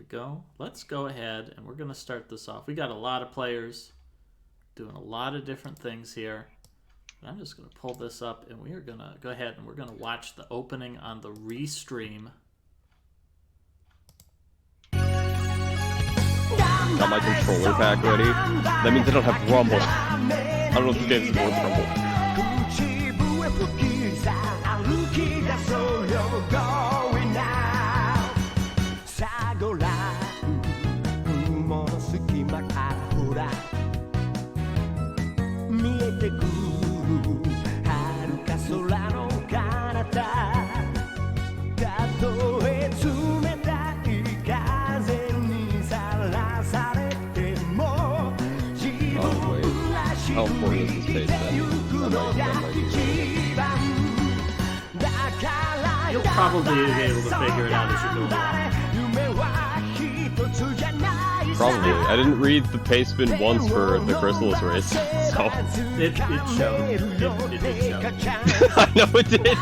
go. Let's go ahead and we're going to start this off. We got a lot of players doing a lot of different things here. I'm just going to pull this up and we are going to go ahead and we're going to watch the opening on the restream. Got my controller pack ready. That means I don't have Rumble. I don't know if this game supports Rumble. How important is this pace then? You'll probably be able to figure it out as you go along. Probably. I didn't read the pace bin once for the Chrysalis race, so... It showed. It did show. I know it did!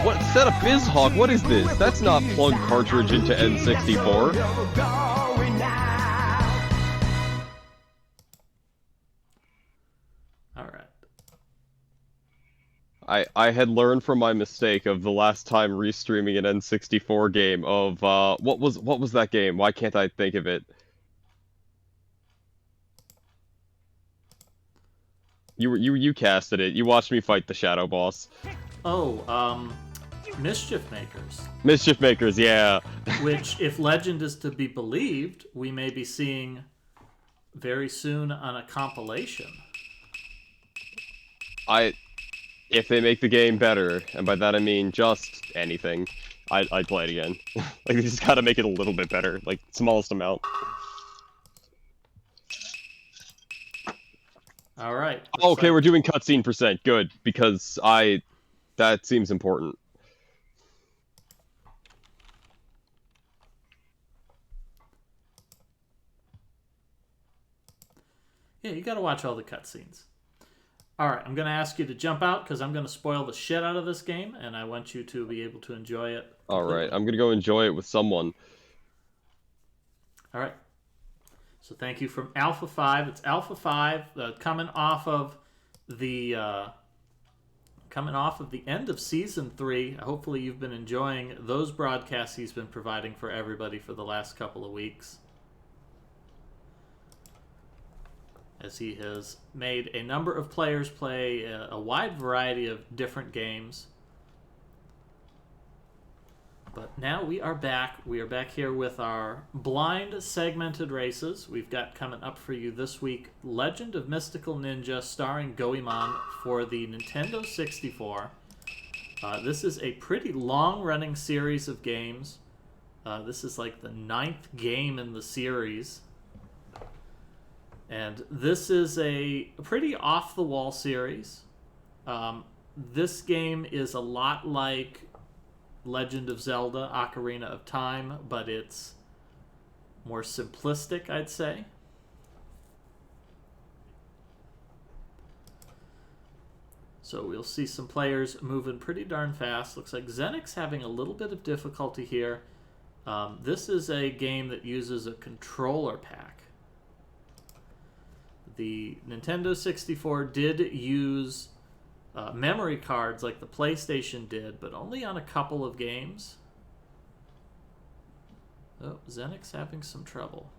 What setup is Hawk? What is this? That's not plug cartridge into N64. I had learned from my mistake of the last time restreaming an N64 game of what was that game? Why can't I think of it? You casted it. You watched me fight the shadow boss. Oh, Mischief Makers. Mischief Makers, yeah. Which, if legend is to be believed, we may be seeing very soon on a compilation. If they make the game better, and by that I mean just anything, I'd play it again. Like, they just gotta make it a little bit better, like, smallest amount. Alright. Okay, we're doing cutscene %, good, because that seems important. Yeah, you gotta watch all the cutscenes. Alright, I'm going to ask you to jump out because I'm going to spoil the shit out of this game, and I want you to be able to enjoy it. Alright, I'm going to go enjoy it with someone. Alright. So thank you from Alpha 5. It's Alpha 5 coming off of the end of Season 3. Hopefully you've been enjoying those broadcasts he's been providing for everybody for the last couple of weeks, as he has made a number of players play a wide variety of different games. But now we are back. We are back here with our blind segmented races. We've got coming up for you this week Legend of Mystical Ninja starring Goemon for the Nintendo 64. This is a pretty long-running series of games. This is like the 9th game in the series. And this is a pretty off-the-wall series. This game is a lot like Legend of Zelda Ocarina of Time, but it's more simplistic, I'd say. So we'll see some players moving pretty darn fast. Looks like Xenix's having a little bit of difficulty here. This is a game that uses a controller pack. The Nintendo 64 did use memory cards like the PlayStation did, but only on a couple of games. Oh, Xenix's having some trouble.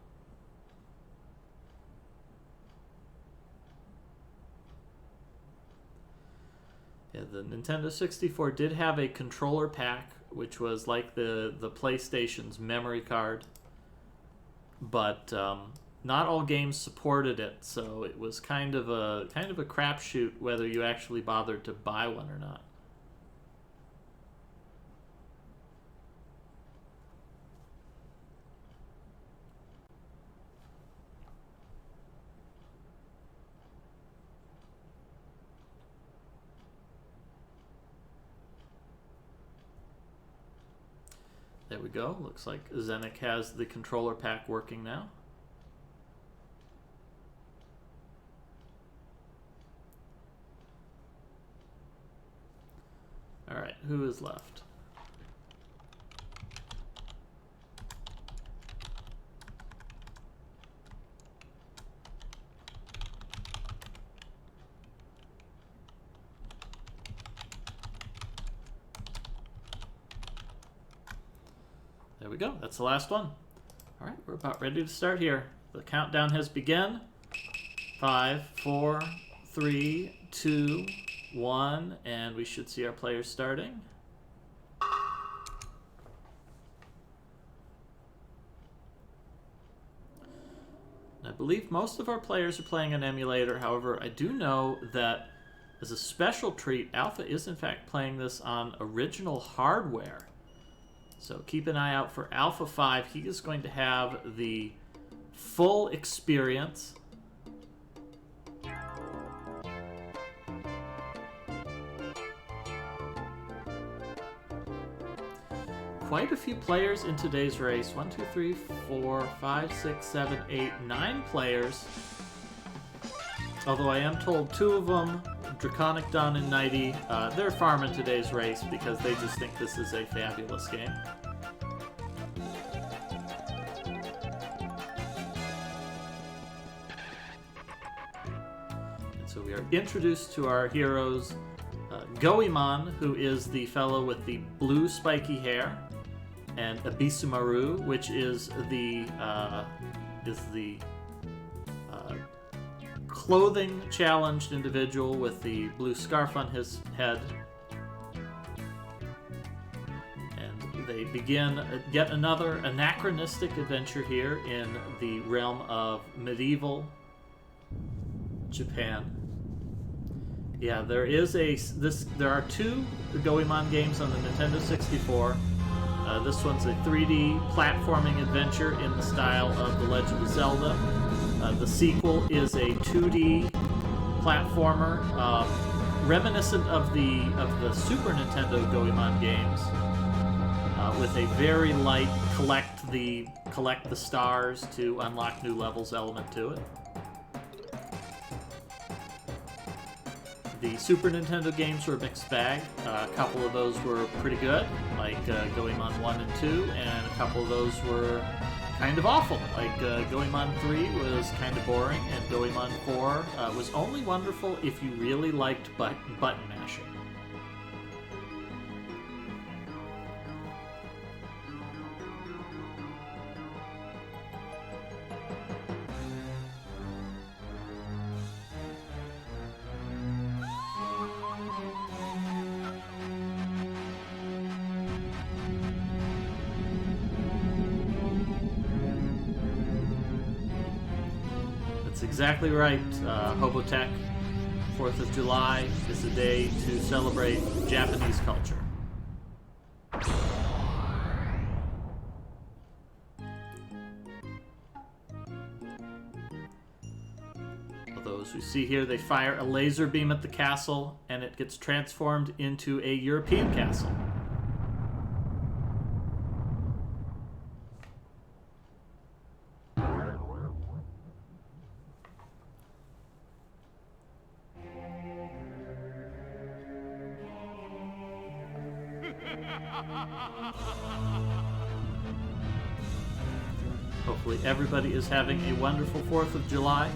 Yeah, the Nintendo 64 did have a controller pack, which was like the PlayStation's memory card, but not all games supported it, so it was kind of a crapshoot whether you actually bothered to buy one or not. There we go. Looks like Xenix has the controller pack working now. Alright, who is left? we go. That's the last one. All right, we're about ready to start here. The countdown has begun. 5, 4, 3, 2, 1, and we should see our players starting. I believe most of our players are playing an emulator. However, I do know that as a special treat, Alpha is in fact playing this on original hardware. So keep an eye out for Alpha 5. He is going to have the full experience. Quite a few players in today's race. 1, 2, 3, 4, 5, 6, 7, 8, 9 players. Although I am told 2 of them, Draconic Dawn and Nighty, they're farming today's race because they just think this is a fabulous game. And so we are introduced to our heroes, Goemon, who is the fellow with the blue spiky hair, and Abisumaru, which is the clothing challenged individual with the blue scarf on his head. And they begin yet another anachronistic adventure here in the realm of medieval Japan. Yeah, there are 2 Goemon games on the Nintendo 64. This one's a 3D platforming adventure in the style of The Legend of Zelda. The sequel is a 2D platformer, reminiscent of the Super Nintendo Goemon games, with a very light collect the stars to unlock new levels element to it. The Super Nintendo games were a mixed bag. A couple of those were pretty good, like Goemon 1 and 2, and a couple of those were kind of awful, like Goemon 3 was kind of boring, and Goemon 4 was only wonderful if you really liked button mashing. Exactly right, Hobotech. 4th of July is a day to celebrate Japanese culture. Although, as we see here, they fire a laser beam at the castle, and it gets transformed into a European castle. Hopefully everybody is having a wonderful 4th of July.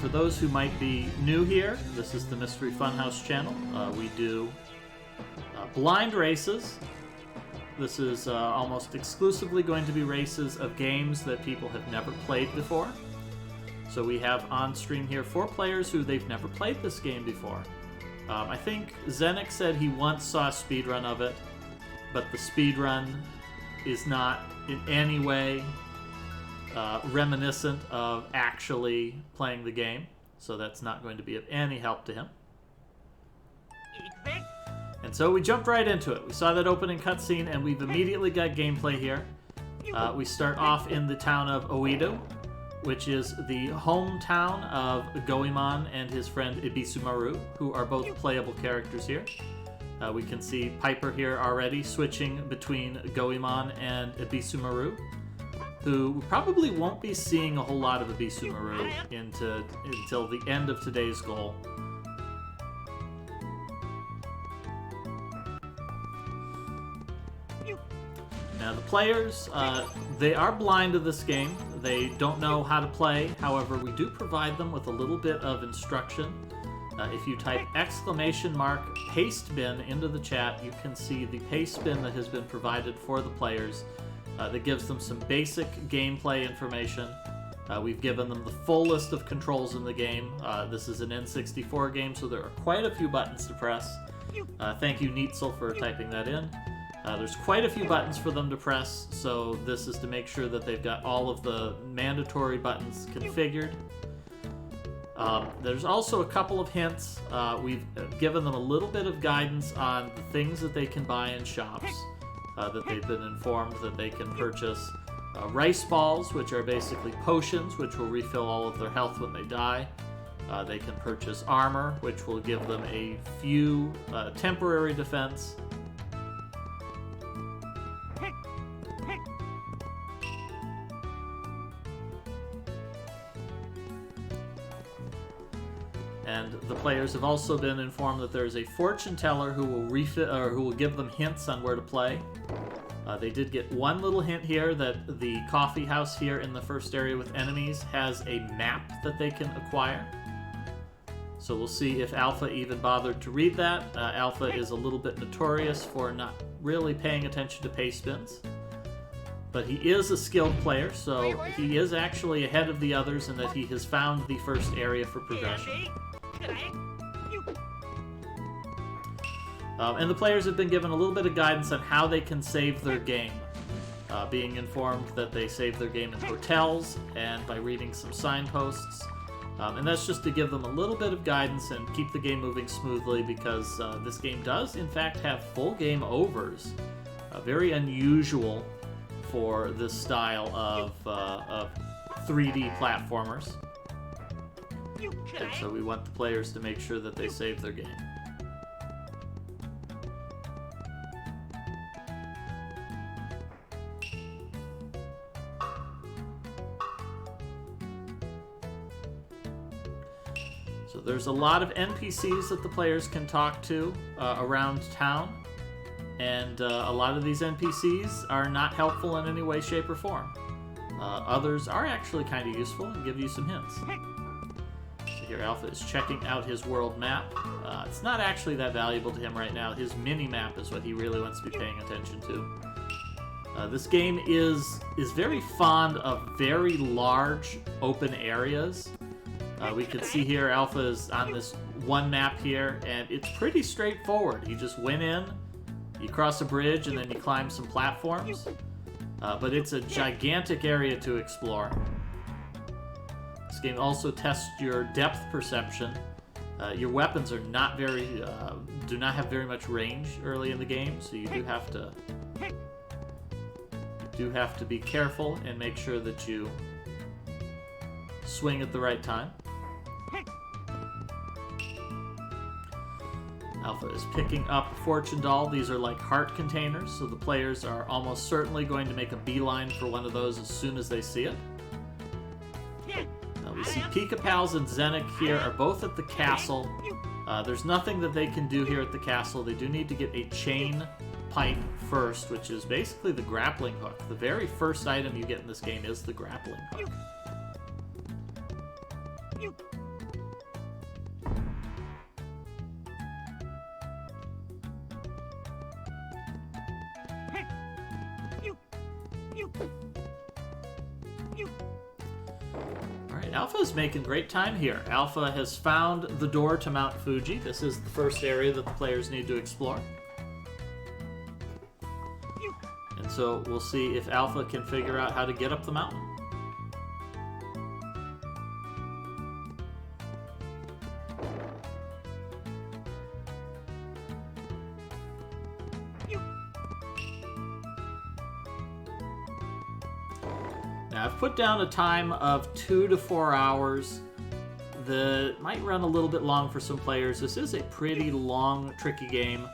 For those who might be new here, this is the Mystery Funhouse channel. We do blind races. This is almost exclusively going to be races of games that people have never played before. So we have on stream here 4 players who they've never played this game before. I think Zenik said he once saw a speedrun of it, but the speedrun is not in any way reminiscent of actually playing the game, so that's not going to be of any help to him. And so we jumped right into it. We saw that opening cutscene, and we've immediately got gameplay here. We start off in the town of Oedo, which is the hometown of Goemon and his friend Abisumaru, who are both playable characters here. We can see Piper here already switching between Goemon and Abisumaru, who probably won't be seeing a whole lot of Abisumaru until the end of today's goal. Now the players, they are blind to this game. They don't know how to play. However, we do provide them with a little bit of instruction. If you type !paste bin into the chat, you can see the paste bin that has been provided for the players that gives them some basic gameplay information. We've given them the full list of controls in the game. This is an N64 game, so there are quite a few buttons to press. Thank you, Neitzel, for typing that in. There's quite a few buttons for them to press, so this is to make sure that they've got all of the mandatory buttons configured. There's also a couple of hints. We've given them a little bit of guidance on the things that they can buy in shops, that they've been informed that they can purchase rice balls, which are basically potions, which will refill all of their health when they die. They can purchase armor, which will give them a few temporary defense. And the players have also been informed that there is a fortune teller who will give them hints on where to play. They did get one little hint here that the coffee house here in the first area with enemies has a map that they can acquire. So we'll see if Alpha even bothered to read that. Alpha is a little bit notorious for not really paying attention to paste bins. But he is a skilled player, so he is actually ahead of the others in that he has found the first area for progression. And the players have been given a little bit of guidance on how they can save their game. Being informed that they save their game in hotels and by reading some signposts. And that's just to give them a little bit of guidance and keep the game moving smoothly, because this game does, in fact, have full game overs. Very unusual for this style of 3D platformers. And so we want the players to make sure that they save their game. So there's a lot of NPCs that the players can talk to around town. And a lot of these NPCs are not helpful in any way, shape, or form. Others are actually kind of useful and give you some hints. So here Alpha is checking out his world map. It's not actually that valuable to him right now. His mini-map is what he really wants to be paying attention to. This game is very fond of very large open areas. We can see here Alpha is on this one map here, and it's pretty straightforward. He just went in, you cross a bridge, and then you climb some platforms. But it's a gigantic area to explore. This game also tests your depth perception. Your weapons are not do not have very much range early in the game, so you do have to be careful and make sure that you swing at the right time. Alpha is picking up Fortune Doll. These are like heart containers, so the players are almost certainly going to make a beeline for one of those as soon as they see it. We see Pika Pals and Zenik here are both at the castle. There's nothing that they can do here at the castle. They do need to get a chain pipe first, which is basically the grappling hook. The very first item you get in this game is the grappling hook. Alpha is making great time here. Alpha has found the door to Mount Fuji. This is the first area that the players need to explore. And so we'll see if Alpha can figure out how to get up the mountain. Now, I've put down a time of 2 to 4 hours. That might run a little bit long for some players. This is a pretty long, tricky game.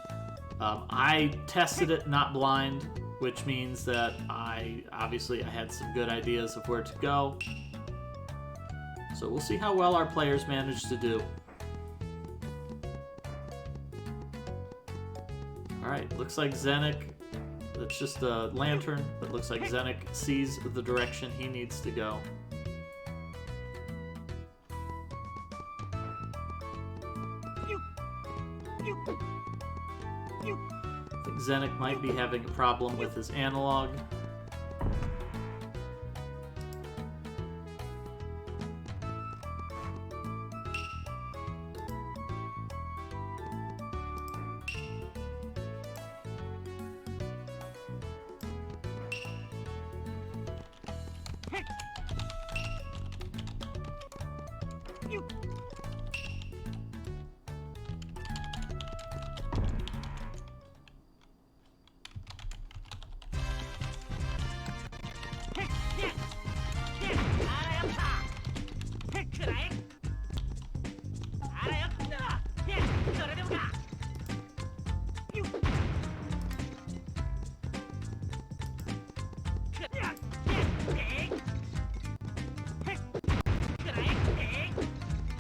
I tested it not blind, which means that I had some good ideas of where to go. So we'll see how well our players manage to do. Alright, looks like Zenik, it's just a lantern, but looks like Zenik sees the direction he needs to go. I think Zenek might be having a problem with his analog.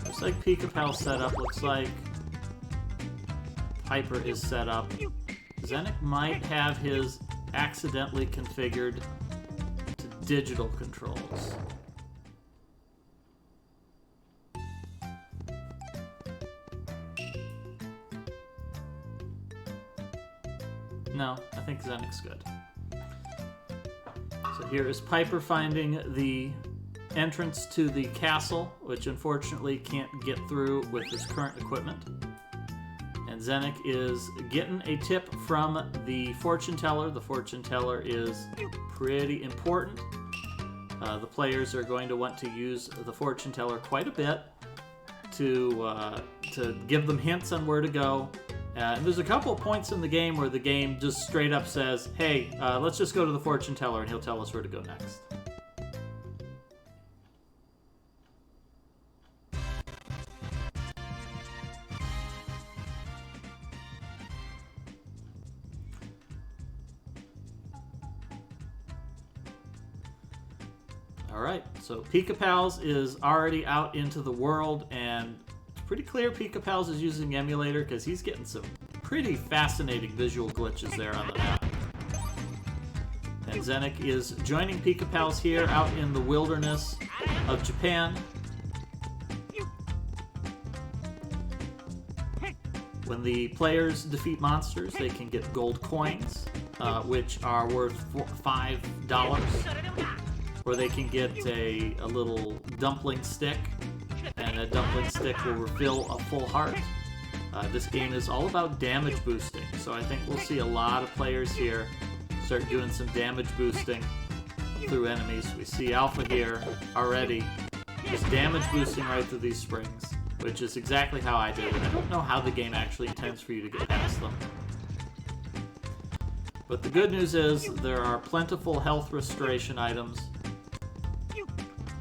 Looks like Pika-Pal's set up. Looks like Piper is set up. Zenek might have his accidentally configured to digital controls. No, I think Zenek's good. So here is Piper finding the entrance to the castle, which unfortunately can't get through with his current equipment. And Zenek is getting a tip from the fortune teller. The fortune teller is pretty important. The players are going to want to use the fortune teller quite a bit to give them hints on where to go. And there's a couple of points in the game where the game just straight up says, hey, let's just go to the fortune teller and he'll tell us where to go next. Alright, so Pika-Pals is already out into the world, and it's pretty clear Pika-Pals is using emulator because he's getting some pretty fascinating visual glitches there on the map. And Zenek is joining Pika-Pals here out in the wilderness of Japan. When the players defeat monsters, they can get gold coins, which are worth $5. Or they can get a little dumpling stick, and a dumpling stick will refill a full heart. This game is all about damage boosting, so I think we'll see a lot of players here start doing some damage boosting through enemies. We see Alpha here already, just damage boosting right through these springs, which is exactly how I did it. I don't know how the game actually intends for you to get past them. But the good news is there are plentiful health restoration items.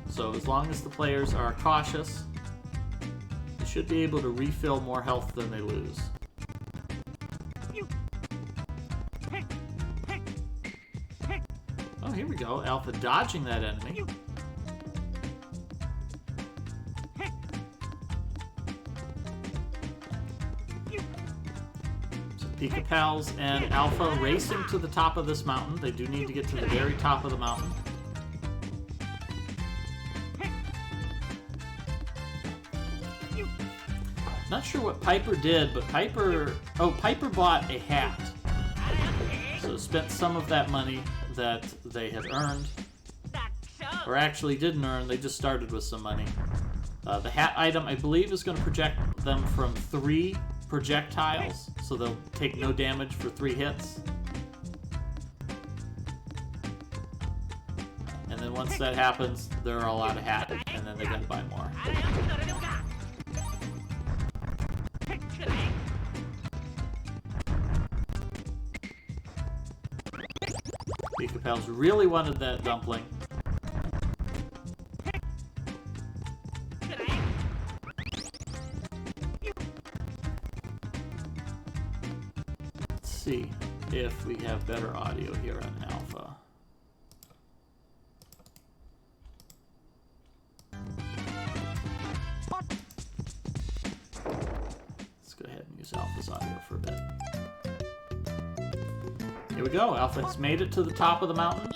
So as long as the players are cautious, they should be able to refill more health than they lose. Oh, here we go. Alpha dodging that enemy. So Pika-Pals and Alpha racing to the top of this mountain. They do need to get to the very top of the mountain. Not sure what Piper did, but Piper bought a hat. So spent some of that money that they had earned. Or actually didn't earn, they just started with some money. The hat item, I believe, is going to project them from 3 projectiles, so they'll take no damage for 3 hits. And then once that happens, they're all out of hat, and then they gotta buy more. Pika-Pals really wanted that dumpling. Let's see if we have better audio here on Alpha. Let's go ahead and use Alpha's audio for a bit. Here we go. Alpha has made it to the top of the mountain.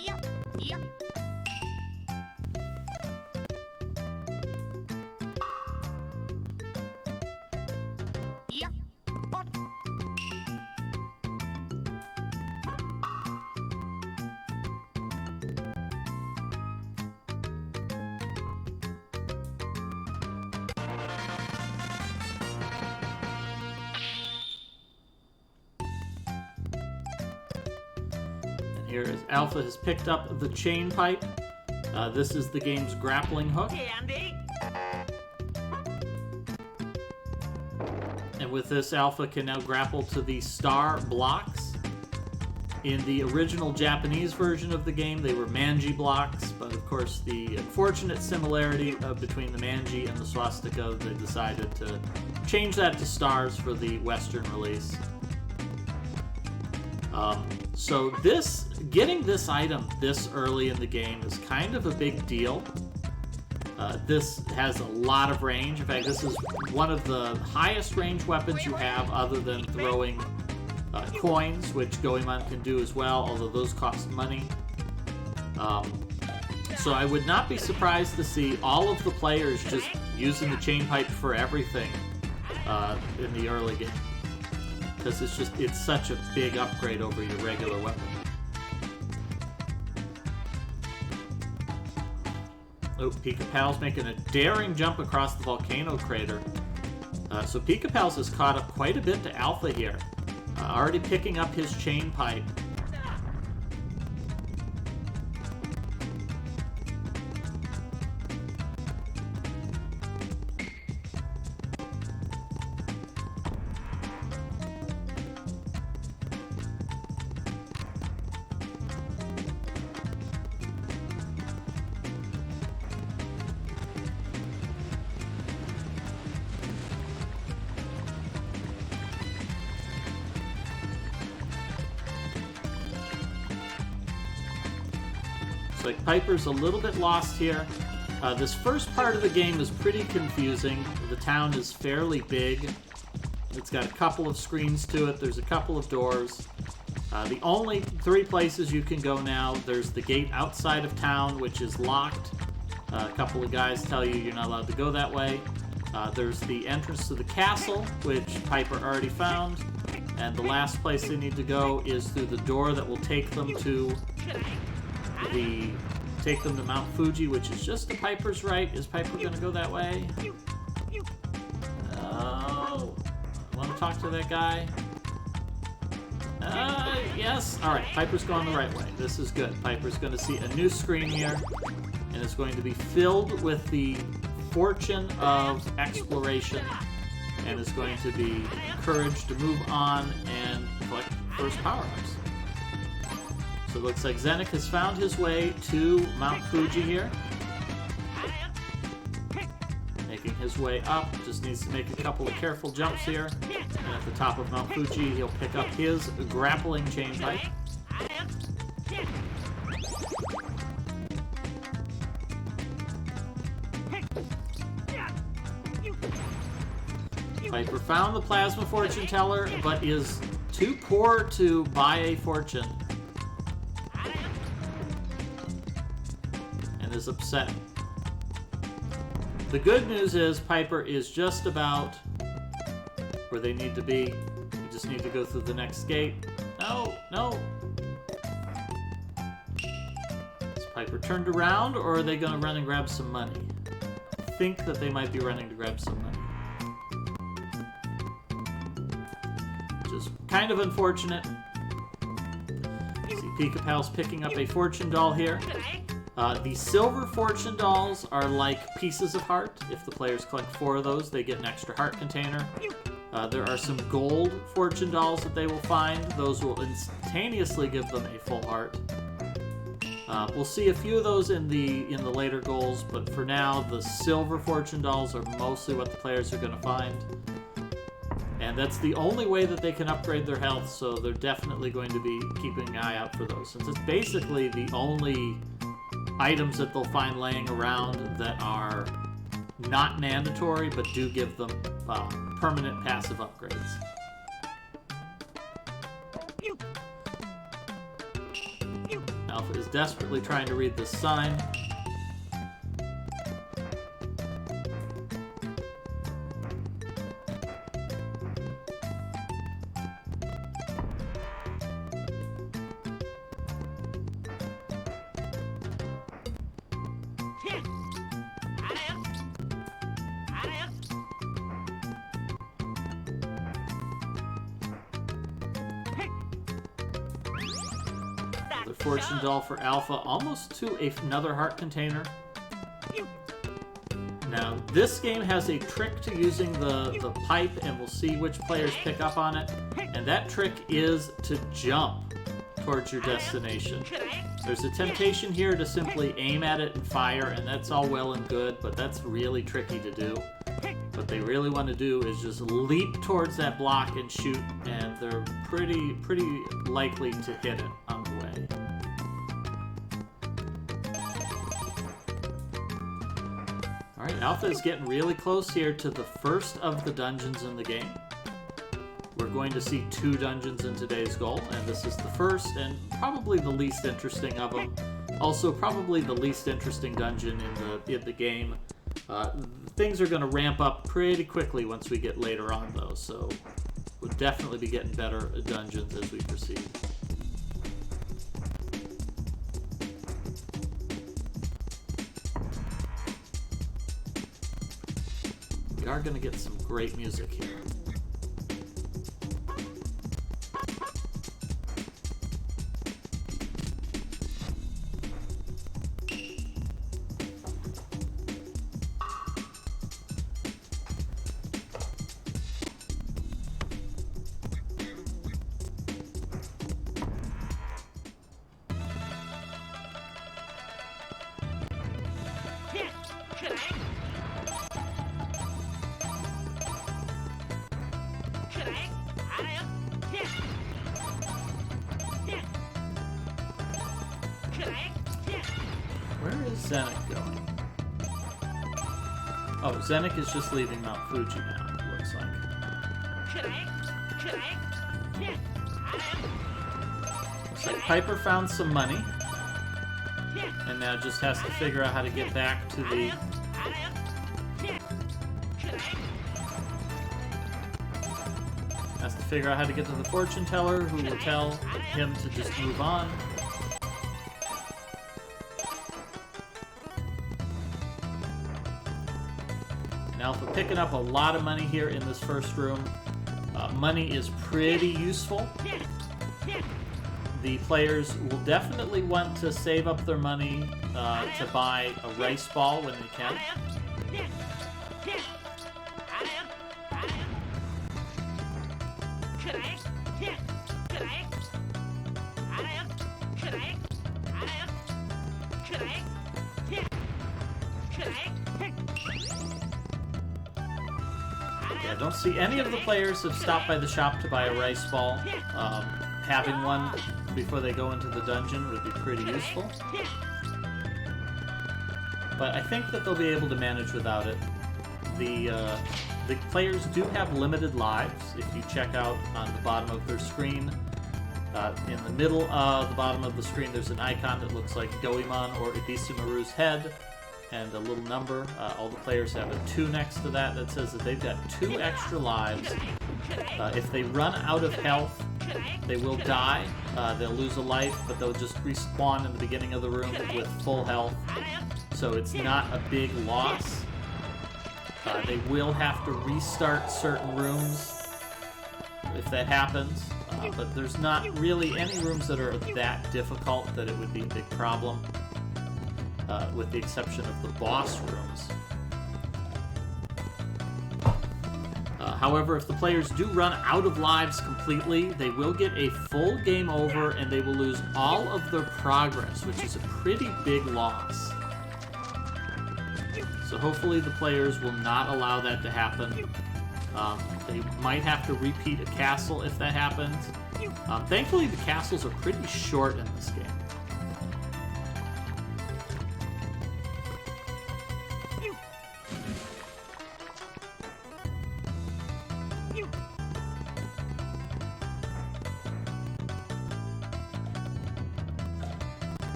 here is Alpha has picked up the chain pipe. This is the game's grappling hook. And with this, Alpha can now grapple to the star blocks. In the original Japanese version of the game, they were manji blocks, but of course the unfortunate similarity between the manji and the swastika, they decided to change that to stars for the Western release. So getting this item this early in the game is kind of a big deal. This has a lot of range. In fact, this is one of the highest range weapons you have other than throwing coins, which Goemon can do as well, although those cost money. So I would not be surprised to see all of the players just using the chain pipe for everything in the early game. Because it's such a big upgrade over your regular weapon. Oh, Pika Pal's making a daring jump across the volcano crater. So Pika Pal's has caught up quite a bit to Alpha here. Already picking up his chain pipe. Like Piper's a little bit lost here. This first part of the game is pretty confusing. The town is fairly big. It's got a couple of screens to it. There's a couple of doors. The only 3 places you can go now, there's the gate outside of town, which is locked. A couple of guys tell you you're not allowed to go that way. There's the entrance to the castle, which Piper already found. And the last place they need to go is through the door that will take them to Mount Fuji, which is just to Piper's right. Is Piper going to go that way? Oh, I want to talk to that guy. Yes. All right, Piper's going the right way. This is good. Piper's going to see a new screen here, and it's going to be filled with the fortune of exploration, and is going to be encouraged to move on and collect first power-ups. So it looks like Zenik has found his way to Mount Fuji here. Making his way up, just needs to make a couple of careful jumps here. And at the top of Mount Fuji, he'll pick up his grappling chain pipe. Piper found the plasma fortune teller, but is too poor to buy a fortune. Is upset. The good news is Piper is just about where they need to be. You just need to go through the next gate. No, no. Is Piper turned around, or are they going to run and grab some money? I think that they might be running to grab some money. Just kind of unfortunate. See, Pika Pal's picking up a fortune doll here. The silver fortune dolls are like pieces of heart. If the players collect 4 of those, they get an extra heart container. There are some gold fortune dolls that they will find. Those will instantaneously give them a full heart. We'll see a few of those in the later goals, but for now, the silver fortune dolls are mostly what the players are going to find. And that's the only way that they can upgrade their health, so they're definitely going to be keeping an eye out for those, since it's basically the only items that they'll find laying around that are not mandatory, but do give them permanent passive upgrades. Alpha is desperately trying to read this sign. Another fortune doll for Alpha, almost to another heart container. Now, this game has a trick to using the pipe, and we'll see which players pick up on it. And that trick is to jump towards your destination. There's a temptation here to simply aim at it and fire, and that's all well and good, but that's really tricky to do. What they really want to do is just leap towards that block and shoot, and they're pretty likely to hit it on the way. Alright, Alpha is getting really close here to the first of the dungeons in the game. We're going to see 2 dungeons in today's goal, and this is the first and probably the least interesting of them. Also, probably the least interesting dungeon in the game. Things are going to ramp up pretty quickly once we get later on, though, so we'll definitely be getting better dungeons as we proceed. We are going to get some great music here. Where is Zenik going? Oh, Zenik is just leaving Mount Fuji now, it looks like. Looks like Piper found some money, and now just has to figure out how to get back to the... Has to figure out how to get to the fortune teller, who will tell him to just move on. Alpha picking up a lot of money here in this first room. Money is pretty useful. The players will definitely want to save up their money to buy a rice ball when they can. I don't see any of the players have stopped by the shop to buy a rice ball. Having one before they go into the dungeon would be pretty useful. But I think that they'll be able to manage without it. The players do have limited lives. If you check out on the bottom of their screen, in the middle of the bottom of the screen, there's an icon that looks like Goemon or Ibisumaru's head, and a little number. All the players have a 2 next to that that says that they've got 2 extra lives. If they run out of health, they will die. They'll lose a life, but they'll just respawn in the beginning of the room with full health. So it's not a big loss. They will have to restart certain rooms if that happens. But there's not really any rooms that are that difficult that it would be a big problem. With the exception of the boss rooms. However, if the players do run out of lives completely, they will get a full game over and they will lose all of their progress, which is a pretty big loss. So hopefully the players will not allow that to happen. They might have to repeat a castle if that happens. Thankfully, the castles are pretty short in this game.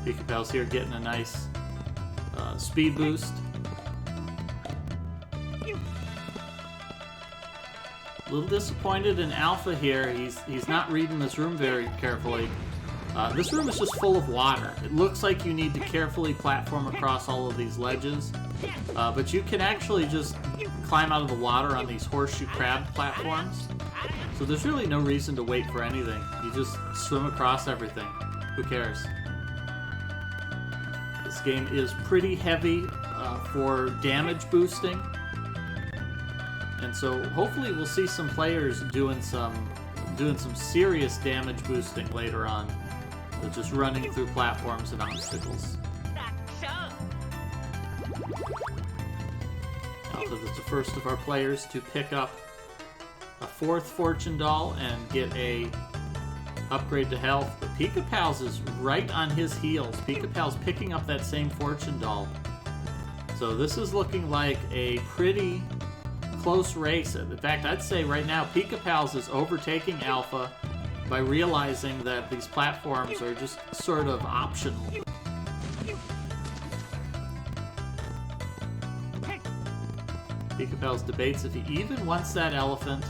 Pikapel's here getting a nice speed boost. A little disappointed in Alpha here. He's not reading this room very carefully. This room is just full of water. It looks like you need to carefully platform across all of these ledges, but you can actually just climb out of the water on these horseshoe crab platforms. So there's really no reason to wait for anything. You just swim across everything. Who cares? This game is pretty heavy for damage boosting. And so hopefully we'll see some players doing some serious damage boosting later on. They're just running through platforms and obstacles. Alpha is the first of our players to pick up a 4th Fortune Doll and get a upgrade to health. But Pika Pals is right on his heels. Pika Pal's picking up that same Fortune Doll. So this is looking like a pretty close race. In fact, I'd say right now Pika Pals is overtaking Alpha by realizing that these platforms are just sort of optional. Pika Pals debates if he even wants that elephant.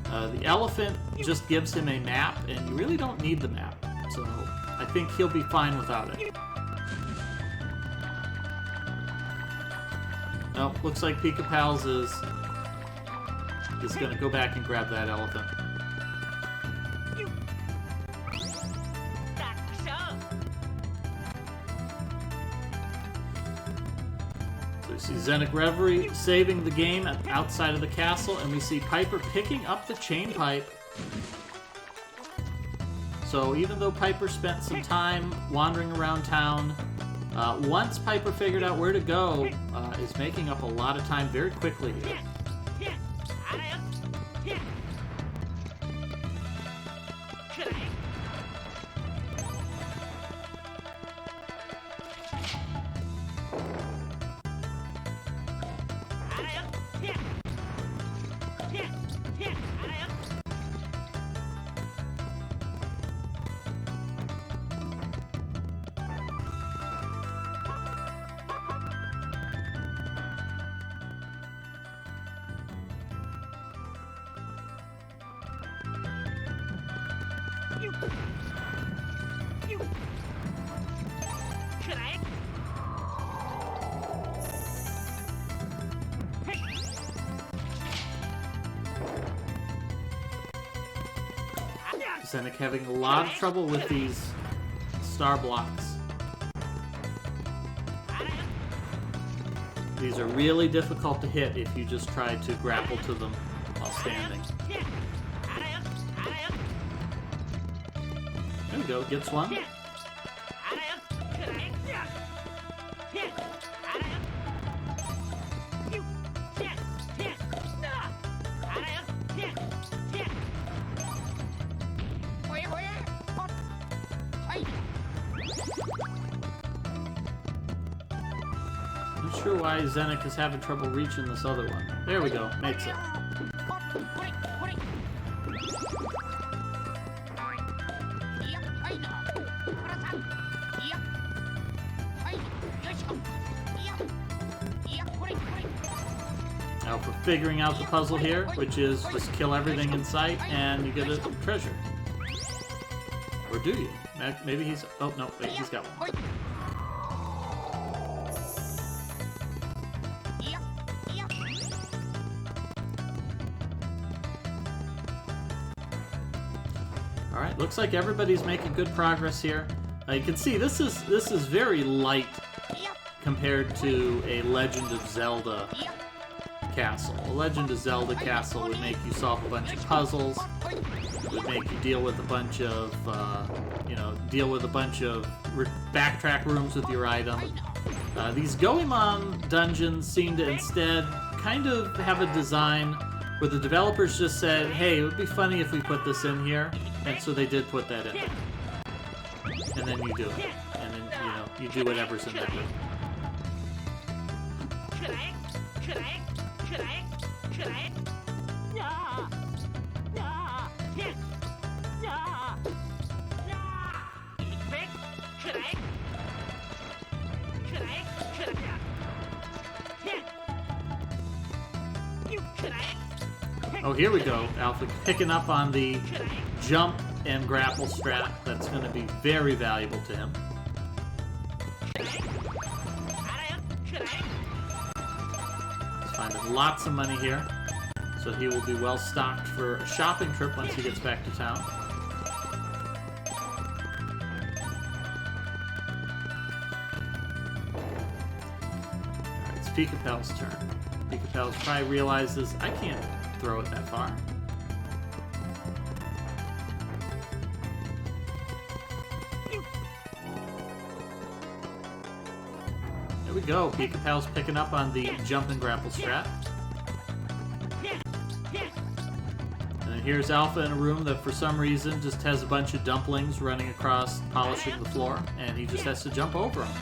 The elephant just gives him a map, and you really don't need the map. So I think he'll be fine without it. Nope, looks like Pika Pals is going to go back and grab that elephant. So we see Zenic Reverie saving the game outside of the castle, and we see Piper picking up the chain pipe. So even though Piper spent some time wandering around town, once Piper figured out where to go, is making up a lot of time very quickly here. Zenic having a lot of trouble with these star blocks. These are really difficult to hit if you just try to grapple to them while standing. There we go, gets one. Not sure why Zenic is having trouble reaching this other one. There we go, makes it. Now for figuring out the puzzle here, which is just kill everything in sight and you get a treasure. Or do you? Maybe he's... Oh, no, wait, he's got one. Alright, looks like everybody's making good progress here. You can see this is very light compared to a Legend of Zelda castle. A Legend of Zelda castle would make you solve a bunch of puzzles, would make you deal with a bunch of, backtrack rooms with your item. These Goemon dungeons seem to instead kind of have a design where the developers just said, hey, it would be funny if we put this in here, and so they did put that in. And then you do it. And then, you do whatever's in that room. Oh, here we go. Alpha picking up on the jump and grapple strat. That's going to be very valuable to him. He's finding lots of money here, so he will be well stocked for a shopping trip once he gets back to town. Pika-Pal's turn. Pika-Pal's probably realizes, I can't throw it that far. There we go. Pika-Pal's picking up on the jump and grapple strat. And then here's Alpha in a room that for some reason just has a bunch of dumplings running across, polishing the floor, and he just has to jump over them.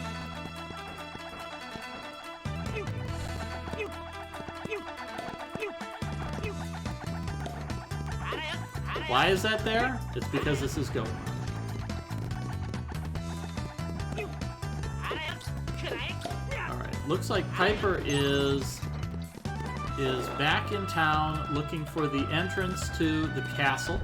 Why is that there? It's because this is Goemon. Alright, looks like Piper is back in town looking for the entrance to the castle.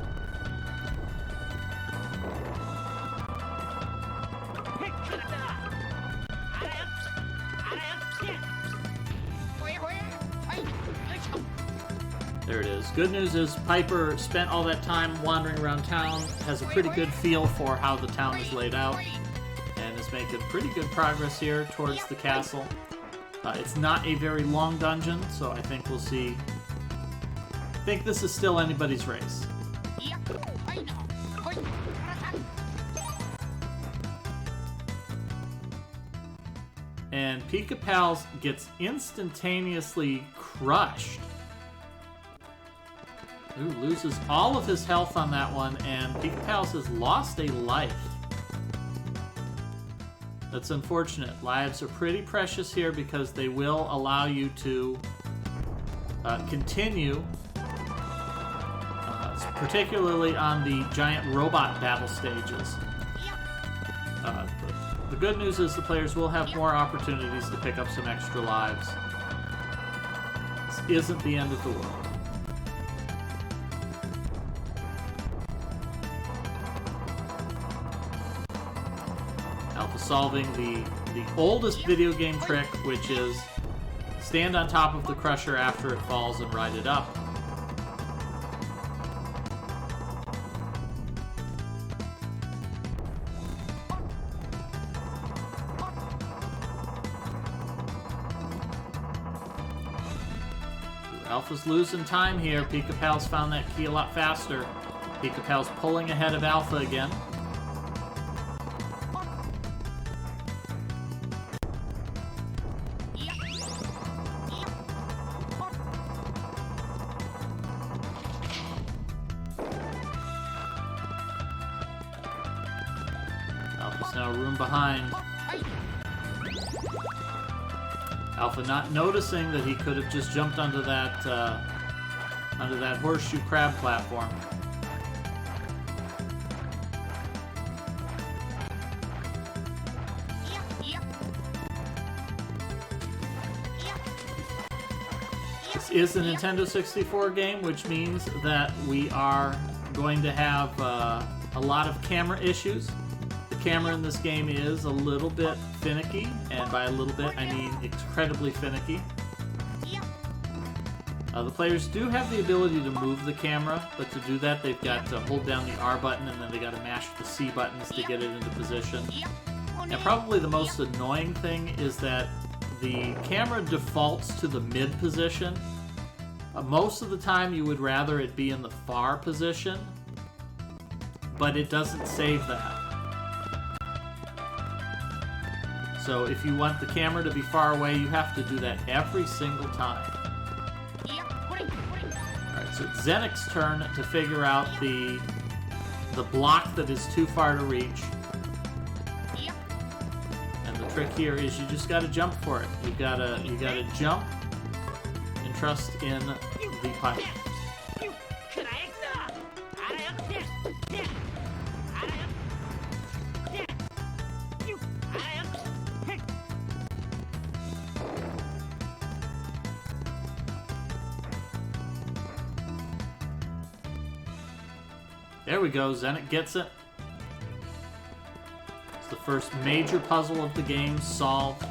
There it is. Good news is Piper spent all that time wandering around town, has a pretty good feel for how the town is laid out, and is making pretty good progress here towards the castle. It's not a very long dungeon, so I think we'll see. I think this is still anybody's race. And Pika-Pals gets instantaneously crushed. Ooh, loses all of his health on that one, and Pika-Pals has lost a life. That's unfortunate. Lives are pretty precious here because they will allow you to continue, particularly on the giant robot battle stages. The good news is the players will have more opportunities to pick up some extra lives. This isn't the end of the world. Solving the oldest video game trick, which is stand on top of the crusher after it falls and ride it up. Alpha's losing time here. Pika-Pal's found that key a lot faster. Pika-Pal's pulling ahead of Alpha again. Now room behind. Alpha not noticing that he could have just jumped onto that horseshoe crab platform. This is a Nintendo 64 game, which means that we are going to have a lot of camera issues. Camera in this game is a little bit finicky, and by a little bit I mean incredibly finicky. The players do have the ability to move the camera, but to do that they've got to hold down the R button and then they got to mash the C buttons to get it into position. And probably the most annoying thing is that the camera defaults to the mid position. Most of the time you would rather it be in the far position, but it doesn't save that. So if you want the camera to be far away, you have to do that every single time. Alright, so it's Zenix's turn to figure out the block that is too far to reach. And the trick here is you just gotta jump for it. You gotta jump and trust in the pipe. There we go, Zenix gets it. It's the first major puzzle of the game solved.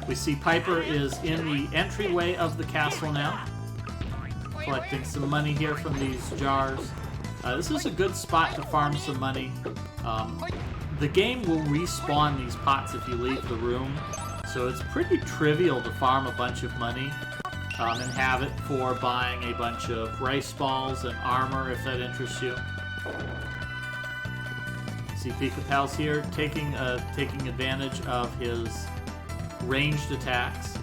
We see Piper is in the entryway of the castle now, collecting some money here from these jars. This is a good spot to farm some money. The game will respawn these pots if you leave the room, So it's pretty trivial to farm a bunch of money and have it for buying a bunch of rice balls and armor if that interests you. See Pika-Pal's here taking advantage of his ranged attacks.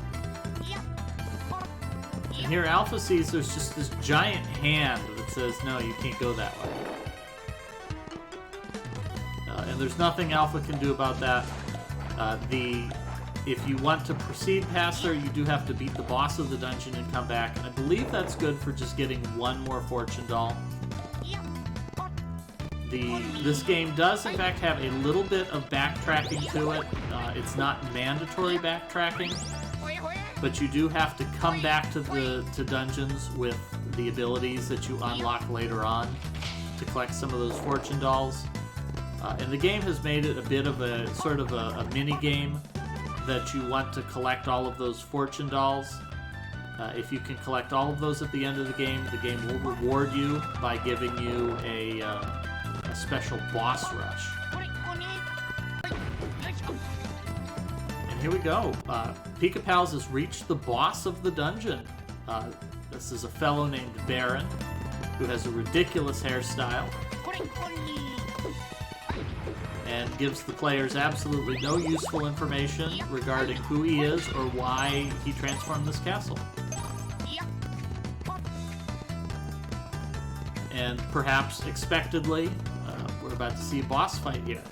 And here Alpha sees there's just this giant hand that says, no, you can't go that way. And there's nothing Alpha can do about that. If you want to proceed past there, you do have to beat the boss of the dungeon and come back. And I believe that's good for just getting one more fortune doll. This game does, in fact, have a little bit of backtracking to it. It's not mandatory backtracking, but you do have to come back to dungeons with the abilities that you unlock later on to collect some of those fortune dolls. And the game has made it a bit of a sort of a mini game that you want to collect all of those fortune dolls. If you can collect all of those at the end of the game will reward you by giving you a special boss rush. And here we go. Pika-Pals has reached the boss of the dungeon. This is a fellow named Baron who has a ridiculous hairstyle and gives the players absolutely no useful information regarding who he is or why he transformed this castle. And perhaps expectedly, we're about to see a boss fight here.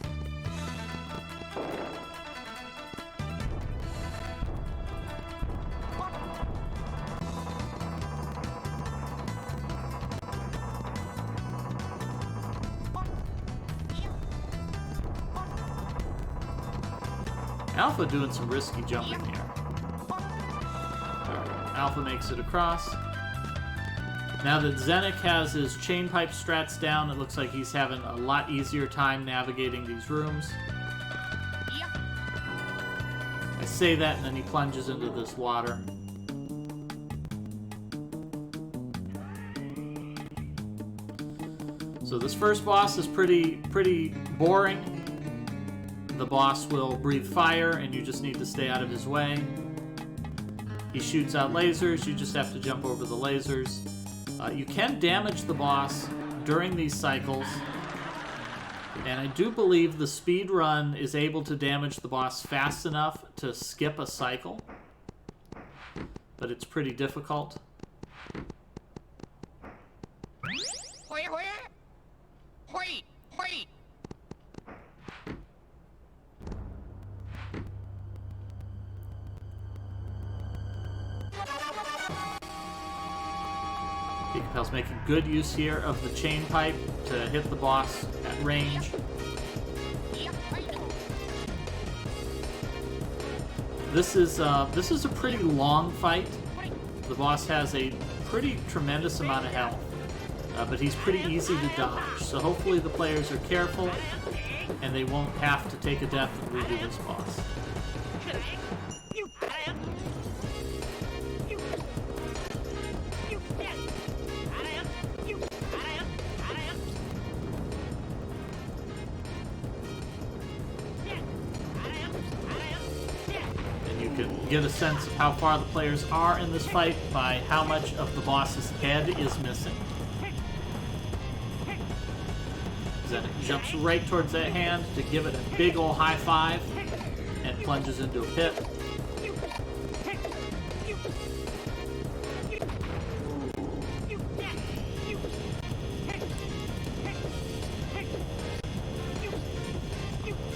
Alpha doing some risky jumping here. Alpha makes it across. Now that Zenik has his chain pipe strats down, it looks like he's having a lot easier time navigating these rooms. I say that and then he plunges into this water. So this first boss is pretty boring. The boss will breathe fire, and you just need to stay out of his way. He shoots out lasers, you just have to jump over the lasers. You can damage the boss during these cycles, and I do believe the speed run is able to damage the boss fast enough to skip a cycle, but it's pretty difficult. Pika-Pal's making good use here of the chain pipe to hit the boss at range. This is a pretty long fight. The boss has a pretty tremendous amount of health, but he's pretty easy to dodge. So hopefully the players are careful and they won't have to take a death and redo this boss. Get a sense of how far the players are in this fight by how much of the boss's head is missing. Zenik jumps right towards that hand to give it a big ol' high five and plunges into a pit.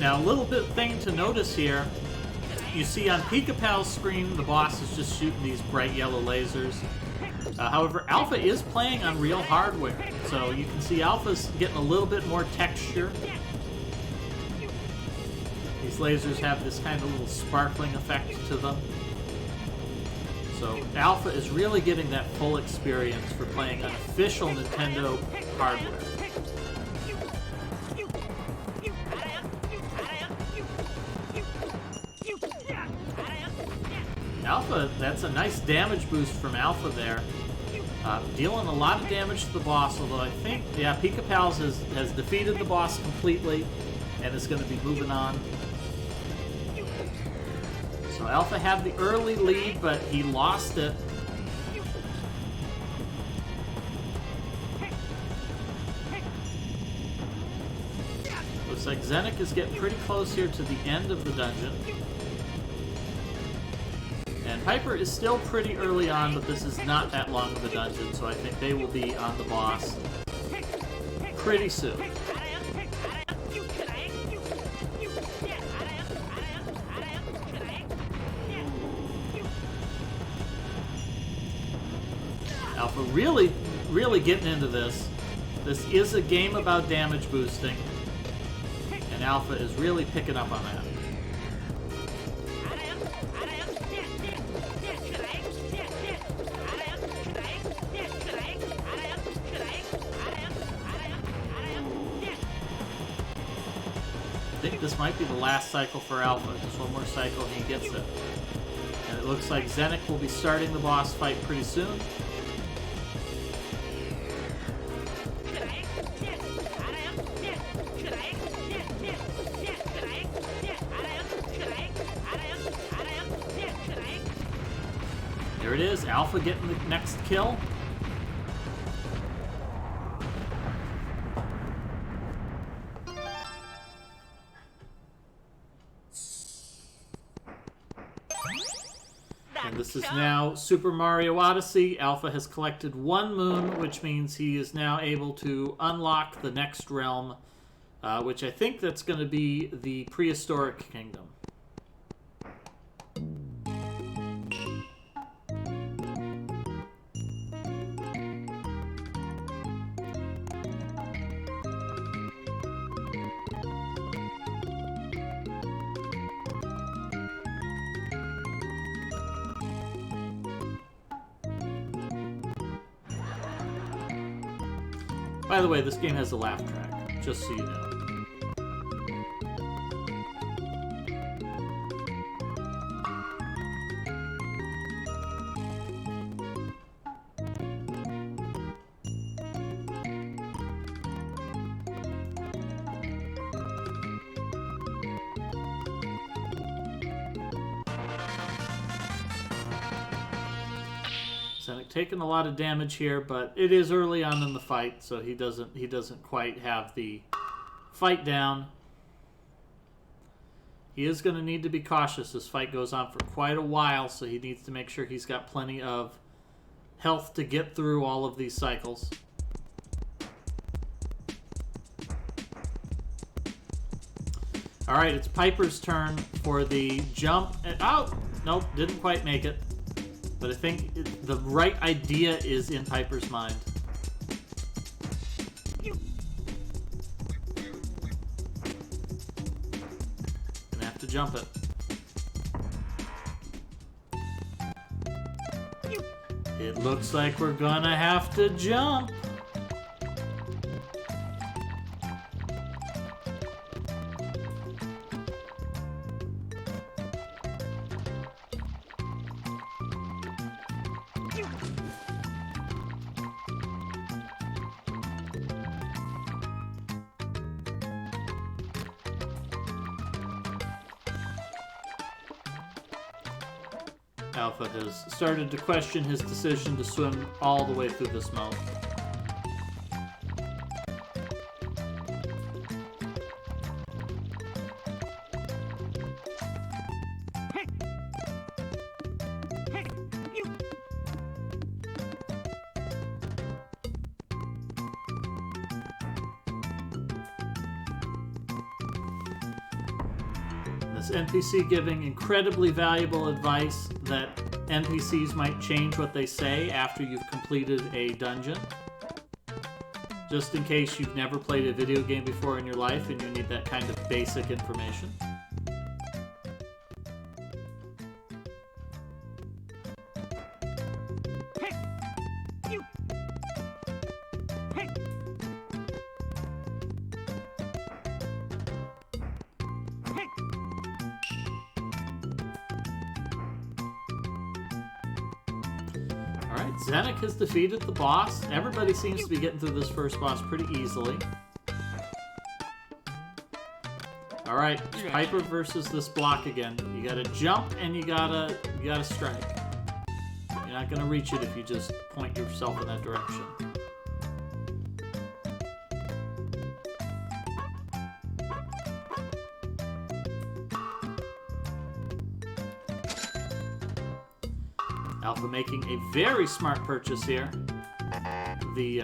Now, a little bit thing to notice here. You see on Pika-Pal's screen, the boss is just shooting these bright yellow lasers. However, Alpha is playing on real hardware, so you can see Alpha's getting a little bit more texture. These lasers have this kind of little sparkling effect to them. So Alpha is really getting that full experience for playing on official Nintendo hardware. Alpha, that's a nice damage boost from Alpha there. Dealing a lot of damage to the boss, although I think, yeah, Pika-Pals has defeated the boss completely and is going to be moving on. So Alpha had the early lead, but he lost it. Looks like Zenek is getting pretty close here to the end of the dungeon. And Piper is still pretty early on, but this is not that long of a dungeon, so I think they will be on the boss pretty soon. Alpha really getting into this. This is a game about damage boosting, and Alpha is really picking up on that. I think this might be the last cycle for Alpha. Just one more cycle and he gets it. And it looks like Zenek will be starting the boss fight pretty soon. There it is, Alpha getting the next kill. And this is now Super Mario Odyssey. Alpha has collected 1 moon, which means he is now able to unlock the next realm, which I think that's going to be the Prehistoric Kingdom. By the way, this game has a laugh track, just so you know. Zenek taking a lot of damage here, but it is early on in the fight, so he doesn't quite have the fight down. He is going to need to be cautious. This fight goes on for quite a while, so he needs to make sure he's got plenty of health to get through all of these cycles. Alright, it's Piper's turn for the jump. Oh! Nope, didn't quite make it. But I think the right idea is in Piper's mind. Gonna have to jump it. It looks like we're gonna have to jump. Alpha has started to question his decision to swim all the way through this mode. This NPC giving incredibly valuable advice that NPCs might change what they say after you've completed a dungeon. Just in case you've never played a video game before in your life and you need that kind of basic information. Alright, Zenek has defeated the boss. Everybody seems to be getting through this first boss pretty easily. All right, Piper versus this block again. You gotta jump and you gotta strike. You're not gonna reach it if you just point yourself in that direction. Alpha making a very smart purchase here. The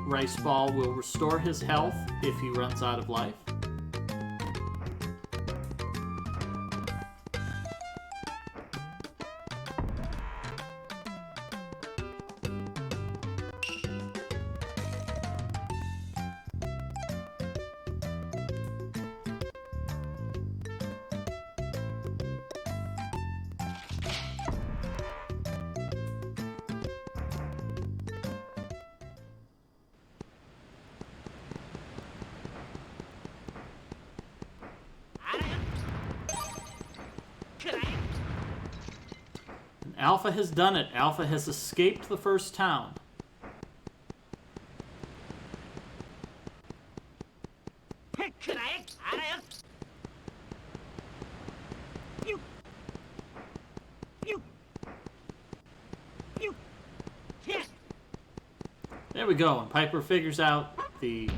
rice ball will restore his health if he runs out of life. Alpha has done it. Alpha has escaped the first town. There we go. And Piper figures out the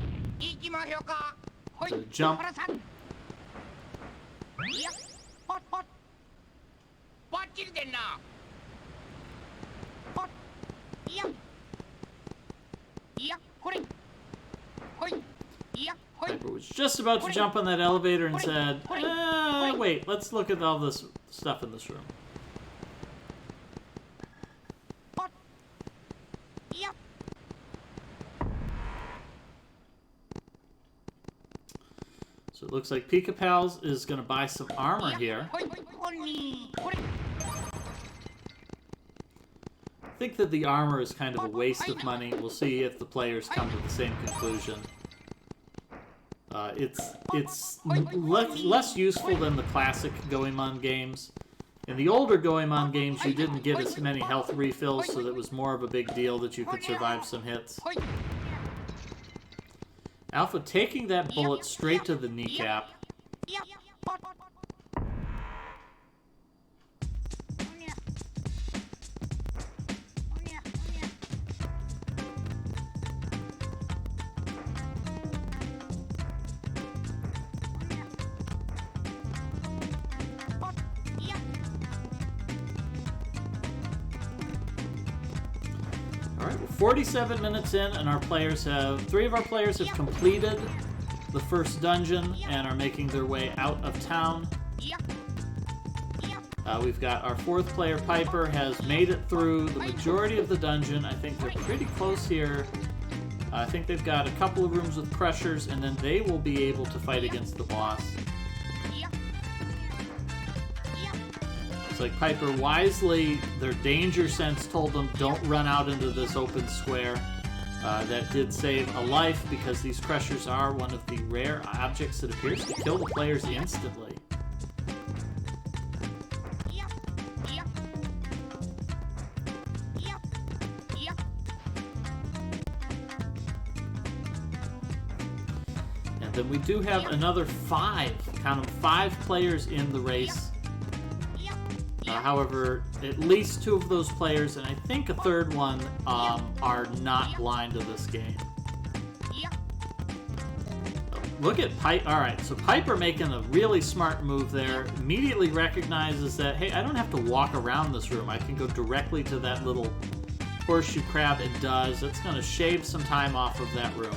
jump. Piper was just about to jump on that elevator and said, wait, let's look at all this stuff in this room. So it looks like Pika Pals is going to buy some armor here. I think that the armor is kind of a waste of money. We'll see if the players come to the same conclusion. It's less useful than the classic Goemon games. In the older Goemon games, you didn't get as many health refills, so it was more of a big deal that you could survive some hits. Alpha taking that bullet straight to the kneecap. Alright, we're 47 minutes in, and three of our players have completed the first dungeon and are making their way out of town. We've got our fourth player, Piper, has made it through the majority of the dungeon. I think they're pretty close here. I think they've got a couple of rooms with pressures, and then they will be able to fight against the boss. It's like Piper wisely, their danger sense told them don't run out into this open square. That did save a life because these crushers are one of the rare objects that appears to kill the players instantly. And then we do have another count them, 5 players in the race. However, at least 2 of those players, and I think a third one, are not blind to this game. Look at Piper. Alright, so Piper making a really smart move there. Immediately recognizes that, hey, I don't have to walk around this room. I can go directly to that little horseshoe crab. It does. It's going to shave some time off of that room.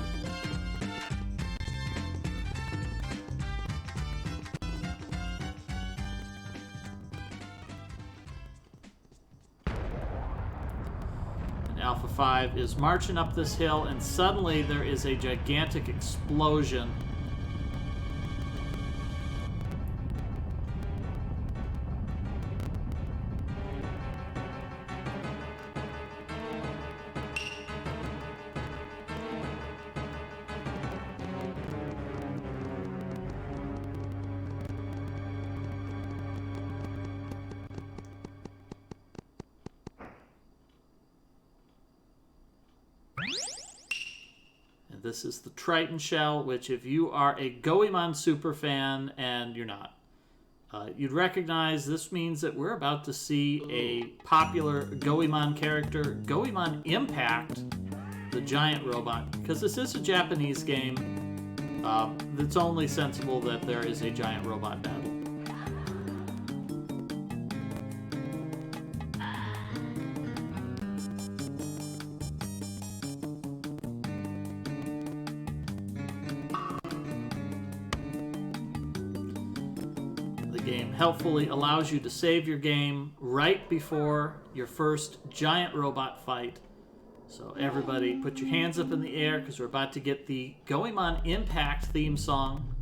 Alpha 5 is marching up this hill, and suddenly there is a gigantic explosion. This is the Triton shell, which if you are a Goemon super fan, and you're not, you'd recognize. This means that we're about to see a popular Goemon character, Goemon Impact, the giant robot. Because this is a Japanese game, it's only sensible that there is a giant robot battle. Game helpfully allows you to save your game right before your first giant robot fight. So everybody put your hands up in the air because we're about to get the Goemon Impact theme song.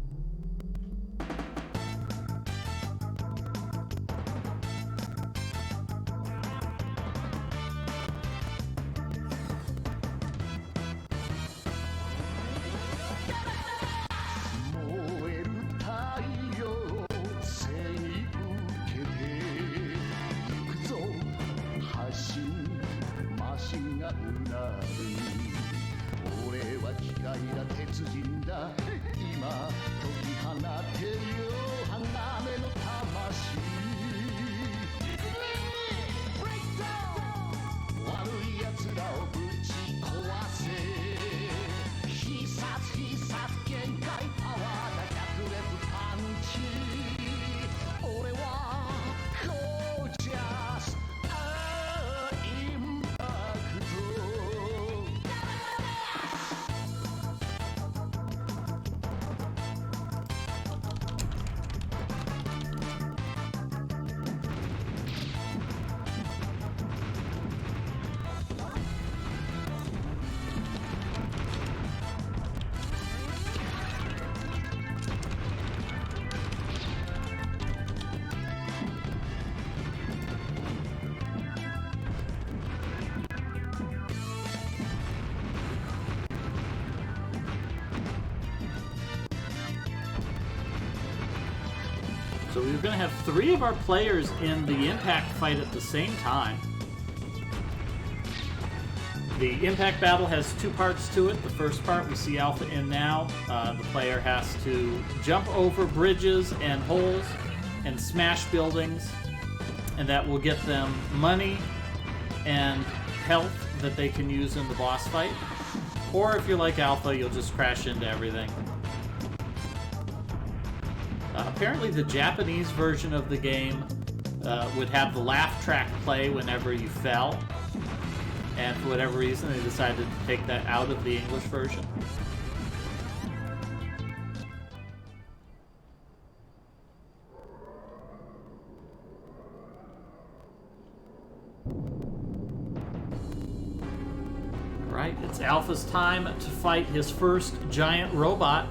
So we're going to have 3 of our players in the Impact fight at the same time. The Impact battle has 2 parts to it. The first part we see Alpha in now. The player has to jump over bridges and holes and smash buildings, and that will get them money and health that they can use in the boss fight. Or if you're like Alpha, you'll just crash into everything. Apparently the Japanese version of the game would have the laugh track play whenever you fell, and for whatever reason they decided to take that out of the English version. Alright, it's Alpha's time to fight his first giant robot.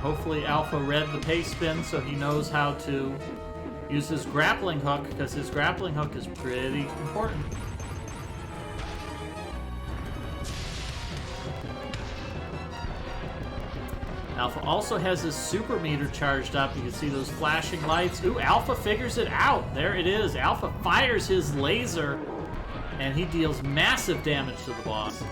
Hopefully Alpha read the pace spin so he knows how to use his grappling hook, because his grappling hook is pretty important. Alpha also has his super meter charged up. You can see those flashing lights. Ooh, Alpha figures it out. There it is. Alpha fires his laser, and he deals massive damage to the boss.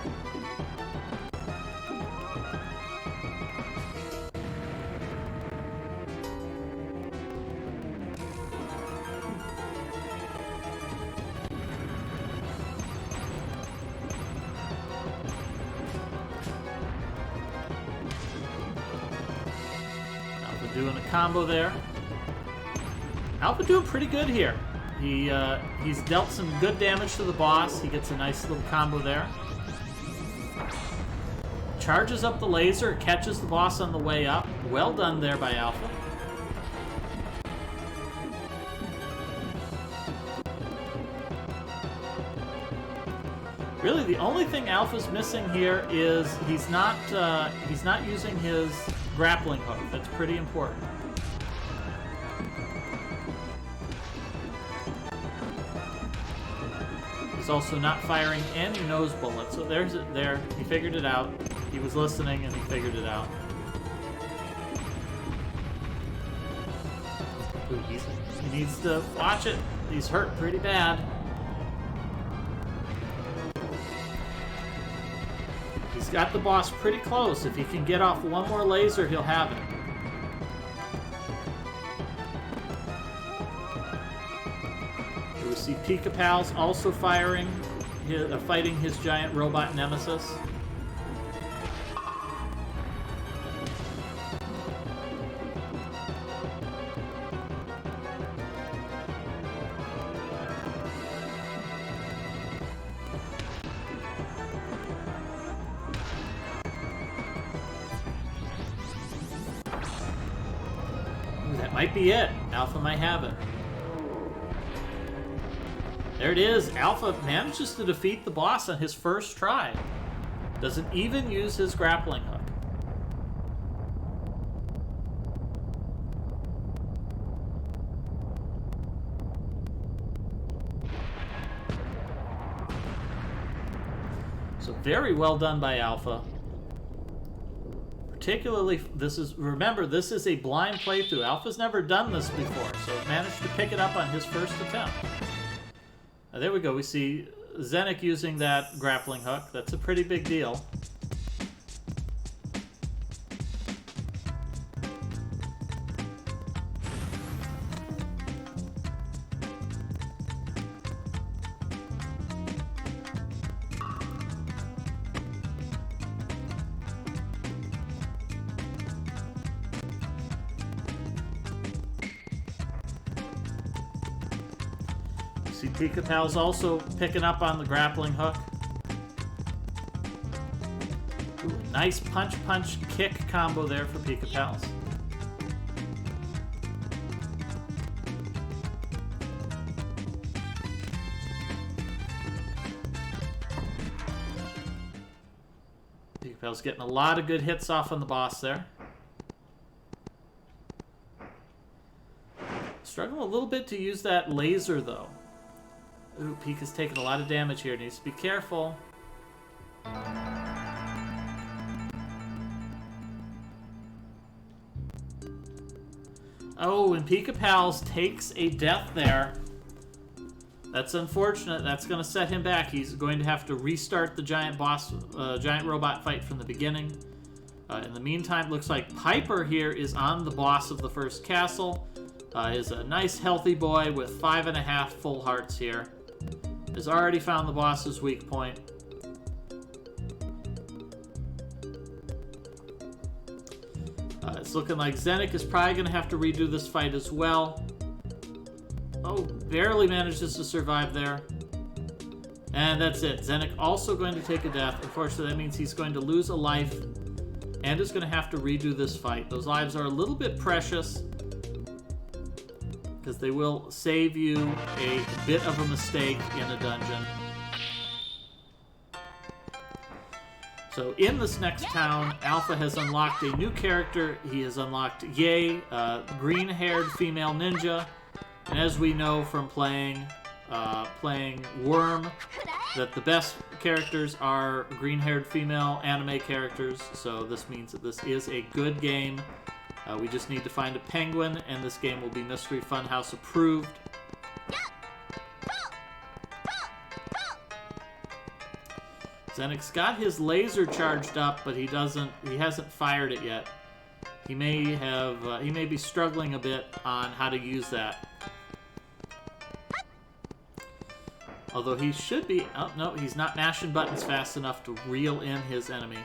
Doing a combo there. Alpha doing pretty good here. He's dealt some good damage to the boss. He gets a nice little combo there. Charges up the laser, catches the boss on the way up. Well done there by Alpha. Really, the only thing Alpha's missing here is he's not using his grappling hook. That's pretty important. He's He's also not firing any nose bullets. So there's it there. He figured it out. He was listening and he figured it out. Ooh, he needs to watch it. He's hurt pretty bad. He's got the boss pretty close. If he can get off one more laser, he'll have it. We see Pika Pals also fighting his giant robot nemesis. That might be it. Alpha might have it. There it is. Alpha manages to defeat the boss on his first try. Doesn't even use his grappling hook. So very well done by Alpha. Particularly, remember, this is a blind playthrough. Alpha's never done this before, so managed to pick it up on his first attempt. There we go. We see Zenik using that grappling hook. That's a pretty big deal. See Pika Pal's also picking up on the grappling hook. Ooh, nice punch-punch-kick combo there for Pika Pals. Pika Pal's getting a lot of good hits off on the boss there. Struggling a little bit to use that laser though. Ooh, Pika's taking a lot of damage here. Needs to be careful. Oh, and Pika Pals takes a death there. That's unfortunate. That's going to set him back. He's going to have to restart the giant robot fight from the beginning. In the meantime, looks like Piper here is on the boss of the first castle. Is a nice healthy boy with 5.5 full hearts here. Has already found the boss's weak point. It's looking like Zenik is probably going to have to redo this fight as well. Oh, barely manages to survive there. And that's it. Zenik also going to take a death. Unfortunately, that means he's going to lose a life and is going to have to redo this fight. Those lives are a little bit precious, because they will save you a bit of a mistake in a dungeon. So in this next town, Alpha has unlocked a new character. He has unlocked Yae, green-haired female ninja. And as we know from playing Worm, that the best characters are green-haired female anime characters. So this means that this is a good game. We just need to find a penguin, and this game will be Mystery Funhouse approved. Zenik's got his laser charged up, but he hasn't fired it yet. He may be struggling a bit on how to use that. Although he should be, oh no, he's not mashing buttons fast enough to reel in his enemy.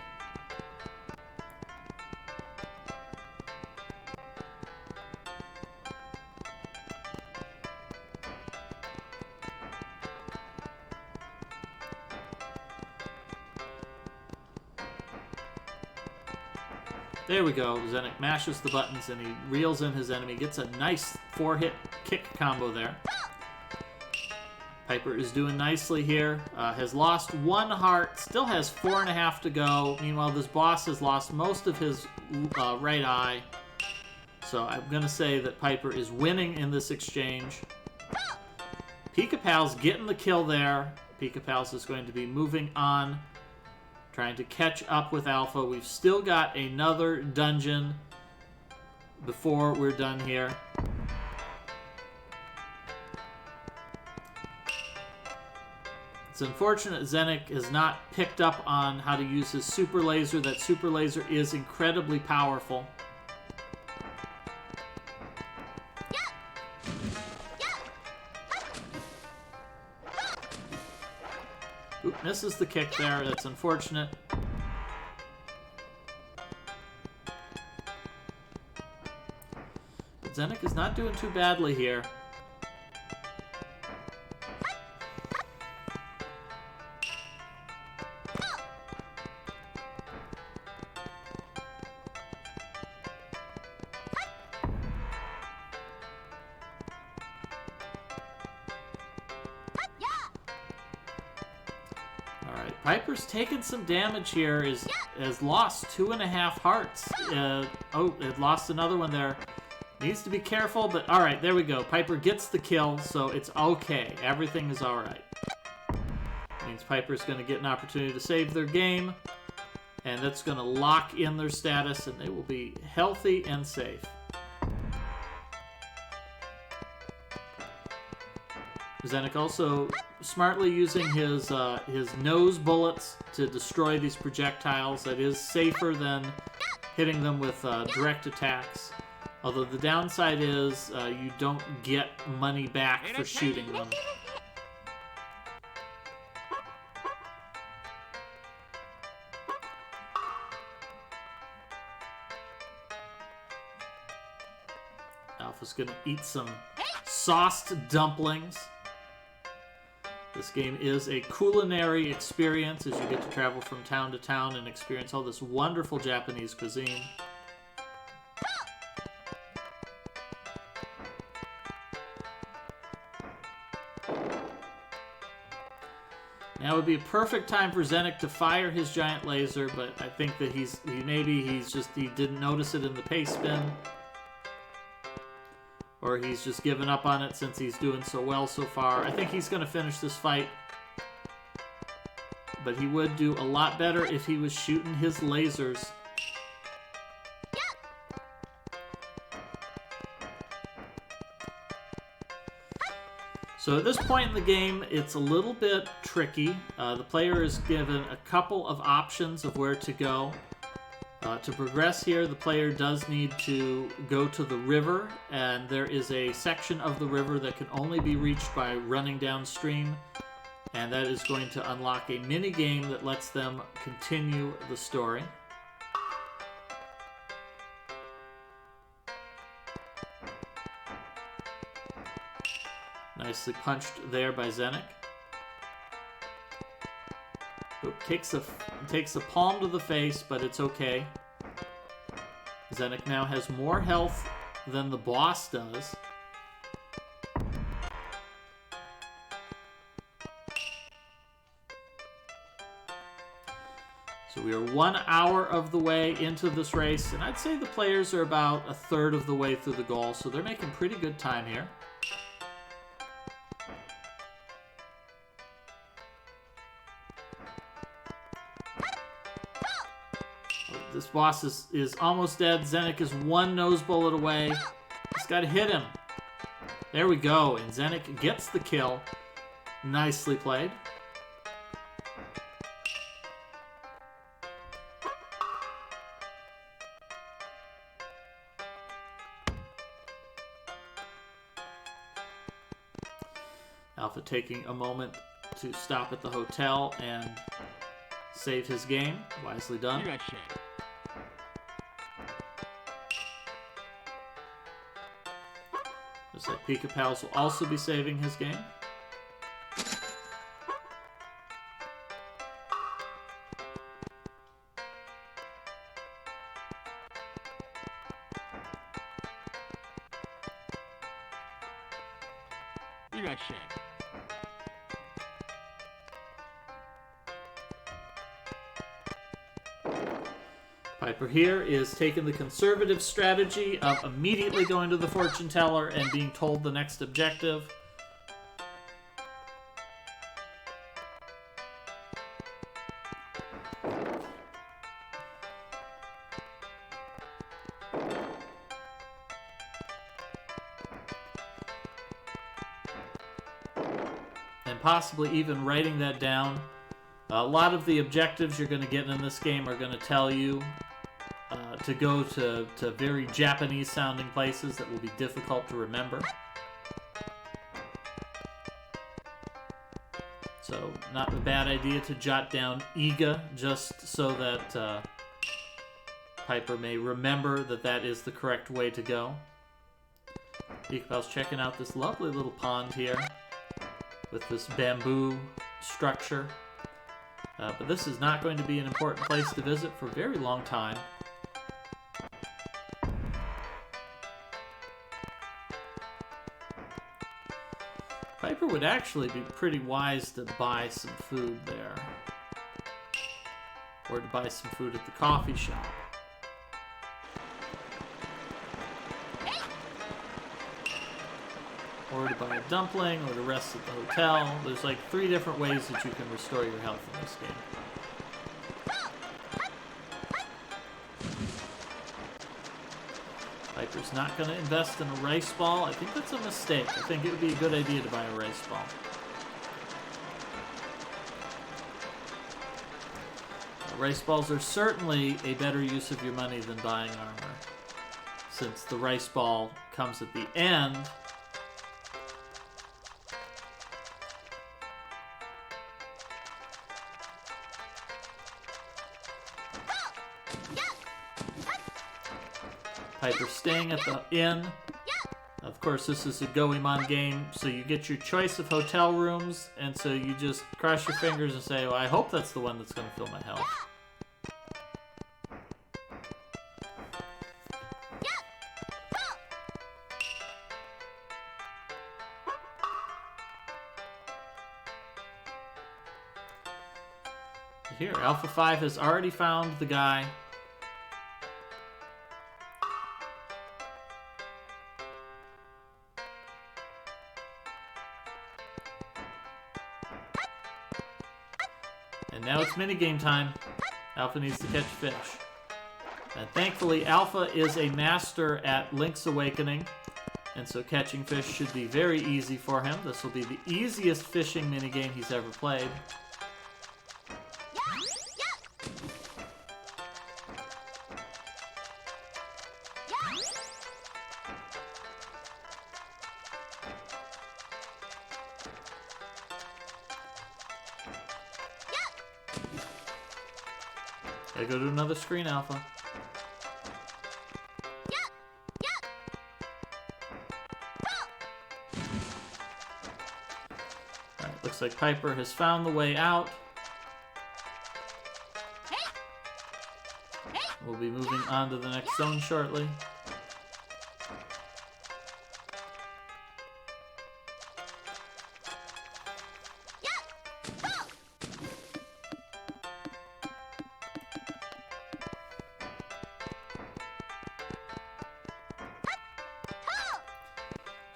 There we go. Zenik mashes the buttons and he reels in his enemy. Gets a nice 4-hit kick combo there. Piper is doing nicely here. Has lost 1 heart. Still has 4.5 to go. Meanwhile, this boss has lost most of his right eye. So I'm going to say that Piper is winning in this exchange. Pika Pal's getting the kill there. Pika Pals is going to be moving on, trying to catch up with Alpha. We've still got another dungeon before we're done here. It's unfortunate Zenik has not picked up on how to use his super laser. That super laser is incredibly powerful. Oop, misses the kick there. That's unfortunate. But Zenik is not doing too badly here. Piper's taken some damage here, has lost 2.5 hearts. Oh, it lost another one there. Needs to be careful, but alright, there we go. Piper gets the kill, so it's okay. Everything is alright. Means Piper's going to get an opportunity to save their game, and that's going to lock in their status, and they will be healthy and safe. Zenik also smartly using his nose bullets to destroy these projectiles. That is safer than hitting them with direct attacks. Although the downside is you don't get money back for shooting them. Alpha's gonna eat some sauced dumplings. This game is a culinary experience as you get to travel from town to town and experience all this wonderful Japanese cuisine. Now would be a perfect time for Zenik to fire his giant laser, but I think that he didn't notice it in the pace spin. Or he's just given up on it since he's doing so well so far. I think he's going to finish this fight. But he would do a lot better if he was shooting his lasers. So at this point in the game, it's a little bit tricky. The player is given a couple of options of where to go. To progress here, the player does need to go to the river, and there is a section of the river that can only be reached by running downstream, and that is going to unlock a mini game that lets them continue the story. Nicely punched there by Zenik. Takes a palm to the face, but it's okay. Zenik now has more health than the boss does. So we are 1 hour of the way into this race, and I'd say the players are about a third of the way through the goal, so they're making pretty good time here. This boss is almost dead. Zenik is one nose bullet away. Just gotta hit him. There we go, and Zenik gets the kill. Nicely played. Alpha taking a moment to stop at the hotel and save his game. Wisely done. Looks like Pika Pals will also be saving his game. Piper here is taking the conservative strategy of immediately going to the fortune teller and being told the next objective. possibly even writing that down. A lot of the objectives you're going to get in this game are going to tell you to go to very Japanese-sounding places that will be difficult to remember. So, not a bad idea to jot down Iga just so that Piper may remember that that is the correct way to go. Ikapel's checking out this lovely little pond here with this bamboo structure. But this is not going to be an important place to visit for a very long time. Piper would actually be pretty wise to buy some food there. Or to buy some food at the coffee shop. Or to buy a dumpling, or to rest at the hotel. There's like 3 different ways that you can restore your health in this game. Piper's not going to invest in a rice ball. I think that's a mistake. I think it would be a good idea to buy a rice ball. Rice balls are certainly a better use of your money than buying armor, since the rice ball comes at the end. Piper staying at the inn. Of course, this is a Goemon game, so you get your choice of hotel rooms, and so you just cross your fingers and say, well, I hope that's the one that's going to fill my health. Here, Alpha 5 has already found the guy. And now it's minigame time. Alpha needs to catch fish. And thankfully, Alpha is a master at Link's Awakening, and so catching fish should be very easy for him. This will be the easiest fishing minigame he's ever played. Gotta go to another screen, Alpha. Alright, looks like Piper has found the way out. We'll be moving on to the next zone shortly.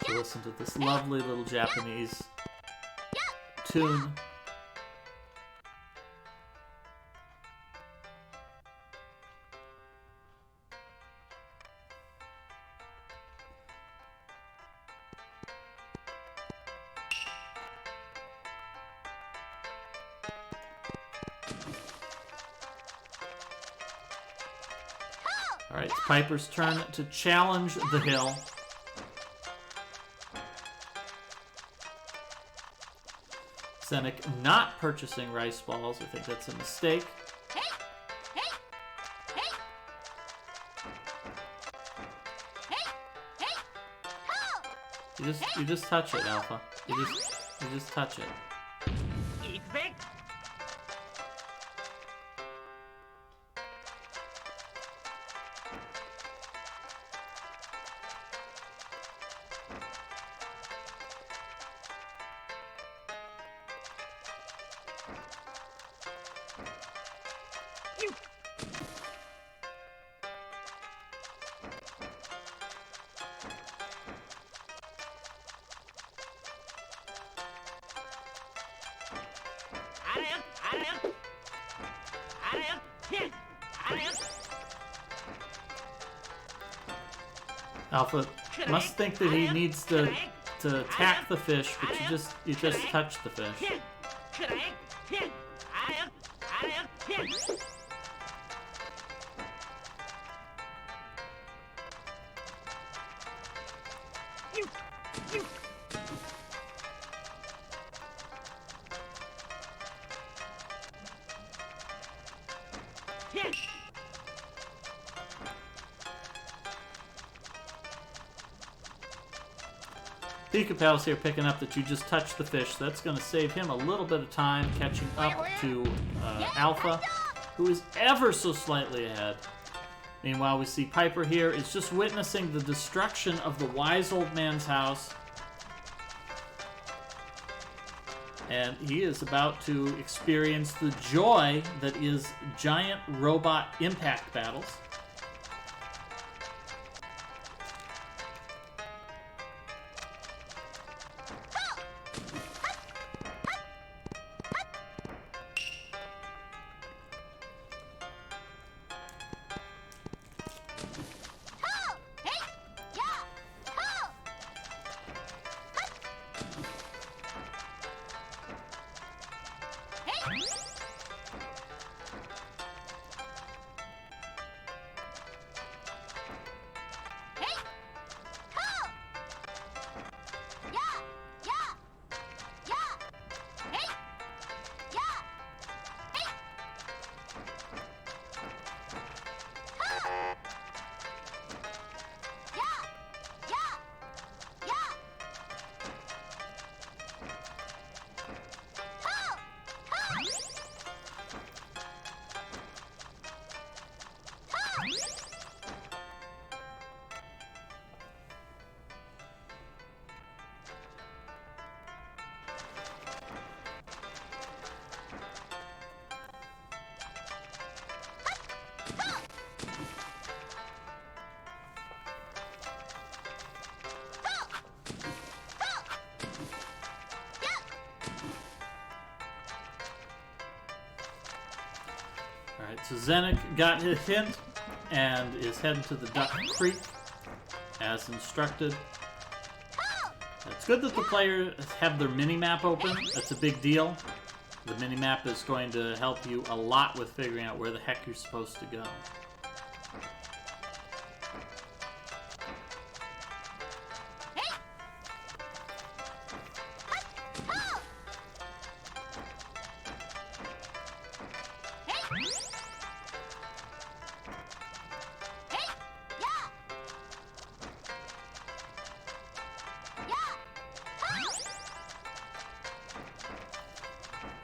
Listen to this lovely little Japanese tune. Alright, it's Piper's turn to challenge the hill. Zenek not purchasing rice balls. I think that's a mistake. You just touch it, Alpha. You just touch it. Alpha must think that he needs to to attack the fish, but you just touch the fish. Pikapao's here picking up that you just touched the fish. That's going to save him a little bit of time catching up to Alpha, who is ever so slightly ahead. Meanwhile, we see Piper here is just witnessing the destruction of the wise old man's house. And he is about to experience the joy that is giant robot impact battles. Alright, so Zenik got his hint and is heading to the Duck Creek as instructed. It's good that the players have their mini-map open. That's a big deal. The mini-map is going to help you a lot with figuring out where the heck you're supposed to go.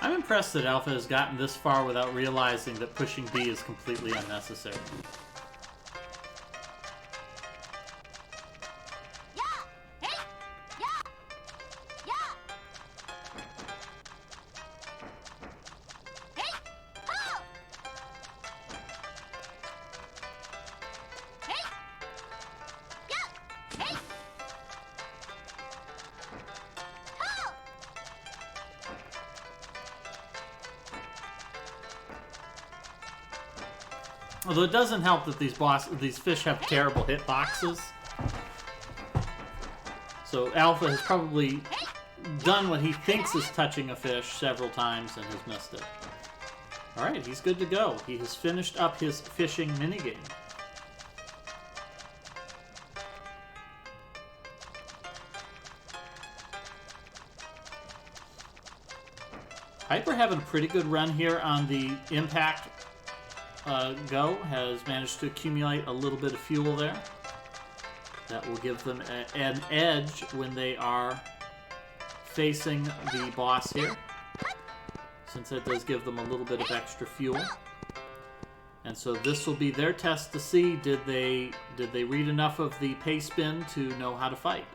I'm impressed that Alpha has gotten this far without realizing that pushing B is completely unnecessary. Although it doesn't help that these fish have terrible hitboxes. So Alpha has probably done what he thinks is touching a fish several times and has missed it. Alright, he's good to go. He has finished up his fishing minigame. Piper having a pretty good run here on the impact go, has managed to accumulate a little bit of fuel there. That will give them an edge when they are facing the boss here, since that does give them a little bit of extra fuel. And so this will be their test to see, did they read enough of the pace bin to know how to fight.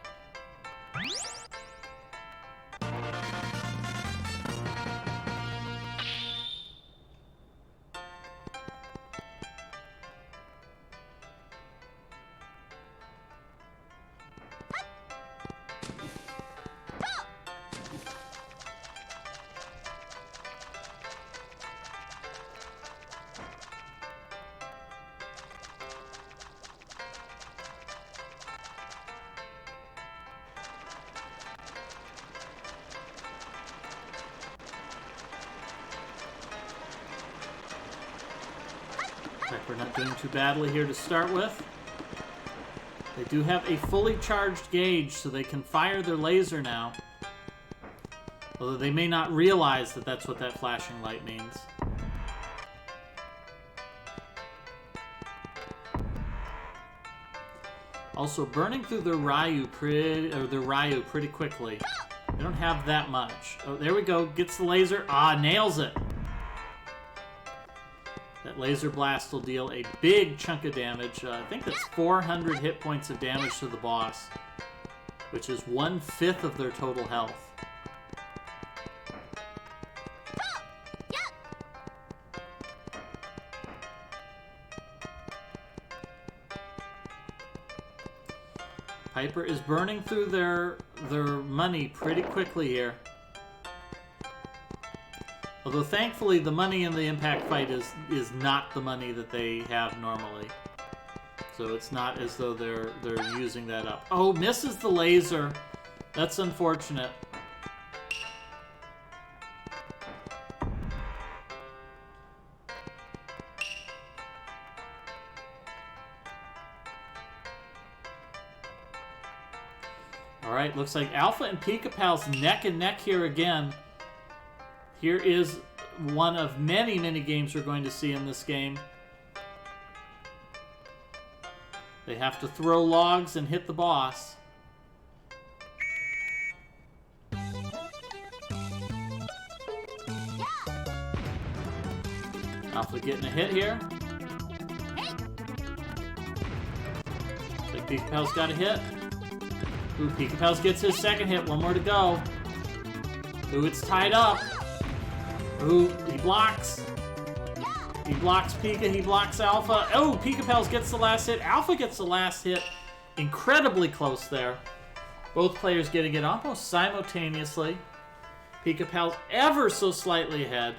Piper not doing too badly here to start with. They do have a fully charged gauge, so they can fire their laser now. Although they may not realize that that's what that flashing light means. Also, burning through their Ryu pretty quickly. They don't have that much. Oh, there we go. Gets the laser. Ah, nails it. That laser blast will deal a big chunk of damage. I think that's 400 hit points of damage to the boss, which is 1/5 of their total health. Piper is burning through their money pretty quickly here. Although thankfully the money in the impact fight is not the money that they have normally. So it's not as though they're using that up. Oh, misses the laser. That's unfortunate. Alright, looks like Alpha and Pika Pal's neck and neck here again. Here is one of many, many games we're going to see in this game. They have to throw logs and hit the boss. Alpha getting a hit here. Looks like Pika Pal's got a hit. Ooh, Pika Pals gets his second hit. One more to go. Ooh, it's tied up. Ooh, he blocks. He blocks Pika. He blocks Alpha. Oh, Pika Pals gets the last hit. Alpha gets the last hit. Incredibly close there. Both players getting it almost simultaneously. Pika Pals ever so slightly ahead.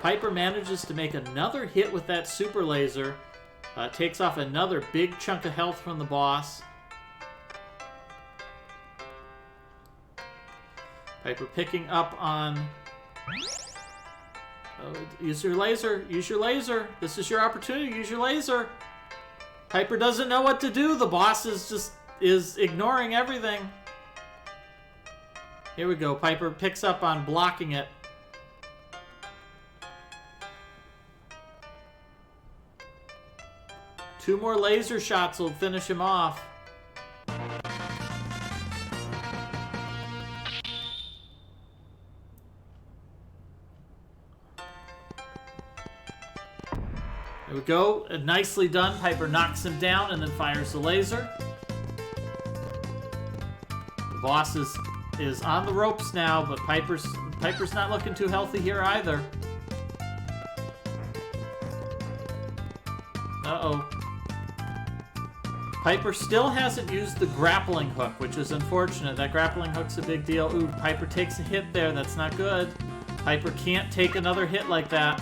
Piper manages to make another hit with that super laser. Takes off another big chunk of health from the boss. Piper picking up on... Oh, use your laser. Use your laser. This is your opportunity. Use your laser. Piper doesn't know what to do. The boss is ignoring everything. Here we go. Piper picks up on blocking it. Two more laser shots will finish him off. There we go. Nicely done. Piper knocks him down and then fires the laser. The boss is on the ropes now, but Piper's not looking too healthy here either. Uh-oh. Piper still hasn't used the grappling hook, which is unfortunate. That grappling hook's a big deal. Ooh, Piper takes a hit there. That's not good. Piper can't take another hit like that.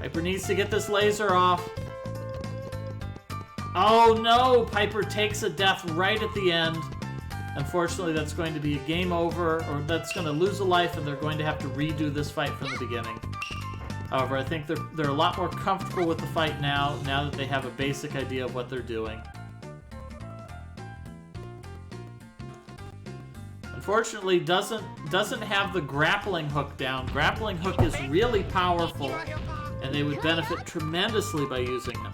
Piper needs to get this laser off. Oh no! Piper takes a death right at the end. Unfortunately, that's going to be a game over, or that's going to lose a life, and they're going to have to redo this fight from the beginning. However, I think they're a lot more comfortable with the fight now that they have a basic idea of what they're doing. Unfortunately, doesn't have the grappling hook down. Grappling hook is really powerful, and they would benefit tremendously by using it.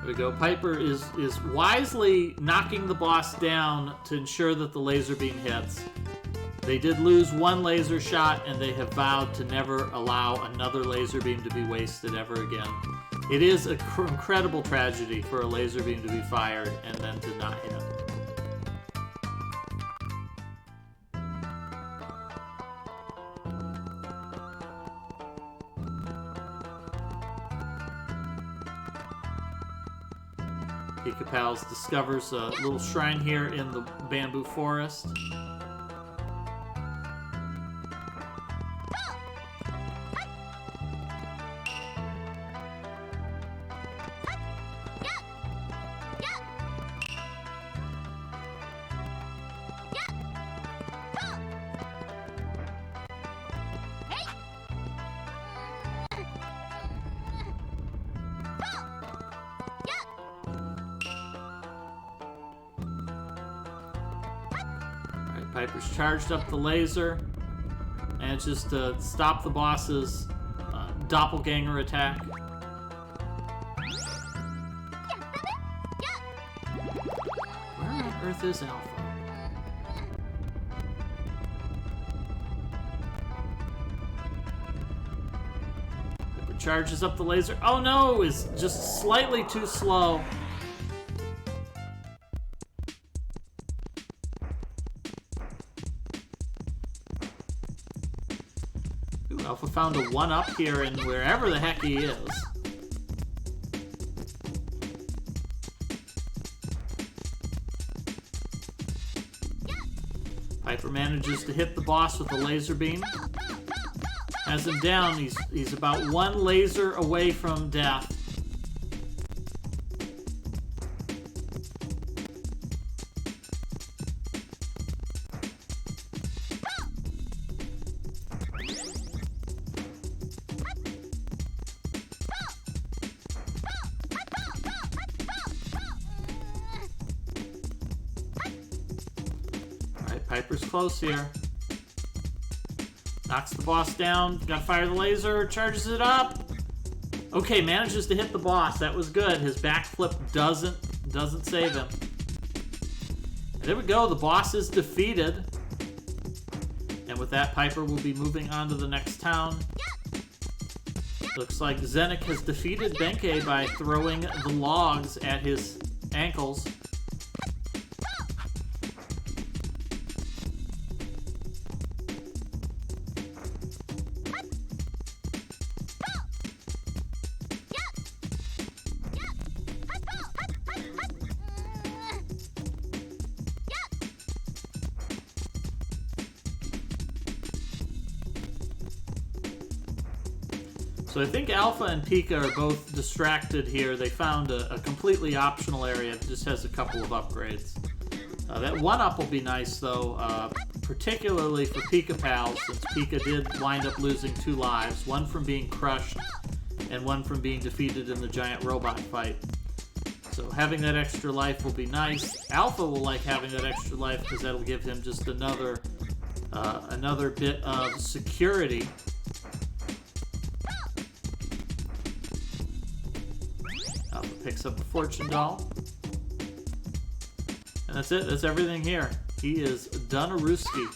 There we go. Piper is wisely knocking the boss down to ensure that the laser beam hits. They did lose one laser shot, and they have vowed to never allow another laser beam to be wasted ever again. It is an incredible tragedy for a laser beam to be fired and then to not hit. Pika Pals discovers a little shrine here in the bamboo forest. Piper's charged up the laser. Manages to stop the boss's doppelganger attack. Where on earth is Alpha? Piper charges up the laser. Oh no! Is just slightly too slow. Alpha found a 1-up here in wherever the heck he is. Piper manages to hit the boss with a laser beam. Has him down. He's about 1 laser away from death. Piper's close here. Knocks the boss down. Gotta fire the laser. Charges it up. Okay, manages to hit the boss. That was good. His backflip doesn't save him. And there we go. The boss is defeated. And with that, Piper will be moving on to the next town. Looks like Zenik has defeated Benkei by throwing the logs at his ankles. So I think Alpha and Pika are both distracted here. They found a completely optional area that just has a couple of upgrades. That 1-up will be nice, though, particularly for Pika Pals, since Pika did wind up losing 2 lives, one from being crushed and one from being defeated in the giant robot fight. So having that extra life will be nice. Alpha will like having that extra life because that'll give him just another bit of security. Picks up the fortune doll. And that's it. That's everything here. He is done-a-rooski.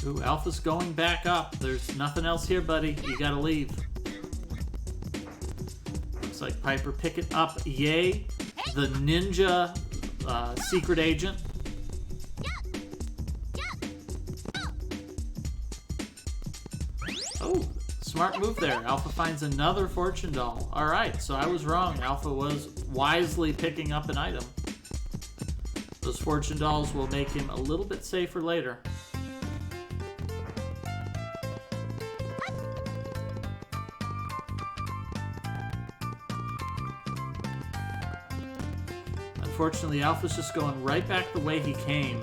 Ooh, Alpha's going back up. There's nothing else here, buddy. You gotta leave. Like Piper picking up Yay, the ninja secret agent. Oh, smart move there. Alpha finds another fortune doll. Alright, so I was wrong. Alpha was wisely picking up an item. Those fortune dolls will make him a little bit safer later. Unfortunately, Alpha's just going right back the way he came.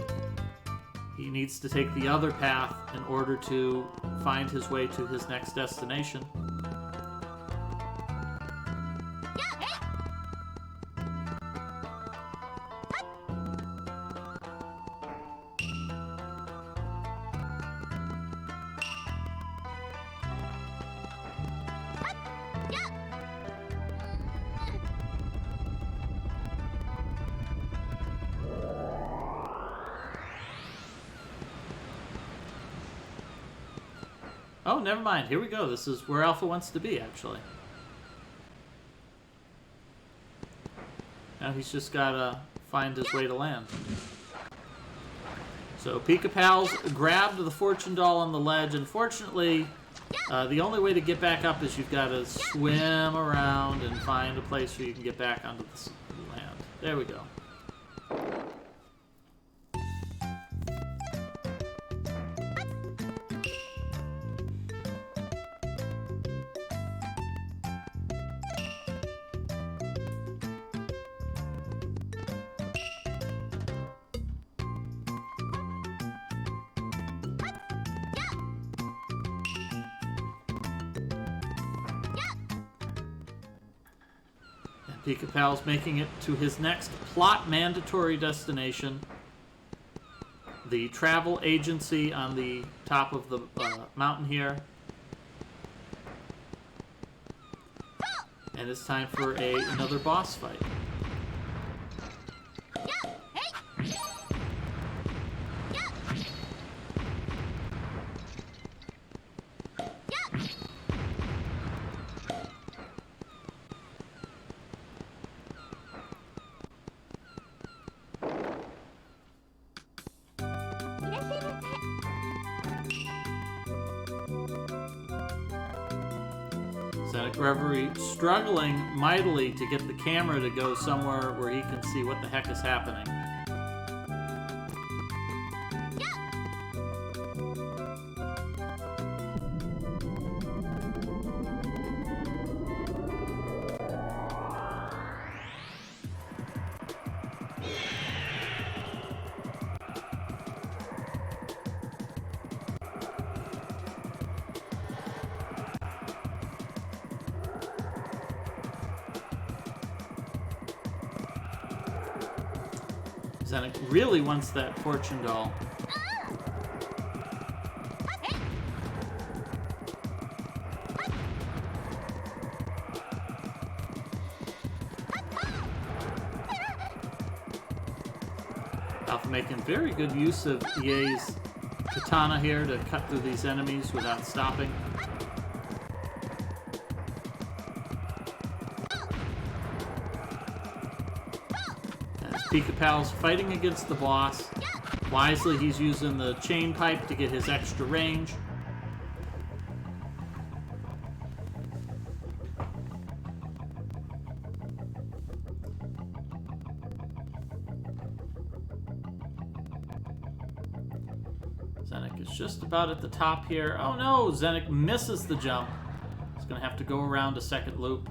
He needs to take the other path in order to find his way to his next destination. Oh, never mind. Here we go. This is where Alpha wants to be, actually. Now he's just gotta find his way to land. So Pika Pals grabbed the fortune doll on the ledge. Unfortunately, the only way to get back up is you've got to swim around and find a place where you can get back onto the land. There we go. Pika Pal's making it to his next plot mandatory destination, the travel agency on the top of the mountain here. And it's time for another boss fight. Zenek Reverie struggling mightily to get the camera to go somewhere where he can see what the heck is happening. Zenek really wants that fortune doll. Alpha making very good use of EA's katana here to cut through these enemies without stopping. Pika Pal's fighting against the boss. Wisely, he's using the chain pipe to get his extra range. Zenek is just about at the top here. Oh no, Zenek misses the jump. He's going to have to go around a second loop.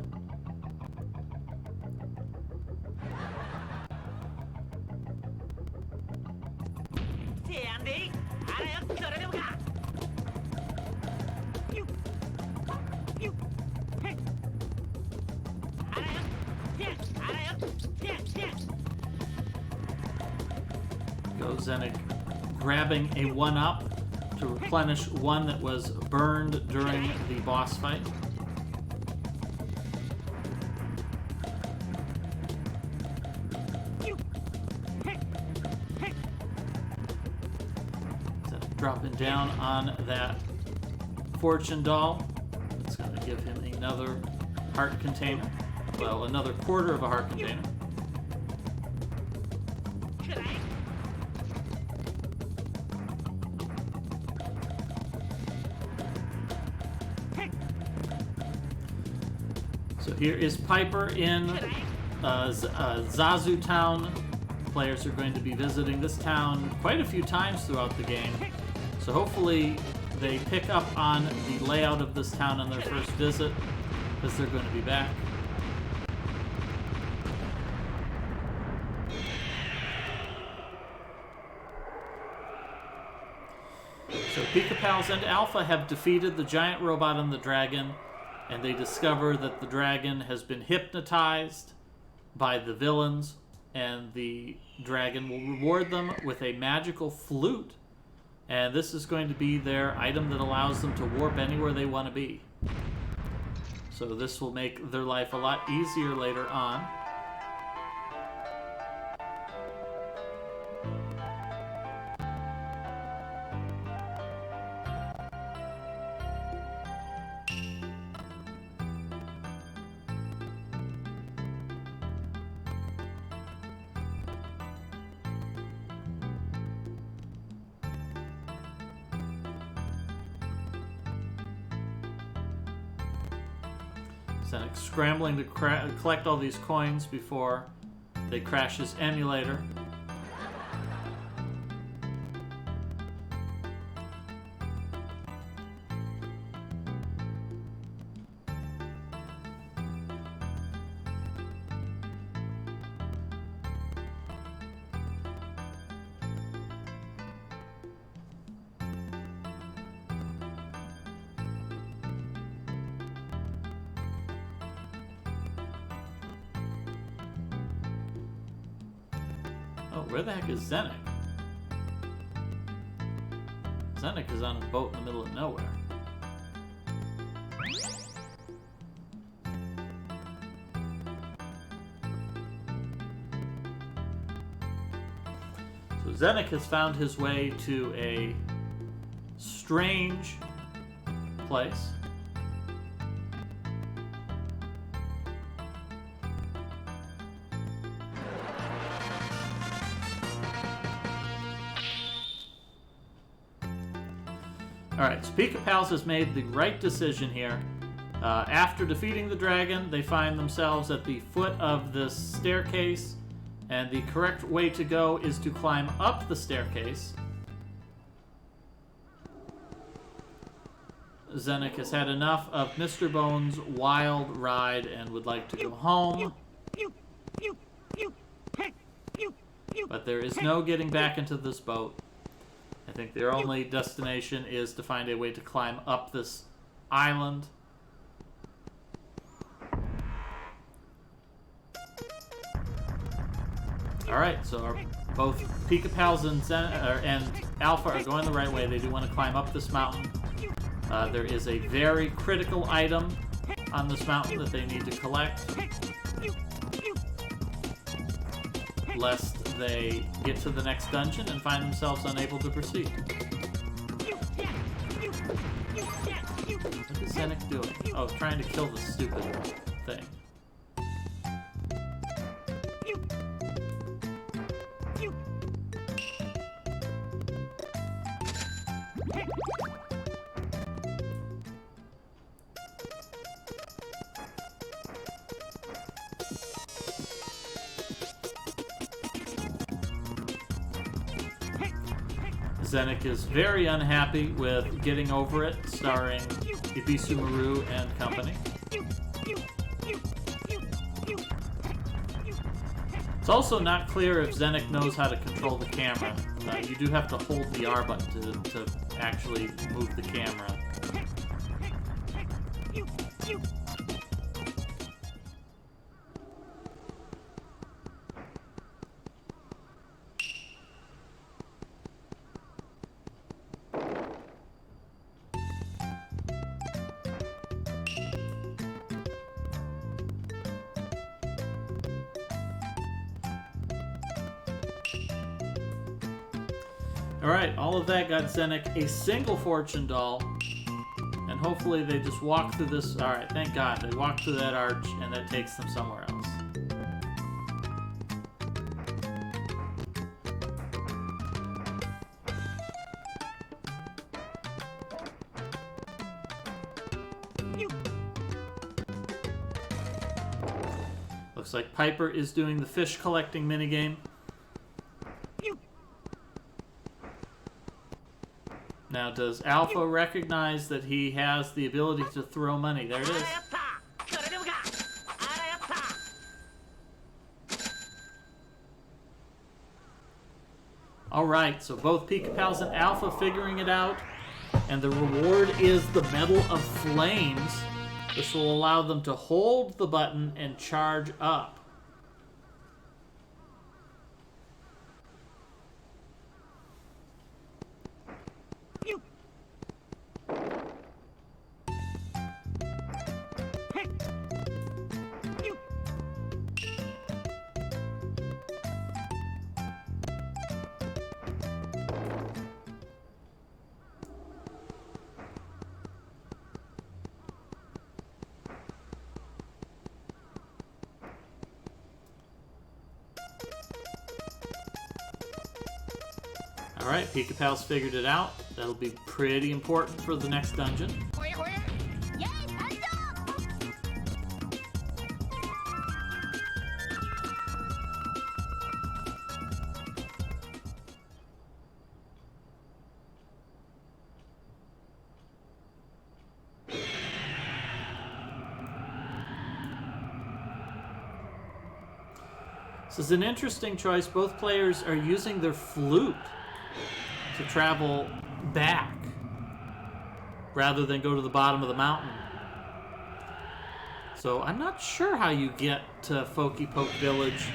Zenek grabbing a 1-up to replenish one that was burned during the boss fight. Zenek dropping down on that fortune doll. It's going to give him another heart container. Well, another quarter of a heart container. So here is Piper in Zazu Town. Players are going to be visiting this town quite a few times throughout the game. So hopefully they pick up on the layout of this town on their first visit, because they're going to be back. So Pika Pals and Alpha have defeated the giant robot and the dragon, and they discover that the dragon has been hypnotized by the villains, and the dragon will reward them with a magical flute, and this is going to be their item that allows them to warp anywhere they want to be. So this will make their life a lot easier later on. Zenek scrambling to collect all these coins before they crash his emulator. Oh, where the heck is Zenek? Zenek is on a boat in the middle of nowhere. So Zenek has found his way to a strange place. Alright, so Pika Pals has made the right decision here. After defeating the dragon, they find themselves at the foot of this staircase, and the correct way to go is to climb up the staircase. Zenek has had enough of Mr. Bones' wild ride and would like to go home. But there is no getting back into this boat. I think their only destination is to find a way to climb up this island. Alright, so both Pika Pals and Alpha are going the right way. They do want to climb up this mountain. There is a very critical item on this mountain that they need to collect, lest they get to the next dungeon and find themselves unable to proceed. What is Zenek doing? Oh, trying to kill the stupid thing. Zenek is very unhappy with Getting Over It, starring Ibisu Maru and company. It's also not clear if Zenek knows how to control the camera. You do have to hold the R button to actually move the camera. Alright, all of that got Zenek a single fortune doll. And hopefully they just walk through this. Alright, thank God. They walk through that arch and that takes them somewhere else. Looks like Piper is doing the fish collecting minigame. Now, does Alpha recognize that he has the ability to throw money? There it is. Alright, so both Pika Pals and Alpha figuring it out. And the reward is the Medal of Flames. This will allow them to hold the button and charge up. Alright, Pika Pals figured it out. That'll be pretty important for the next dungeon. This is an interesting choice. Both players are using their flute to travel back rather than go to the bottom of the mountain. So I'm not sure how you get to Folky Poke Village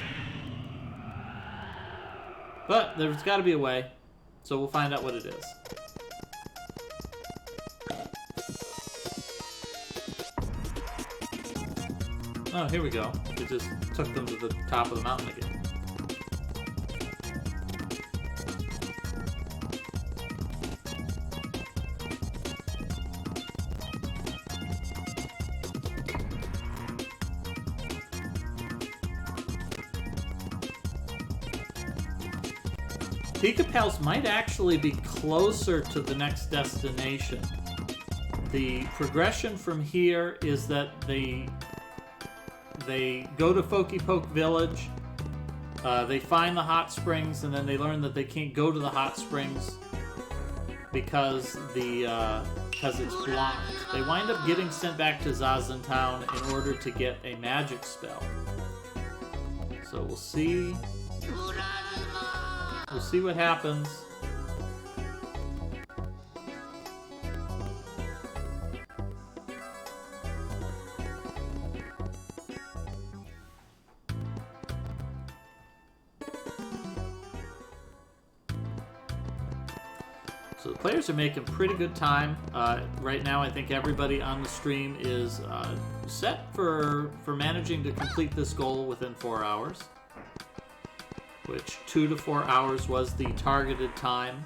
But there's got to be a way, so we'll find out what it is. Oh, here we go. It just took them to the top of the mountain again. Pika-Pals might actually be closer to the next destination. The progression from here is that they go to Foky-Poke Village, they find the hot springs, and then they learn that they can't go to the hot springs because it's blocked. They wind up getting sent back to Zazen Town in order to get a magic spell. So we'll see. We'll see what happens. So the players are making pretty good time. Right now, I think everybody on the stream is set for managing to complete this goal within 4 hours. Which 2 to 4 hours was the targeted time.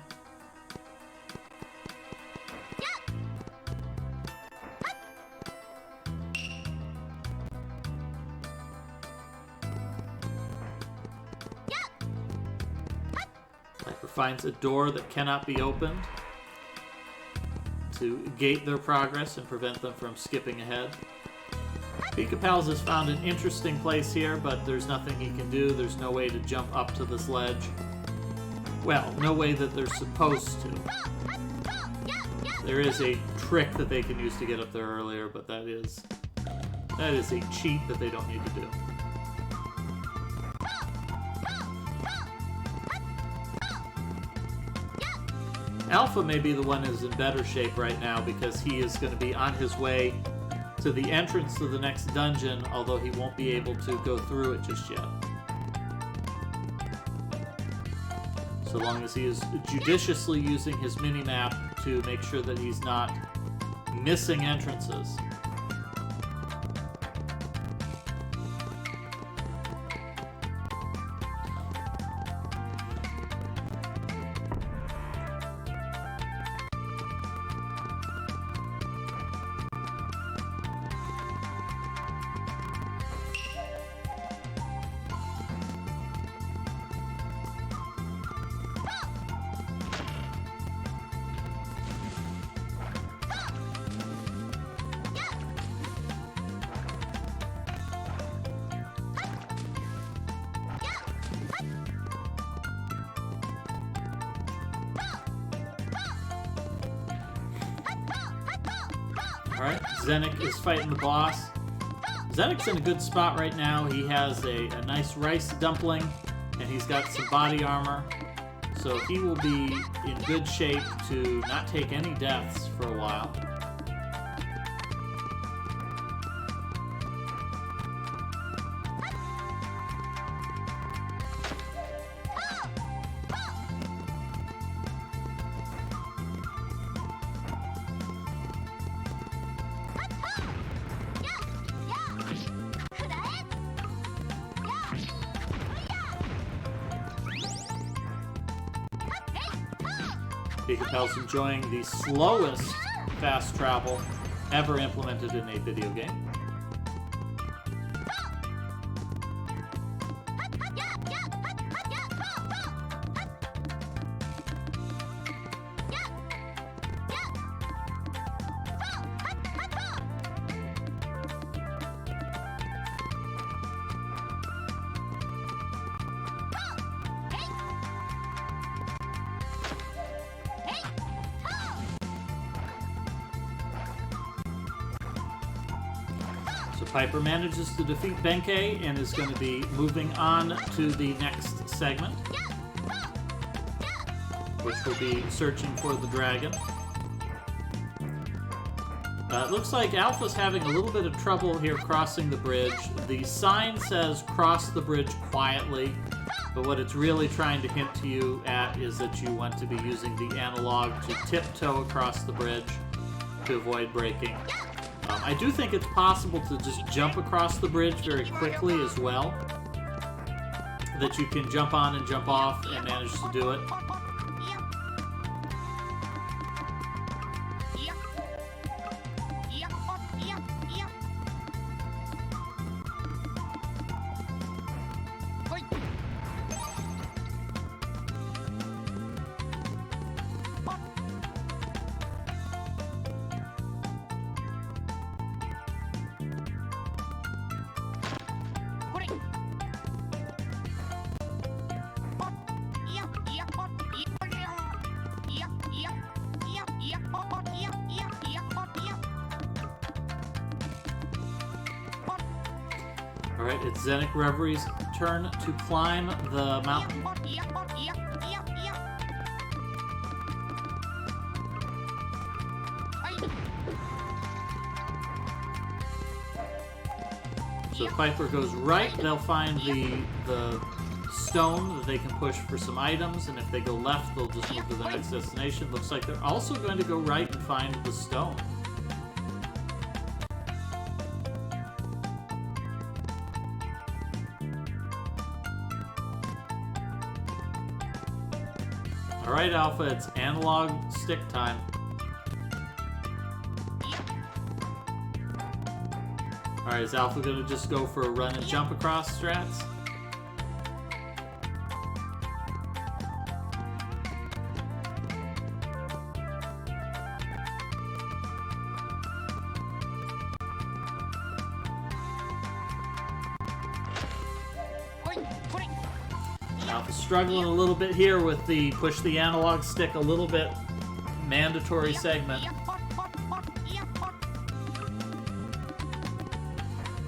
Piper finds a door that cannot be opened to gate their progress and prevent them from skipping ahead. Pika-Pals has found an interesting place here, but there's nothing he can do. There's no way to jump up to this ledge. Well, no way that they're supposed to. There is a trick that they can use to get up there earlier, but that is a cheat that they don't need to do. Alpha may be the one who's in better shape right now because he is going to be on his way to the entrance to the next dungeon, although he won't be able to go through it just yet. So long as he is judiciously using his mini-map to make sure that he's not missing entrances. Alright, Zenik is fighting the boss. Zenik's in a good spot right now. He has a nice rice dumpling, and he's got some body armor. So he will be in good shape to not take any deaths for a while. Pika-Pal's enjoying the slowest fast travel ever implemented in a video game. Piper manages to defeat Benkei and is going to be moving on to the next segment, which will be searching for the dragon. It looks like Alpha's having a little bit of trouble here crossing the bridge. The sign says cross the bridge quietly, but what it's really trying to hint to you at is that you want to be using the analog to tiptoe across the bridge to avoid breaking. I do think it's possible to just jump across the bridge very quickly as well. That you can jump on and jump off and manage to do it. Alright, it's Zenic Reverie's turn to climb the mountain. So if Piper goes right, they'll find the stone that they can push for some items, and if they go left, they'll just move to the next destination. Looks like they're also going to go right and find the stone. Alright, Alpha, it's analog stick time. Alright, is Alpha going to just go for a run and jump across strats? Alpha's struggling a little bit here with the push the analog stick a little bit mandatory segment.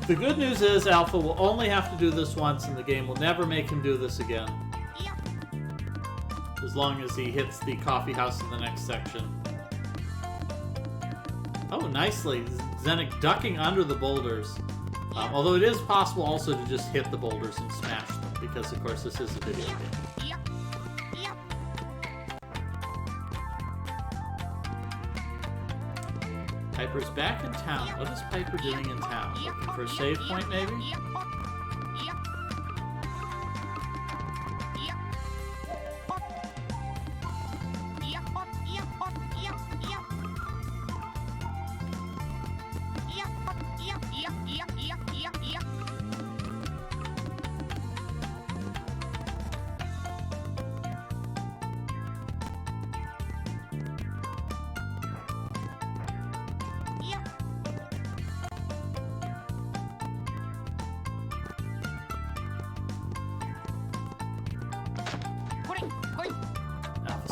The good news is Alpha will only have to do this once and the game will never make him do this again. As long as he hits the coffee house in the next section. Oh, nicely. Zenic ducking under the boulders. Although it is possible also to just hit the boulders and smash them, because of course this is a video game. Piper's back in town. What is Piper doing in town? Looking for a save point, maybe?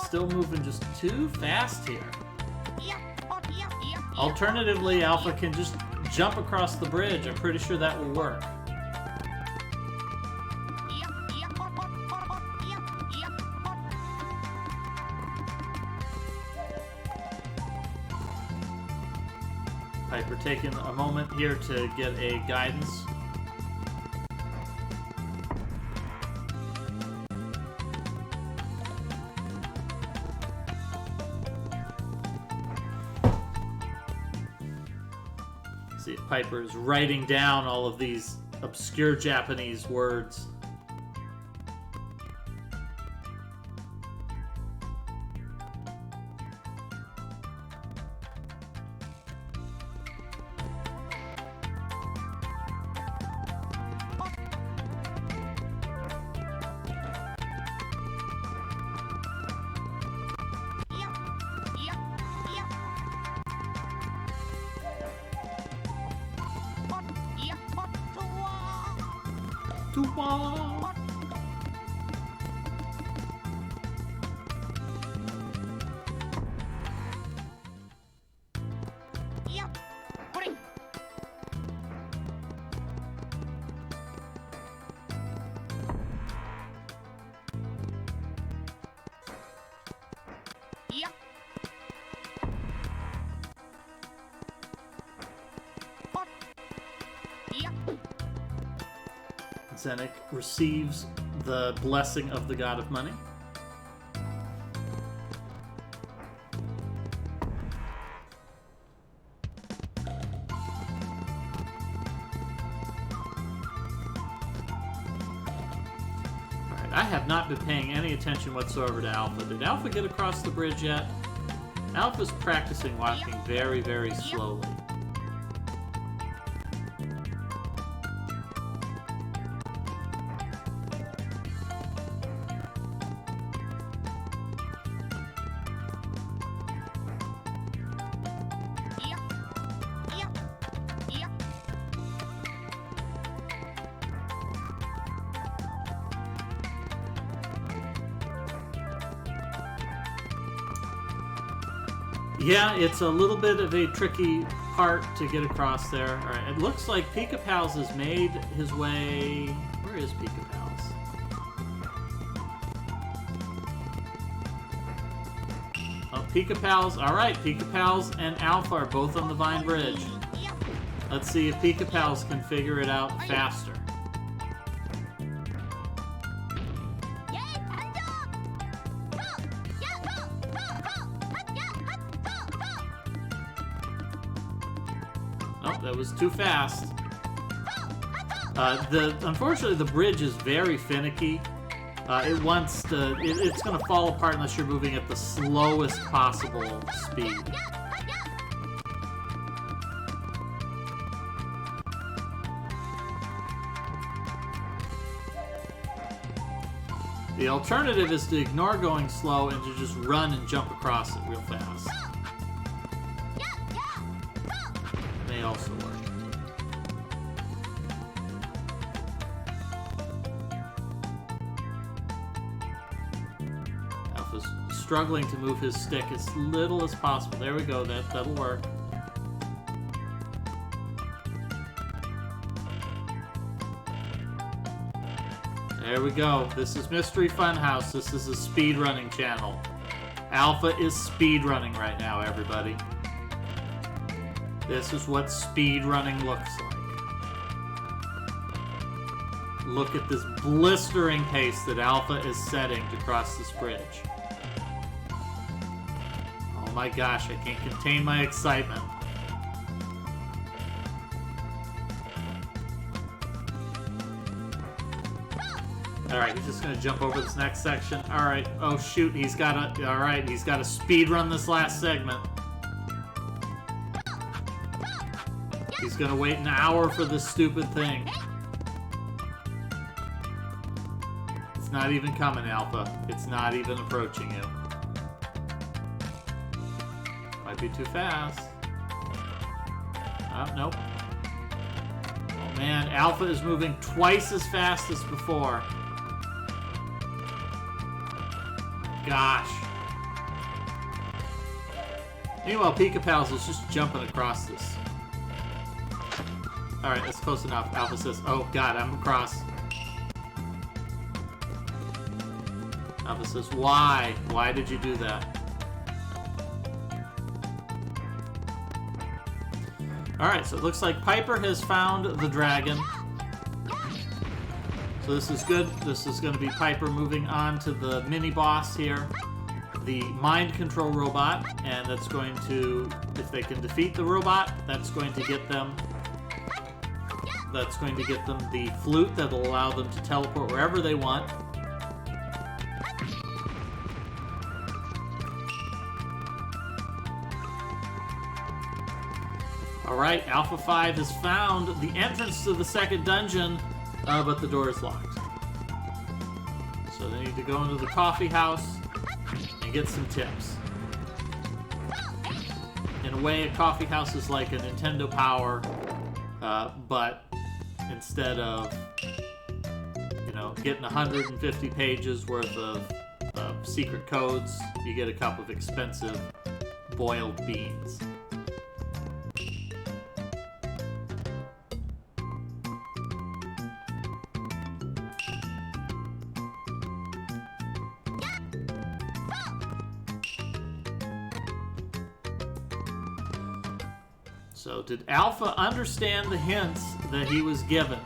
Still moving just too fast here. Alternatively, Alpha can just jump across the bridge. I'm pretty sure that will work. Piper taking a moment here to get a guidance. See if Piper is writing down all of these obscure Japanese words. Zenik receives the blessing of the god of money. Alright, I have not been paying any attention whatsoever to Alpha. Did Alpha get across the bridge yet? Alpha's practicing walking very, very slowly. Yeah, it's a little bit of a tricky part to get across there. All right, it looks like Pika Pals has made his way... Where is Pika Pals? Oh, Pika Pals. All right, Pika Pals and Alpha are both on the Vine Bridge. Let's see if Pika Pals can figure it out faster. That was too fast. Unfortunately, the bridge is very finicky. It wants to. It's going to fall apart unless you're moving at the slowest possible speed. The alternative is to ignore going slow and to just run and jump across it real fast. May also work. Alpha's struggling to move his stick as little as possible. There we go. That'll work. There we go. This is Mystery Funhouse. This is a speedrunning channel. Alpha is speedrunning right now, everybody. This is what speedrunning looks like. Look at this blistering pace that Alpha is setting to cross this bridge. Oh my gosh, I can't contain my excitement. Alright, he's just gonna jump over this next section. Alright, oh shoot, he's gotta speed run this last segment. He's gonna wait an hour for this stupid thing. It's not even coming, Alpha. It's not even approaching you. Might be too fast. Oh, nope. Oh man, Alpha is moving twice as fast as before. Gosh. Meanwhile, Pika Pals is just jumping across this. Alright, that's close enough. Alpha says, oh god, I'm across. Alpha says, why? Why did you do that? Alright, so it looks like Piper has found the dragon. So this is good. This is going to be Piper moving on to the mini-boss here. The mind control robot. And that's going to, if they can defeat the robot, that's going to get them... That's going to get them the flute that will allow them to teleport wherever they want. Alright, Alpha 5 has found the entrance to the second dungeon, but the door is locked. So they need to go into the coffee house and get some tips. In a way, a coffee house is like a Nintendo Power, but instead of, you know, getting 150 pages worth of secret codes, you get a cup of expensive boiled beans. So, did Alpha understand the hints that he was given?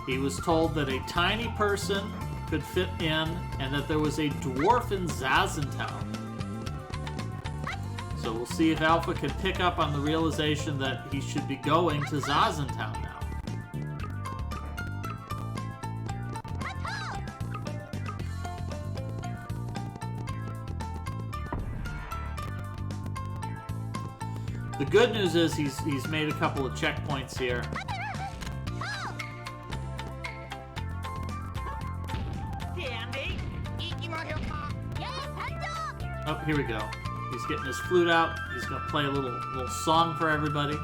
He was told that a tiny person could fit in and that there was a dwarf in Zazentown. So we'll see if Alpha can pick up on the realization that he should be going to Zazentown now. The good news is he's made a couple of checkpoints here. Oh, here we go. He's getting his flute out. He's going to play a little song for everybody.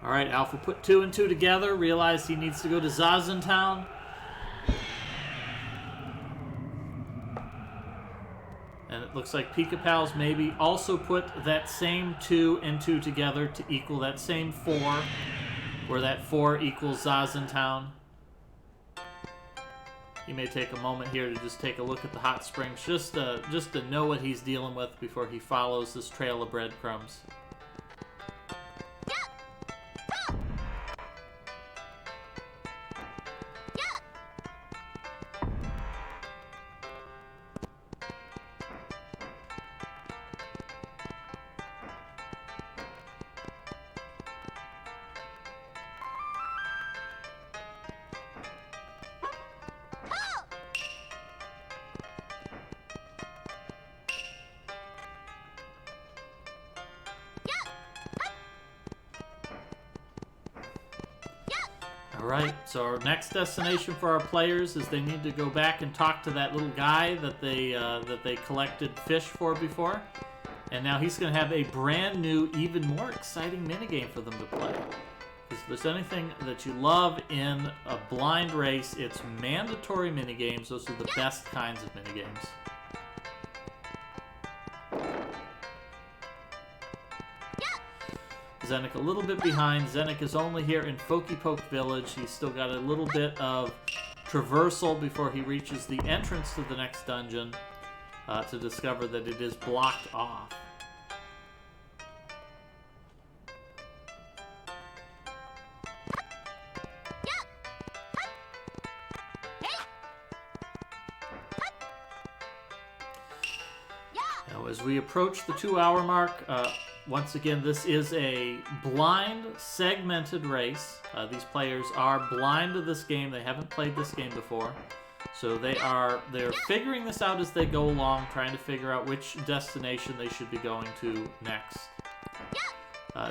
All right, Alpha put 2 and 2 together, realized he needs to go to Zazentown. And it looks like Pika Pals maybe also put that same 2 and 2 together to equal that same 4, where that 4 equals Zazentown. He may take a moment here to just take a look at the hot springs, just to know what he's dealing with before he follows this trail of breadcrumbs. Alright, so our next destination for our players is they need to go back and talk to that little guy that they collected fish for before. And now he's going to have a brand new, even more exciting minigame for them to play. Because if there's anything that you love in a blind race, it's mandatory minigames. Those are the best kinds of minigames. Zenik a little bit behind. Zenik is only here in Fokipoke Village. He's still got a little bit of traversal before he reaches the entrance to the next dungeon to discover that it is blocked off. Now, as we approach the 2-hour mark, once again, this is a blind, segmented race. These players are blind to this game. They haven't played this game before. So they're figuring this out as they go along, trying to figure out which destination they should be going to next.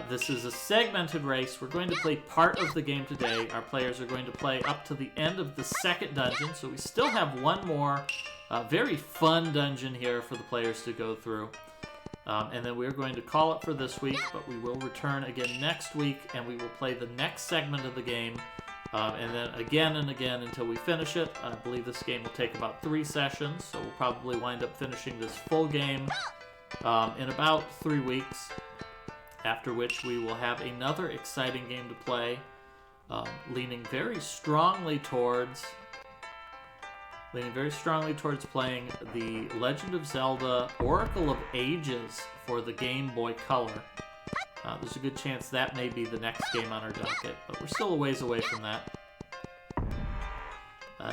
This is a segmented race. We're going to play part of the game today. Our players are going to play up to the end of the second dungeon. So we still have one more very fun dungeon here for the players to go through. And then we're going to call it for this week, but we will return again next week, and we will play the next segment of the game, and then again and again until we finish it. I believe this game will take about 3 sessions, so we'll probably wind up finishing this full game in about 3 weeks, after which we will have another exciting game to play, leaning very strongly towards playing the Legend of Zelda Oracle of Ages for the Game Boy Color. There's a good chance that may be the next game on our docket, but we're still a ways away from that.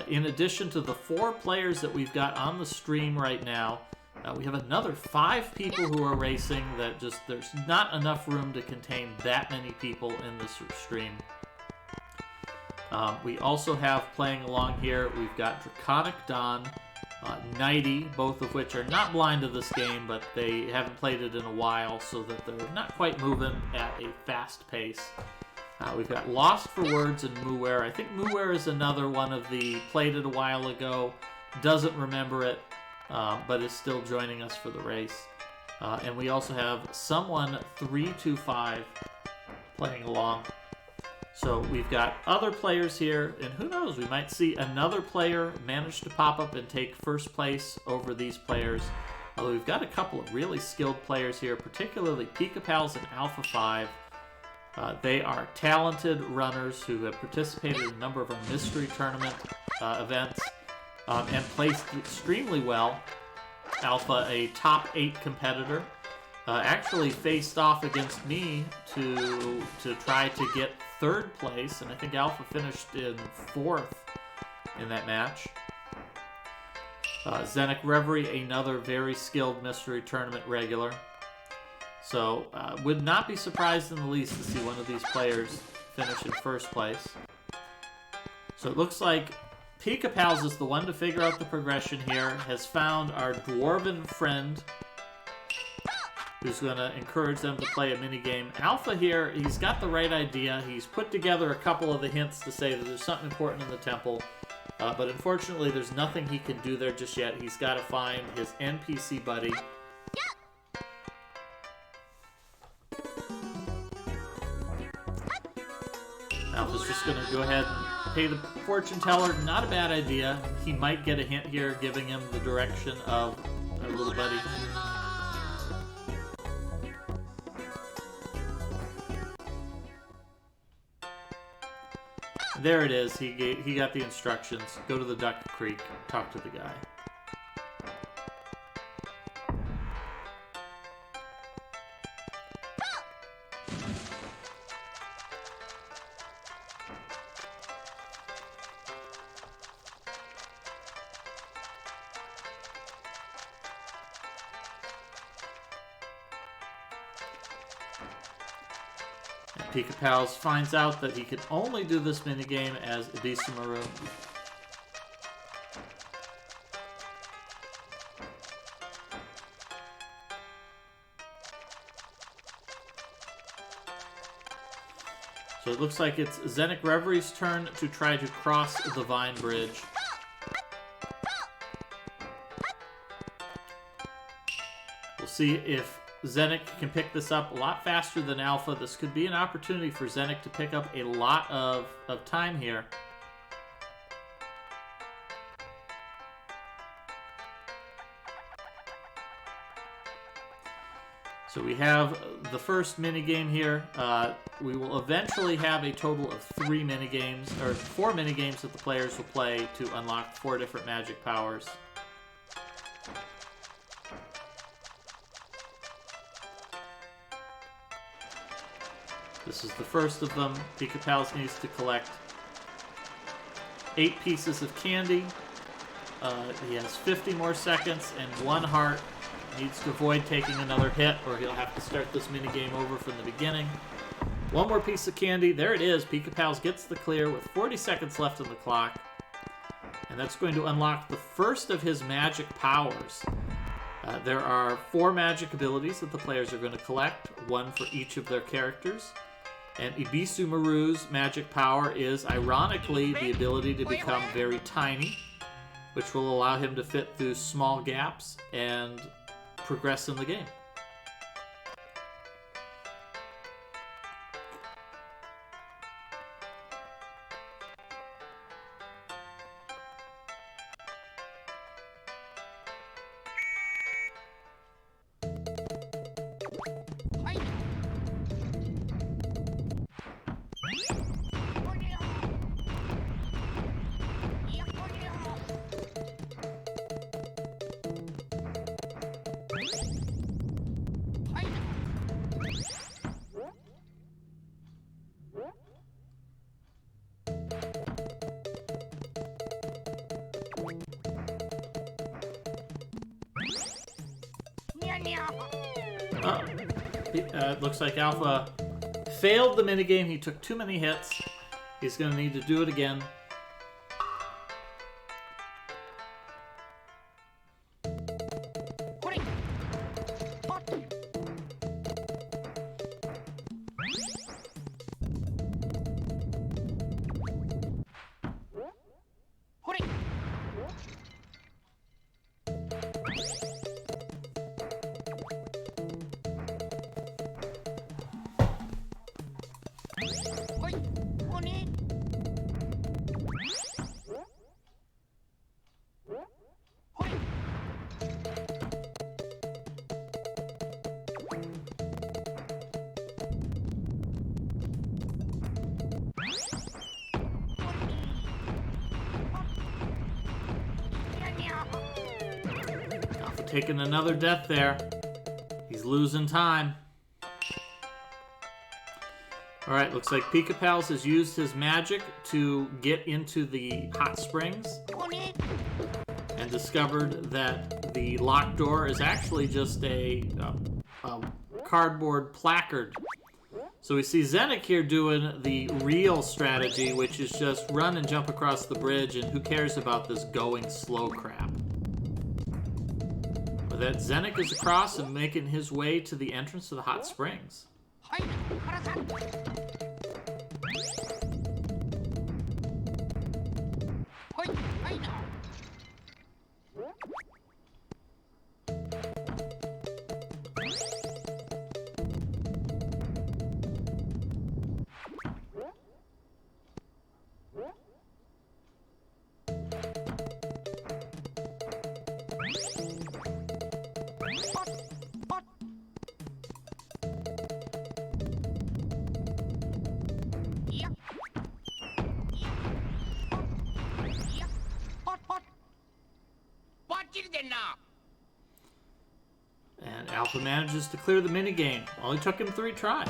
In addition to the 4 players that we've got on the stream right now, we have another 5 people who are racing that there's not enough room to contain that many people in this stream. We also have playing along here, we've got Draconic Dawn, Nighty, both of which are not blind to this game, but they haven't played it in a while, so that they're not quite moving at a fast pace. We've got Lost for Words and Muware. I think Muware is another one of the played it a while ago, doesn't remember it, but is still joining us for the race. And we also have Someone 325 playing along. So we've got other players here, and who knows, we might see another player manage to pop up and take first place over these players. Although we've got a couple of really skilled players here, particularly Pika Pals and Alpha 5. They are talented runners who have participated in a number of our mystery tournament events. and placed extremely well. Alpha, a top 8 competitor, actually faced off against me to try to get 3rd place, and I think Alpha finished in 4th in that match. Zenik Reverie, another very skilled Mystery Tournament regular. So, would not be surprised in the least to see one of these players finish in 1st place. So it looks like Pika-Pals is the one to figure out the progression here, has found our Dwarven friend, who's going to encourage them to play a minigame. Alpha here, he's got the right idea. He's put together a couple of the hints to say that there's something important in the temple. But unfortunately, there's nothing he can do there just yet. He's got to find his NPC buddy. Alpha's just going to go ahead and pay the fortune teller. Not a bad idea. He might get a hint here, giving him the direction of our little buddy. There it is. He got the instructions. Go to the Duck Creek. Talk to the guy. Pika-Pals finds out that he can only do this minigame as Ibisu Maru. So it looks like it's Zenik Reverie's turn to try to cross the Vine Bridge. We'll see if Zenik can pick this up a lot faster than Alpha. This could be an opportunity for Zenik to pick up a lot of time here. So we have the first minigame here. We will eventually have a total of 3 minigames, or 4 minigames that the players will play to unlock 4 different magic powers. This is the first of them. Pika-Pals needs to collect 8 pieces of candy. He has 50 more seconds and 1 heart. Needs to avoid taking another hit, or he'll have to start this minigame over from the beginning. 1 more piece of candy. There it is. Pika-Pals gets the clear with 40 seconds left on the clock. And that's going to unlock the first of his magic powers. There are 4 magic abilities that the players are going to collect, 1 for each of their characters. And Ibisu Maru's magic power is, ironically, the ability to become very tiny, which will allow him to fit through small gaps and progress in the game. It looks like Alpha failed the minigame. He took too many hits. He's going to need to do it again. taking another death there. He's losing time. Alright, looks like Pika-Pals has used his magic to get into the hot springs and discovered that the locked door is actually just a cardboard placard. So we see Zenik here doing the real strategy, which is just run and jump across the bridge, and who cares about this going slow crap. But that Zenik is across and making his way to the entrance to the hot springs. And Alpha manages to clear the minigame. Only took him 3 tries.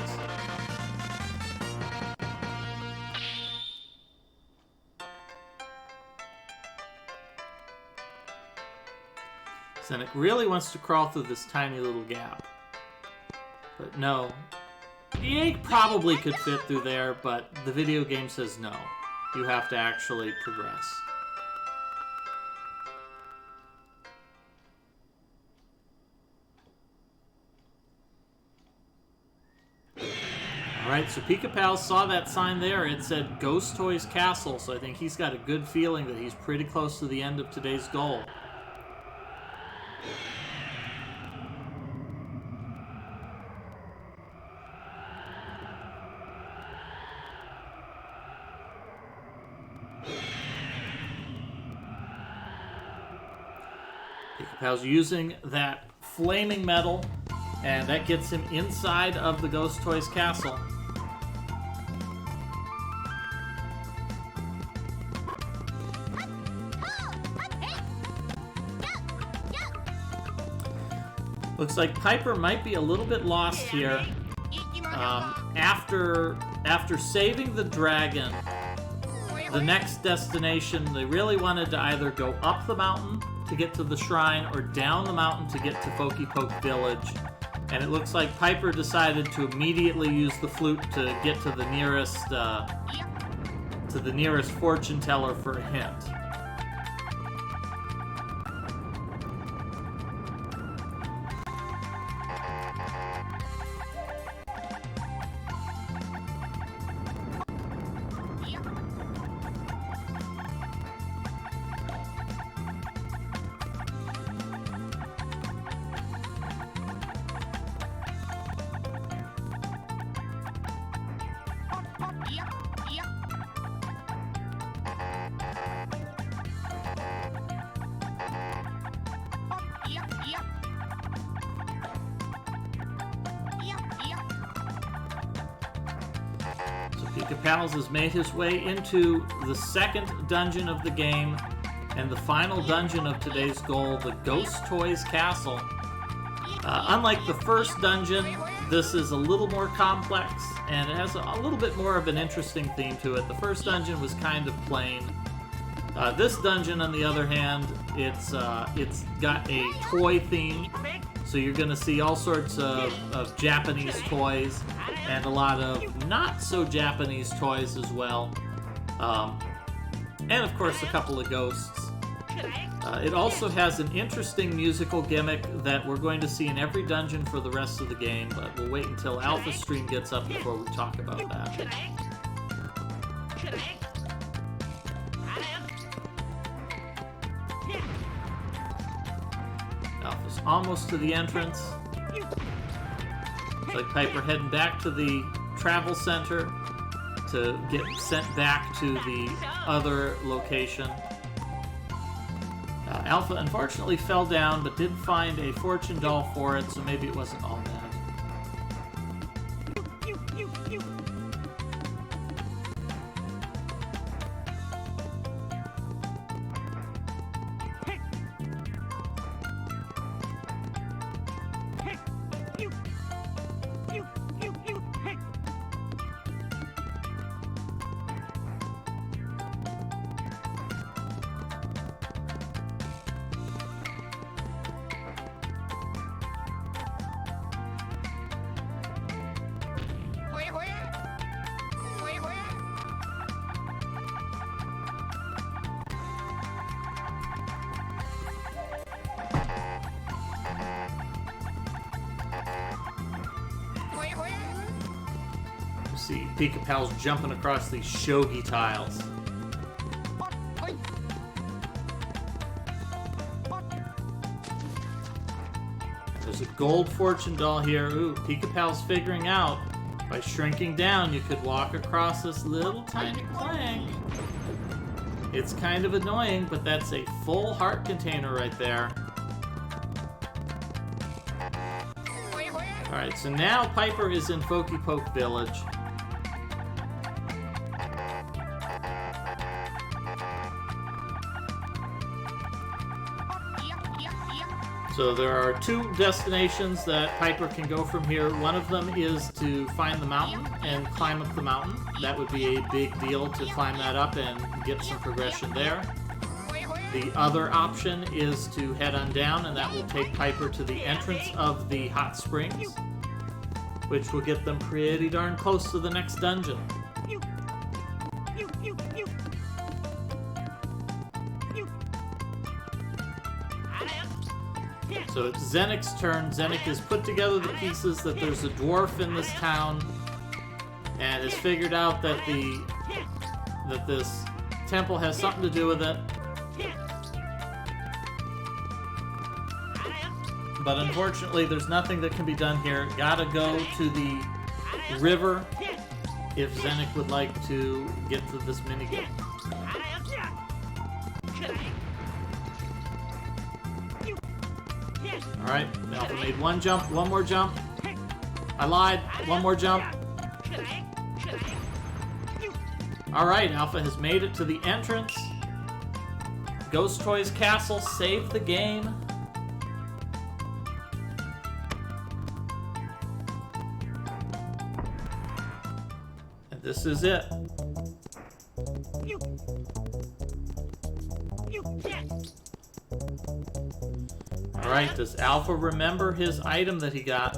Zenik really wants to crawl through this tiny little gap. But no. Yank probably could fit through there, but the video game says no. You have to actually progress. Alright, so Pika-Pals saw that sign there. It said Ghost Toys Castle, so I think he's got a good feeling that he's pretty close to the end of today's goal. Pika-Pal's using that flaming metal, and that gets him inside of the Ghost Toys Castle. Looks like Piper might be a little bit lost here. After saving the dragon, the next destination, they really wanted to either go up the mountain to get to the shrine or down the mountain to get to Pokey Poke Village. And it looks like Piper decided to immediately use the flute to get to the nearest fortune teller for a hint. Pika-Pals has made his way into the second dungeon of the game and the final dungeon of today's goal, the Ghost Toys Castle. Unlike the first dungeon, this is a little more complex and it has a little bit more of an interesting theme to it. The first dungeon was kind of plain. This dungeon, on the other hand, it's got a toy theme, so you're going to see all sorts of Japanese toys and a lot of not-so-Japanese toys as well. And, of course, a couple of ghosts. It also has an interesting musical gimmick that we're going to see in every dungeon for the rest of the game, but we'll wait until Alpha Stream gets up before we talk about that. Alpha's almost to the entrance. Looks like Piper heading back to the travel center to get sent back to the other location. Alpha unfortunately fell down, but did find a fortune doll for it, so maybe it wasn't all bad. See, Pika Pal's jumping across these shogi tiles. There's a gold fortune doll here. Ooh, Pika Pal's figuring out by shrinking down you could walk across this little tiny plank. It's kind of annoying, but that's a full heart container right there. Alright, so now Piper is in Pokey Poke Village. So there are 2 destinations that Piper can go from here. One of them is to find the mountain and climb up the mountain. That would be a big deal to climb that up and get some progression there. The other option is to head on down, and that will take Piper to the entrance of the hot springs, which will get them pretty darn close to the next dungeon. So it's Zenik's turn. Zenik has put together the pieces that there's a dwarf in this town and has figured out that this temple has something to do with it. But unfortunately, there's nothing that can be done here. Gotta go to the river if Zenik would like to get to this minigame. Alright, Alpha made 1 jump, 1 more jump. I lied, 1 more jump. Alright, Alpha has made it to the entrance. Ghost Toys Castle saved the game. And this is it. Alright, does Alpha remember his item that he got?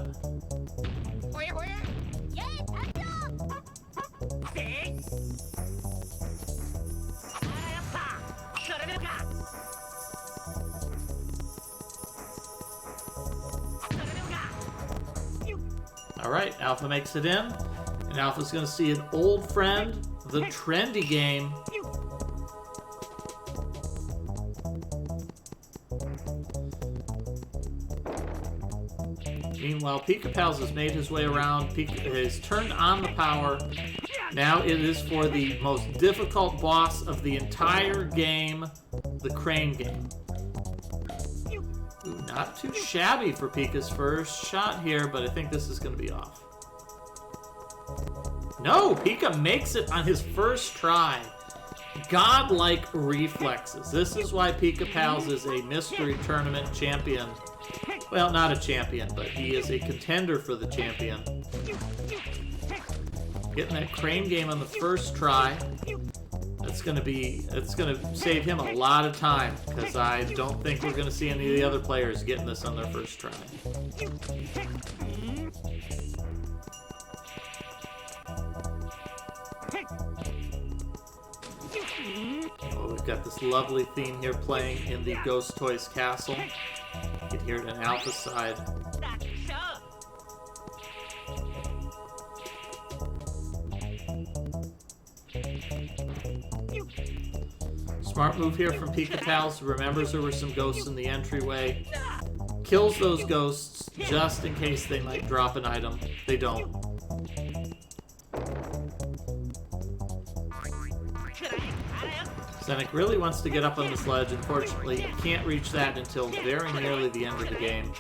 Alright, Alpha makes it in, and Alpha's gonna see an old friend, the trendy game. Meanwhile, Pika Pals has made his way around. Pika has turned on the power. Now it is for the most difficult boss of the entire game, the crane game. Ooh, not too shabby for Pika's first shot here, but I think this is going to be off. No, Pika makes it on his first try. Godlike reflexes. This is why Pika Pals is a mystery tournament champion. Well, not a champion, but he is a contender for the champion. Getting that crane game on the first try. It's gonna save him a lot of time, because I don't think we're gonna see any of the other players getting this on their first try. Oh, we've got this lovely theme here playing in the Ghost Toys Castle. You can hear it on Alpha's side. Smart move here from Pika Pals. Remembers there were some ghosts in the entryway. Kills those ghosts just in case they might drop an item. They don't. Zenik really wants to get up on this ledge. Unfortunately, he can't reach that until very nearly the end of the game.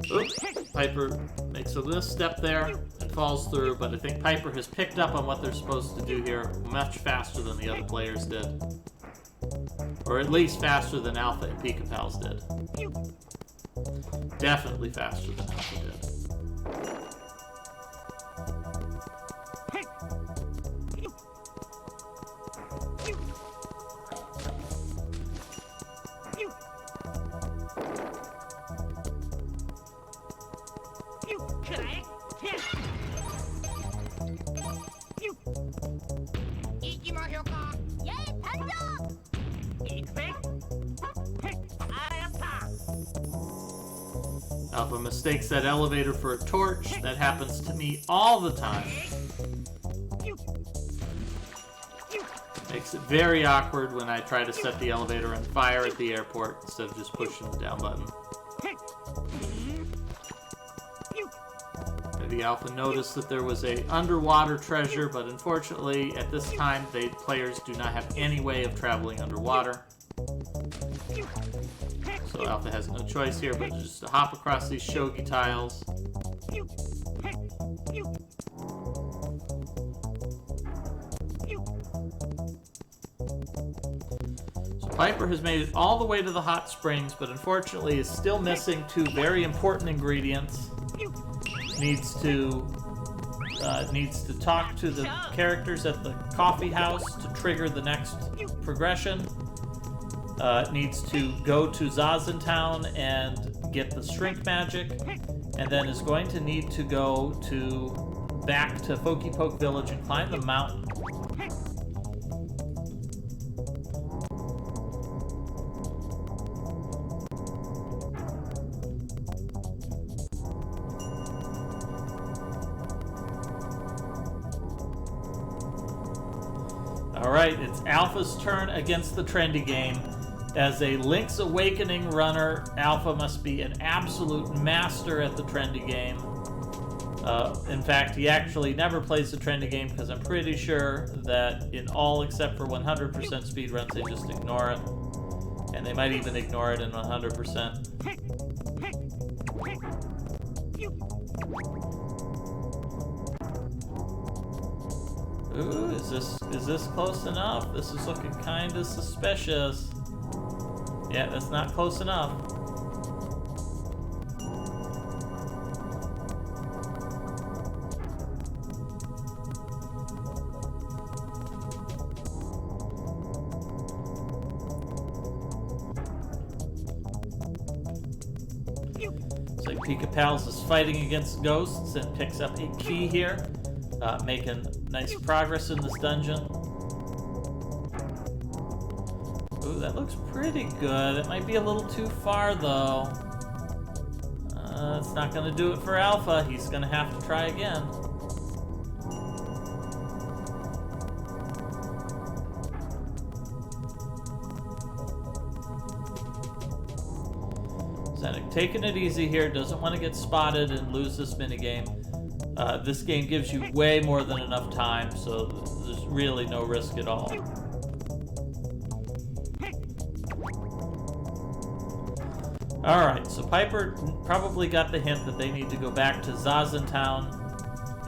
Oops, Piper makes a misstep there and falls through, but I think Piper has picked up on what they're supposed to do here much faster than the other players did. Or at least faster than Alpha and Pika Pals did. Definitely faster than Alpha did. Alpha mistakes that elevator for a torch. That happens to me all the time. Makes it very awkward when I try to set the elevator on fire at the airport instead of just pushing the down button. The Alpha noticed that there was a underwater treasure, but unfortunately at this time the players do not have any way of traveling underwater. So Alpha has no choice here but just to hop across these shogi tiles. So Piper has made it all the way to the hot springs, but unfortunately is still missing two very important ingredients. Needs to talk to the characters at the coffee house to trigger the next progression. Needs to go to Zazen Town and get the shrink magic, and then is going to need to go back to Foky Poke Village and climb the mountain. Alright, it's Alpha's turn against the trendy game. As a Link's Awakening runner, Alpha must be an absolute master at the trendy game. In fact, he actually never plays the trendy game because I'm pretty sure that in all except for 100% speedruns, they just ignore it. And they might even ignore it in 100%. Ooh, is this close enough? This is looking kind of suspicious. Yeah, that's not close enough. So Pika Pals is fighting against ghosts and picks up a key here. Making nice progress in this dungeon. Ooh, that looks pretty good. It might be a little too far, though. It's not going to do it for Alpha. He's going to have to try again. Zenik taking it easy here. Doesn't want to get spotted and lose this minigame. This game gives you way more than enough time, so there's really no risk at all. Alright, so Piper probably got the hint that they need to go back to Zazen Town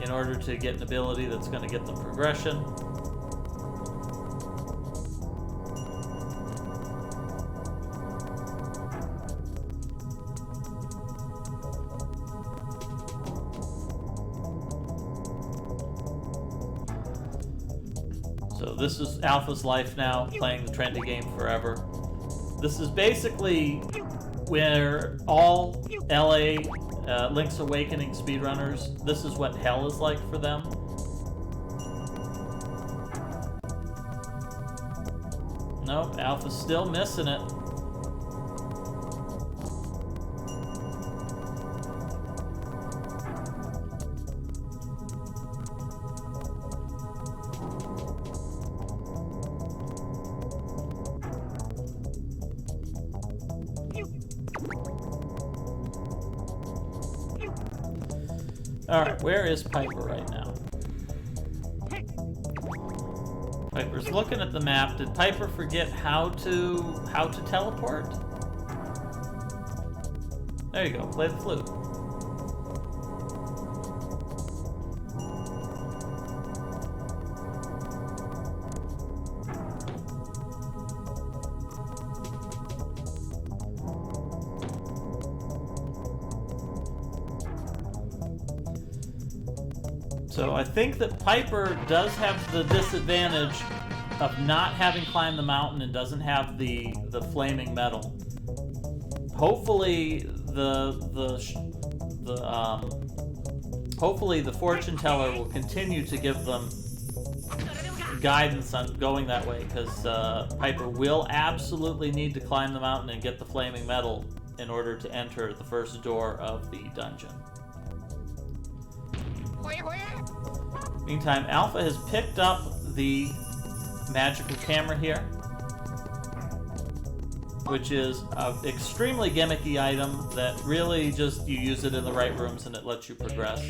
in order to get an ability that's going to get them progression. So this is Alpha's life now, playing the trendy game forever. This is basically where all LA Link's Awakening speedrunners, this is what hell is like for them. Nope, Alpha's still missing it. Alright, where is Piper right now? Piper's looking at the map. Did Piper forget how to teleport? There you go, play the flute. So I think that Piper does have the disadvantage of not having climbed the mountain and doesn't have the flaming metal. Hopefully hopefully the fortune teller will continue to give them guidance on going that way, because Piper will absolutely need to climb the mountain and get the flaming metal in order to enter the first door of the dungeon. Meantime, Alpha has picked up the magical camera here, which is an extremely gimmicky item that really just you use it in the right rooms and it lets you progress.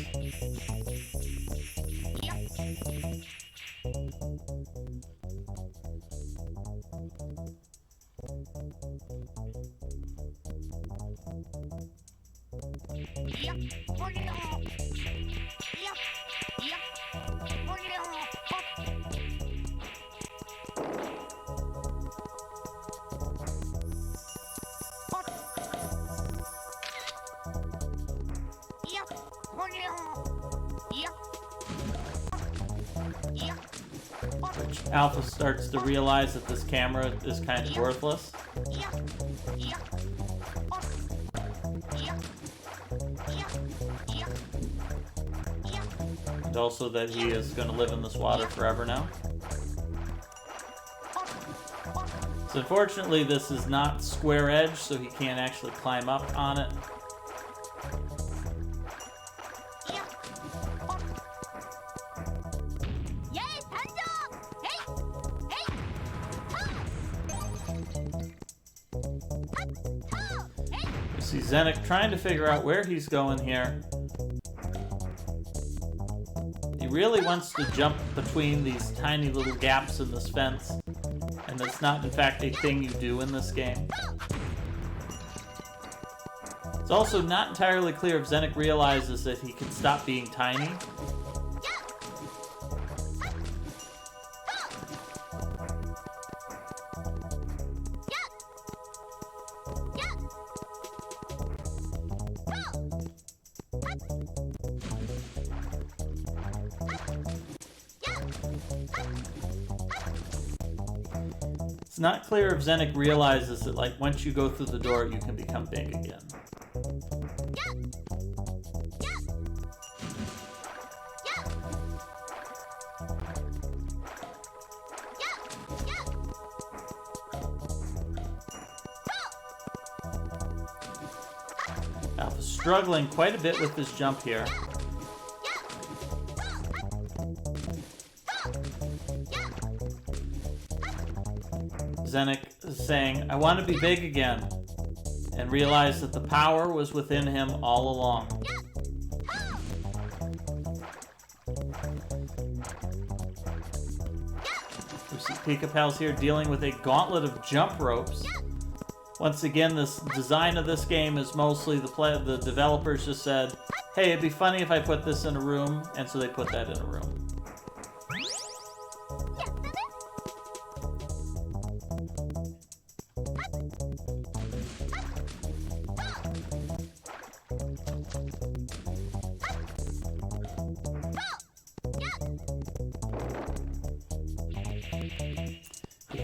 Alpha starts to realize that this camera is kind of worthless. And also that he is going to live in this water forever now. So unfortunately this is not square edge, so he can't actually climb up on it. You see Zenek trying to figure out where he's going here. He really wants to jump between these tiny little gaps in this fence, and that's not in fact a thing you do in this game. It's also not entirely clear if Zenek realizes that he can stop being tiny. It's not clear if Zenek realizes that, like, once you go through the door, you can become big again. Alpha's struggling quite a bit with this jump here. Zenek is saying, I want to be big again, and realized that the power was within him all along. We see Pika Pals here dealing with a gauntlet of jump ropes. Once again, this design of this game is mostly the developers just said, hey, it'd be funny if I put this in a room, and so they put that in a room.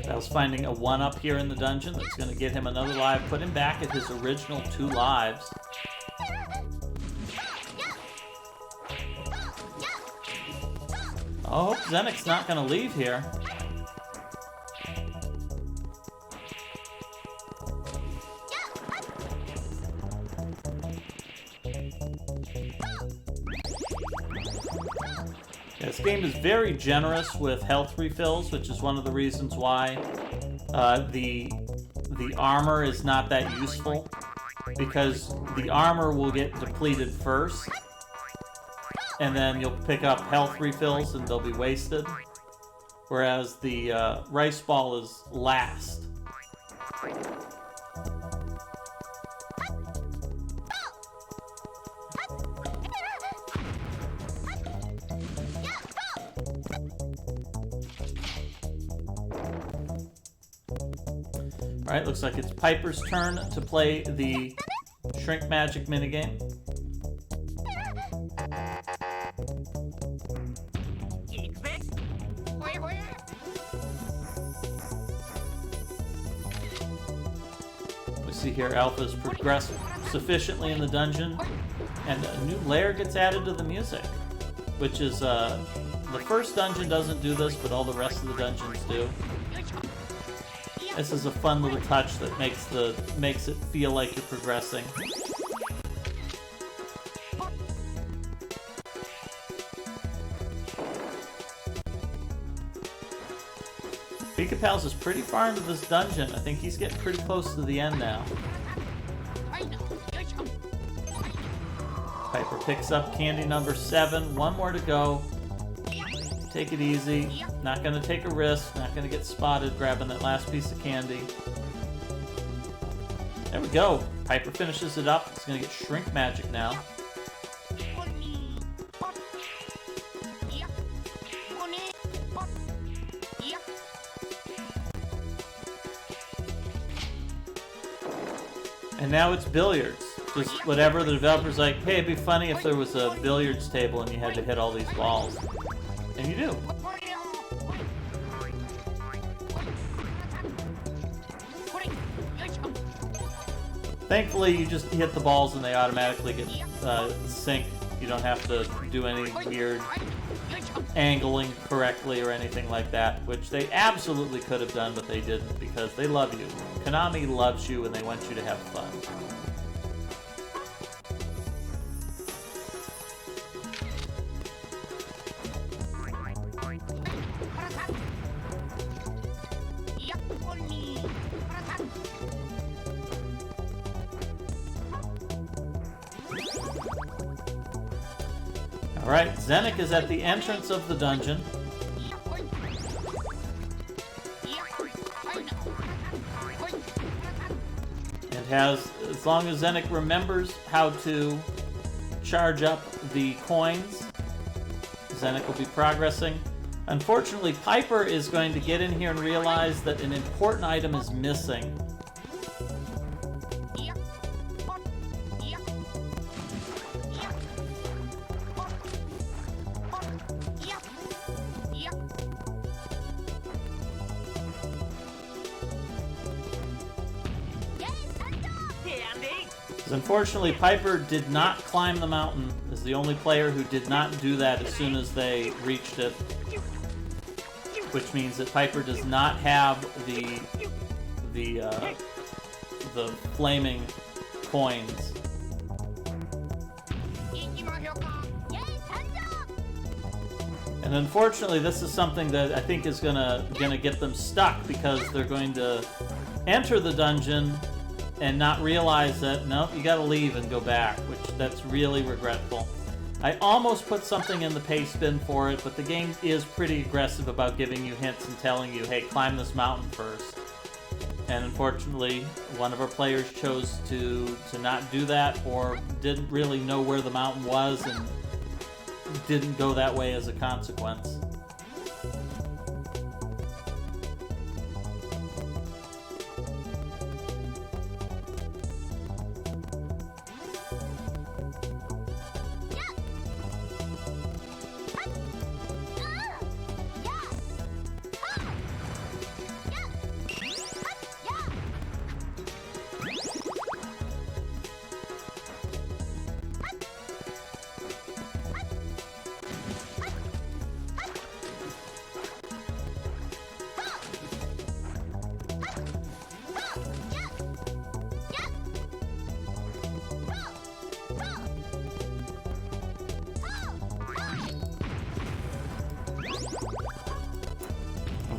Val's finding a 1-up here in the dungeon that's going to get him another life, put him back at his original 2 lives. Oh, Zenek's not going to leave here. This game is very generous with health refills, which is one of the reasons why the armor is not that useful, because the armor will get depleted first, and then you'll pick up health refills and they'll be wasted, whereas the rice ball is last. Alright, looks like it's Piper's turn to play the Shrink Magic minigame. We see here Alpha's progressed sufficiently in the dungeon, and a new layer gets added to the music, which is, the first dungeon doesn't do this, but all the rest of the dungeons do. This is a fun little touch that makes it feel like you're progressing. Pika-Pals is pretty far into this dungeon. I think he's getting pretty close to the end now. Piper picks up candy number 7. One more to go. Take it easy. Not gonna take a risk. Not gonna get spotted grabbing that last piece of candy. There we go. Piper finishes it up. It's gonna get shrink magic now. And now it's billiards. Just whatever the developer's like, hey, it'd be funny if there was a billiards table and you had to hit all these balls. And you do. Thankfully, you just hit the balls and they automatically get sync. You don't have to do any weird angling correctly or anything like that, which they absolutely could have done, but they didn't because they love you. Konami loves you and they want you to have fun. Alright, Zenik is at the entrance of the dungeon. And has, as long as Zenik remembers how to charge up the coins, Zenik will be progressing. Unfortunately, Piper is going to get in here and realize that an important item is missing. Unfortunately, Piper did not climb the mountain. Is the only player who did not do that as soon as they reached it. Which means that Piper does not have the flaming coins. And unfortunately, this is something that I think is gonna get them stuck because they're going to enter the dungeon and not realize that, nope, you gotta leave and go back, which that's really regretful. I almost put something in the paste bin for it, but the game is pretty aggressive about giving you hints and telling you, hey, climb this mountain first. And unfortunately, one of our players chose to not do that, or didn't really know where the mountain was and didn't go that way as a consequence.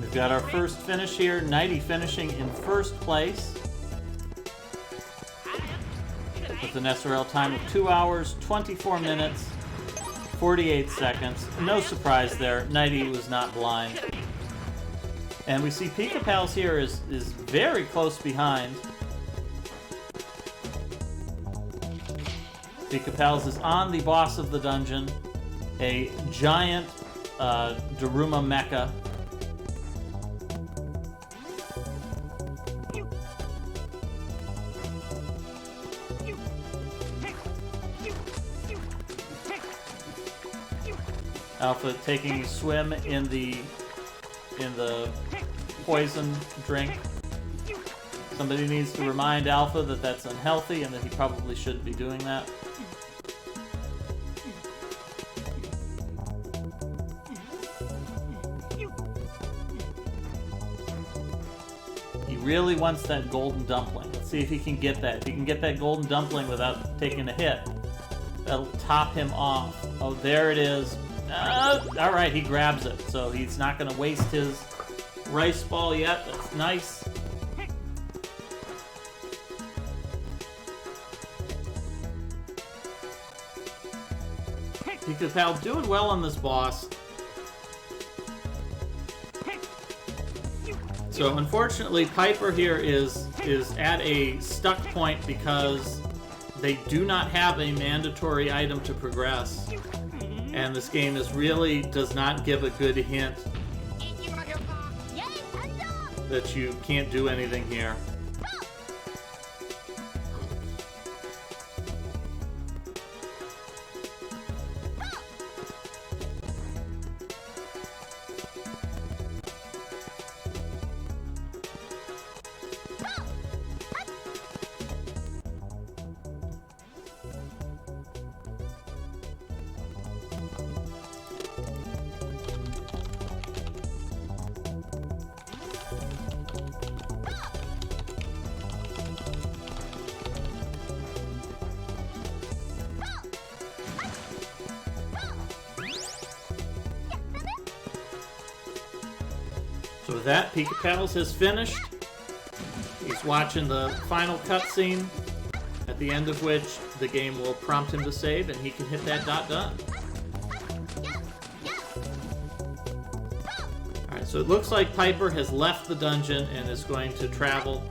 We've got our first finish here, Nighty finishing in first place with an SRL time of 2 hours, 24 minutes, 48 seconds. No surprise there, Nighty was not blind. And we see Pika-Pals here is very close behind. Pika-Pals is on the boss of the dungeon, a giant Daruma mecha. Alpha taking a swim in the poison drink. Somebody needs to remind Alpha that that's unhealthy and that he probably shouldn't be doing that. He really wants that golden dumpling. Let's see if he can get that. If he can get that golden dumpling without taking a hit, that'll top him off. Oh, there it is. All right, he grabs it. So he's not going to waste his rice ball yet. That's nice. Pikachu doing well on this boss. So unfortunately, Piper here is at a stuck point because they do not have a mandatory item to progress. And this game does not give a good hint that you can't do anything here. So with that, Pikachu has finished. He's watching the final cutscene, at the end of which the game will prompt him to save, and he can hit that done. Alright, so it looks like Piper has left the dungeon and is going to travel.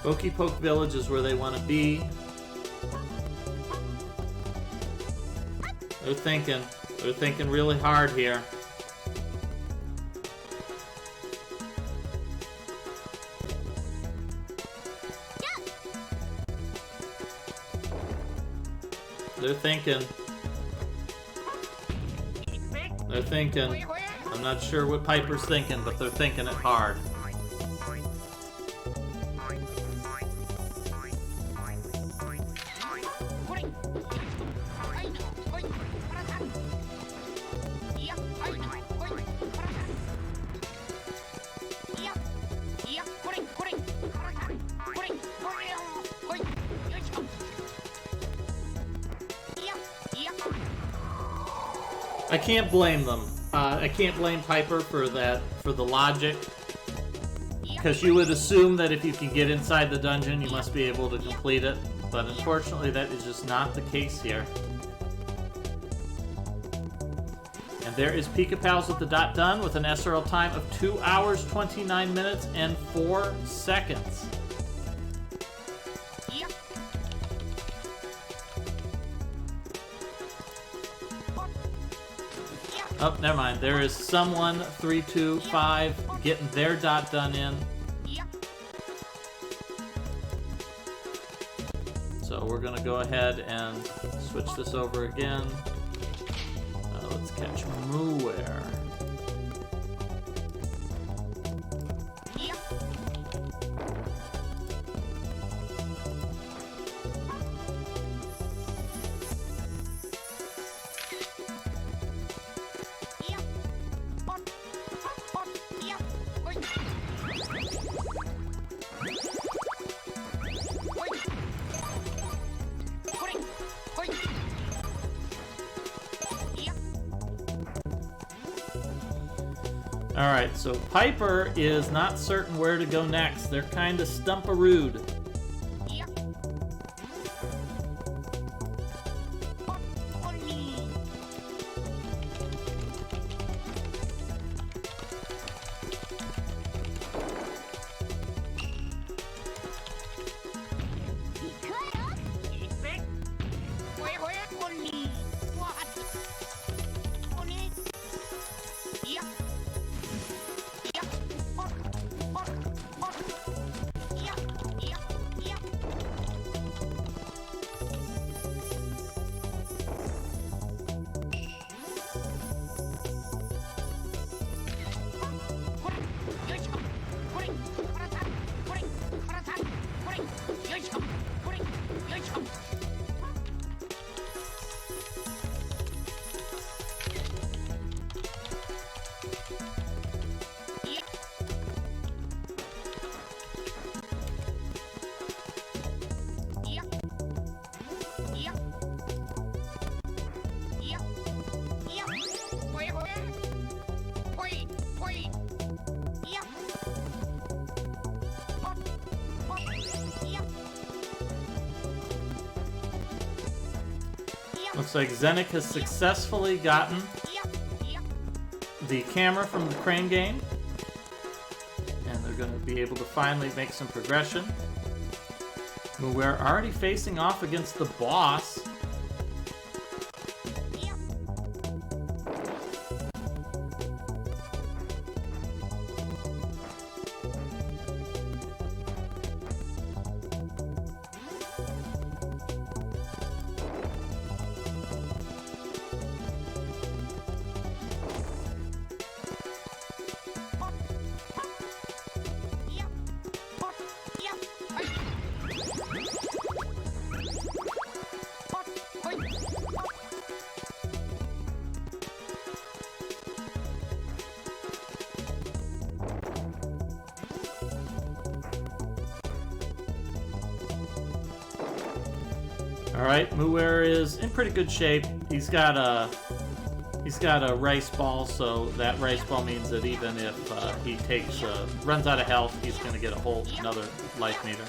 Poke Village is where they want to be. They're thinking really hard here. They're thinking. I'm not sure what Piper's thinking, but they're thinking it hard. I can't blame them. I can't blame Piper for the logic. Because you would assume that if you can get inside the dungeon, you must be able to complete it. But unfortunately, that is just not the case here. And there is Pikachu with the dot done with an SRL time of 2 hours, 29 minutes, and 4 seconds. Oh, never mind. There is someone, 325, getting their dot done in. So we're going to go ahead and switch this over again. Let's catch Mooware. Alright, so Piper is not certain where to go next. They're kind of stump-a-rood. Looks like Zenik has successfully gotten the camera from the crane game. And they're going to be able to finally make some progression. We're already facing off against the boss. Alright, Muir is in pretty good shape. He's got a rice ball, so that rice ball means that even if he runs out of health, he's going to get another life meter.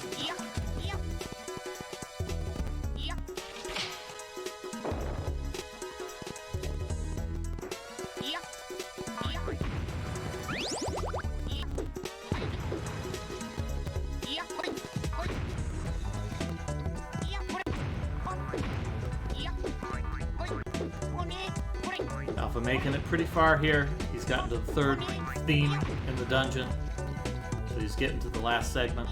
Alpha making it pretty far here. He's gotten to the third theme in the dungeon. So he's getting to the last segment.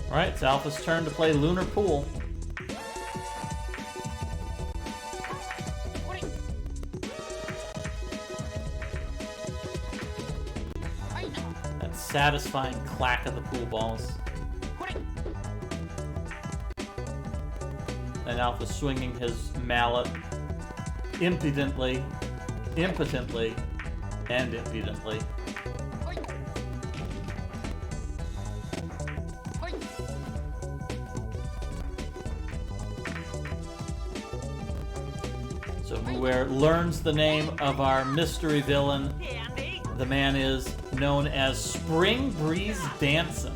Alright, it's Alpha's turn to play Lunar Pool. That satisfying clack of the pool balls. And Alpha's swinging his mallet impotently, and impudently. So Muir learns the name of our mystery villain. The man is known as Spring Breeze Danson.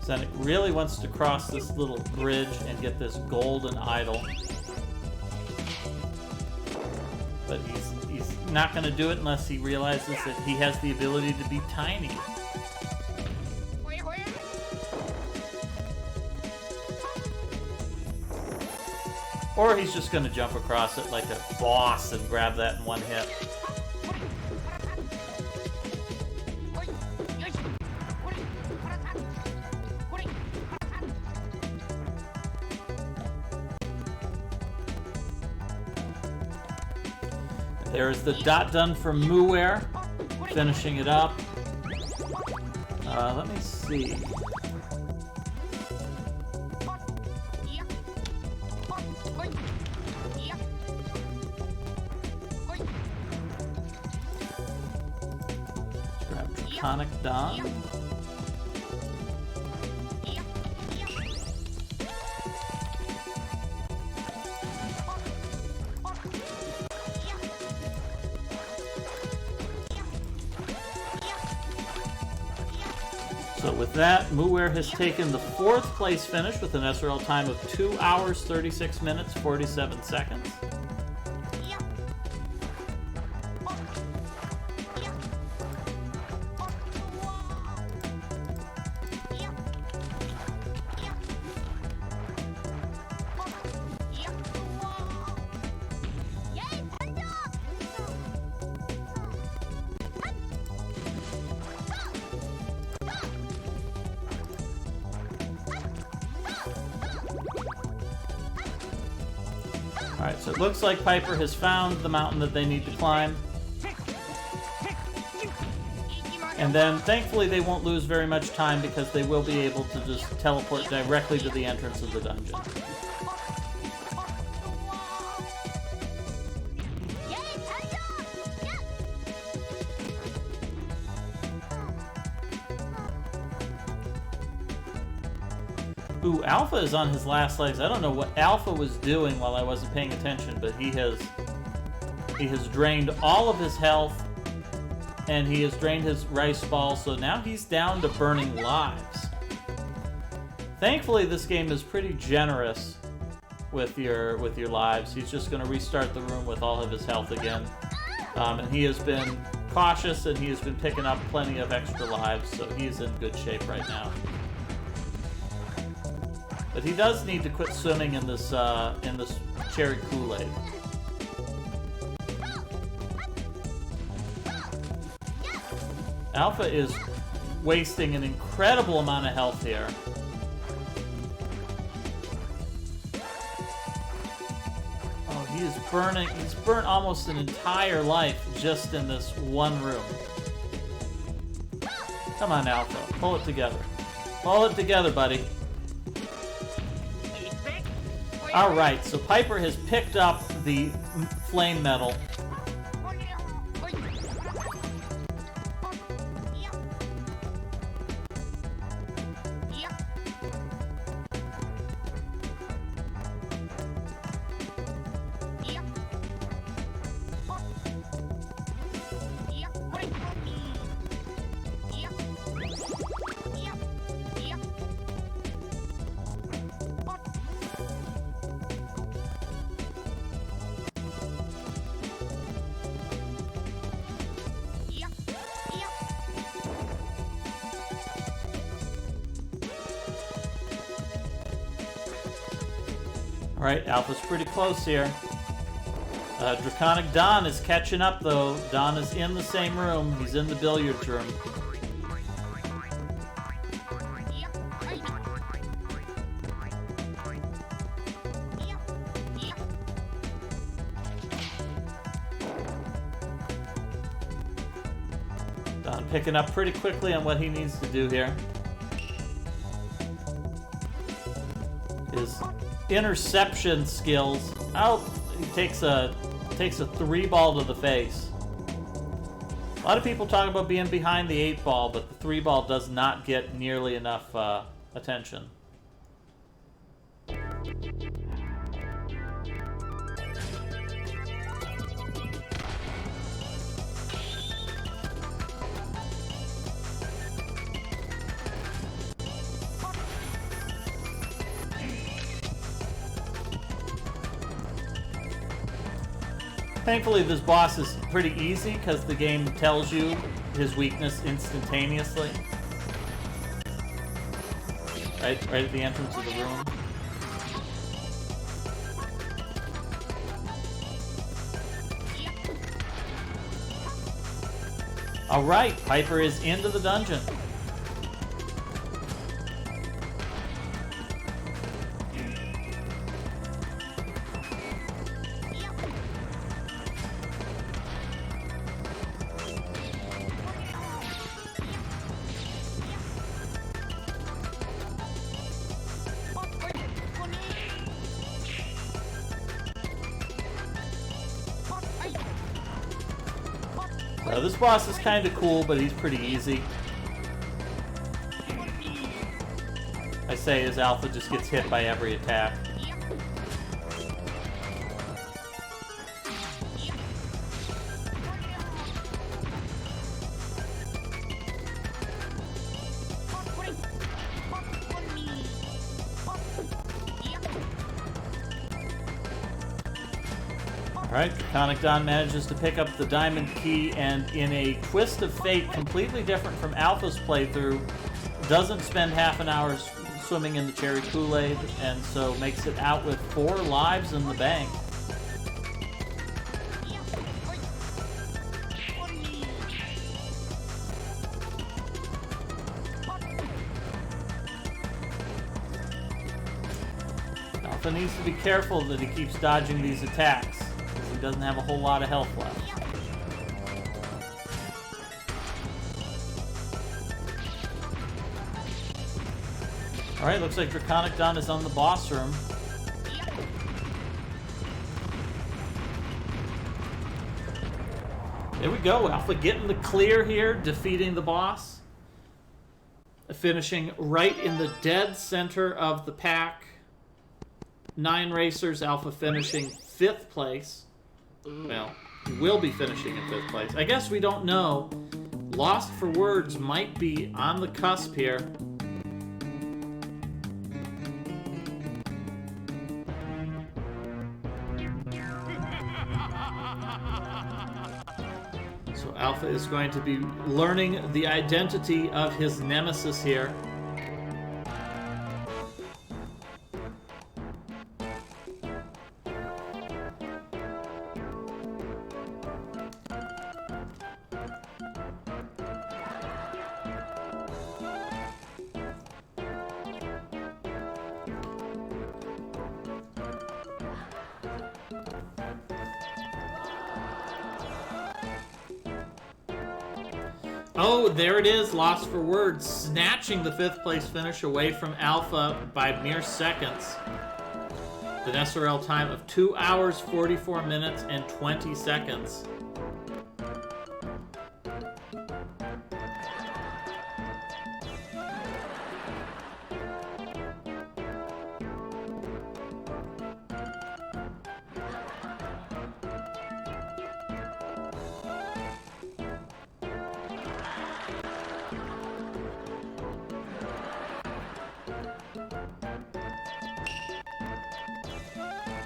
Zenik really wants to cross this little bridge and get this golden idol. But he's not going to do it unless he realizes that he has the ability to be tiny. Or he's just going to jump across it like a boss and grab that in one hit. There's the dot done from Muware, finishing it up. Let me see. Let's grab Draconic Dawn. So with that, Muware has taken the 4th place finish with an SRL time of 2 hours, 36 minutes, 47 seconds. Alright, so it looks like Piper has found the mountain that they need to climb. And then, thankfully, they won't lose very much time because they will be able to just teleport directly to the entrance of the dungeon. Ooh, Alpha is on his last legs. I don't know what Alpha was doing while I wasn't paying attention, but he has drained all of his health, and he has drained his rice ball, so now he's down to burning lives. Thankfully, this game is pretty generous with your lives. He's just going to restart the room with all of his health again. And he has been cautious, and he has been picking up plenty of extra lives, so he's in good shape right now. But he does need to quit swimming in this cherry Kool-Aid. Alpha is wasting an incredible amount of health here. Oh, he is burning. He's burnt almost an entire life just in this one room. Come on, Alpha. Pull it together. Pull it together, buddy. Alright, so Piper has picked up the flame medal. Alright, Alpha's pretty close here. Draconic Dawn is catching up, though. Dawn is in the same room. He's in the billiards room. Dawn picking up pretty quickly on what he needs to do here. His interception skills. Oh, he takes a 3-ball to the face. A lot of people talk about being behind the 8-ball, but the 3-ball does not get nearly enough attention. Thankfully, this boss is pretty easy because the game tells you his weakness instantaneously. Right at the entrance of the room. Alright, Piper is into the dungeon. This boss is kind of cool, but he's pretty easy. I say as Alpha just gets hit by every attack. Alright, Draconic Dawn manages to pick up the diamond key, and in a twist of fate completely different from Alpha's playthrough, doesn't spend half an hour swimming in the cherry Kool-Aid, and so makes it out with 4 lives in the bank. Alpha needs to be careful that he keeps dodging these attacks. He doesn't have a whole lot of health left. Alright, looks like Draconic Dawn is on the boss room. There we go, Alpha getting the clear here, defeating the boss. Finishing right in the dead center of the pack. 9 racers, Alpha finishing 5th place. Well, he will be finishing in 5th place. I guess we don't know. Lost for Words might be on the cusp here. So Alpha is going to be learning the identity of his nemesis here. Oh, there it is, Lost for Words, snatching the 5th place finish away from Alpha by mere seconds. An SRL time of 2 hours, 44 minutes, and 20 seconds.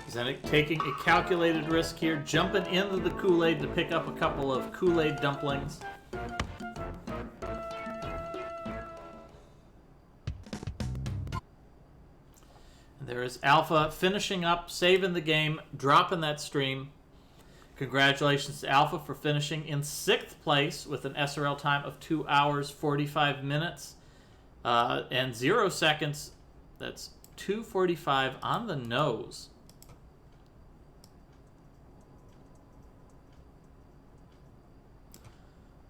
Zenek taking a calculated risk here, jumping into the Kool-Aid to pick up a couple of Kool-Aid dumplings. And there is Alpha finishing up, saving the game, dropping that stream. Congratulations to Alpha for finishing in 6th place with an SRL time of 2 hours, 45 minutes, and 0 seconds. That's 2:45 on the nose.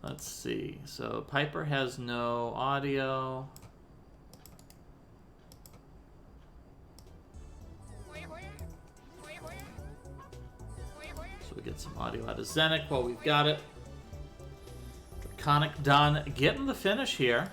Let's see. So Piper has no audio. So we get some audio out of Zenek while we've got it. Draconic Dawn getting the finish here.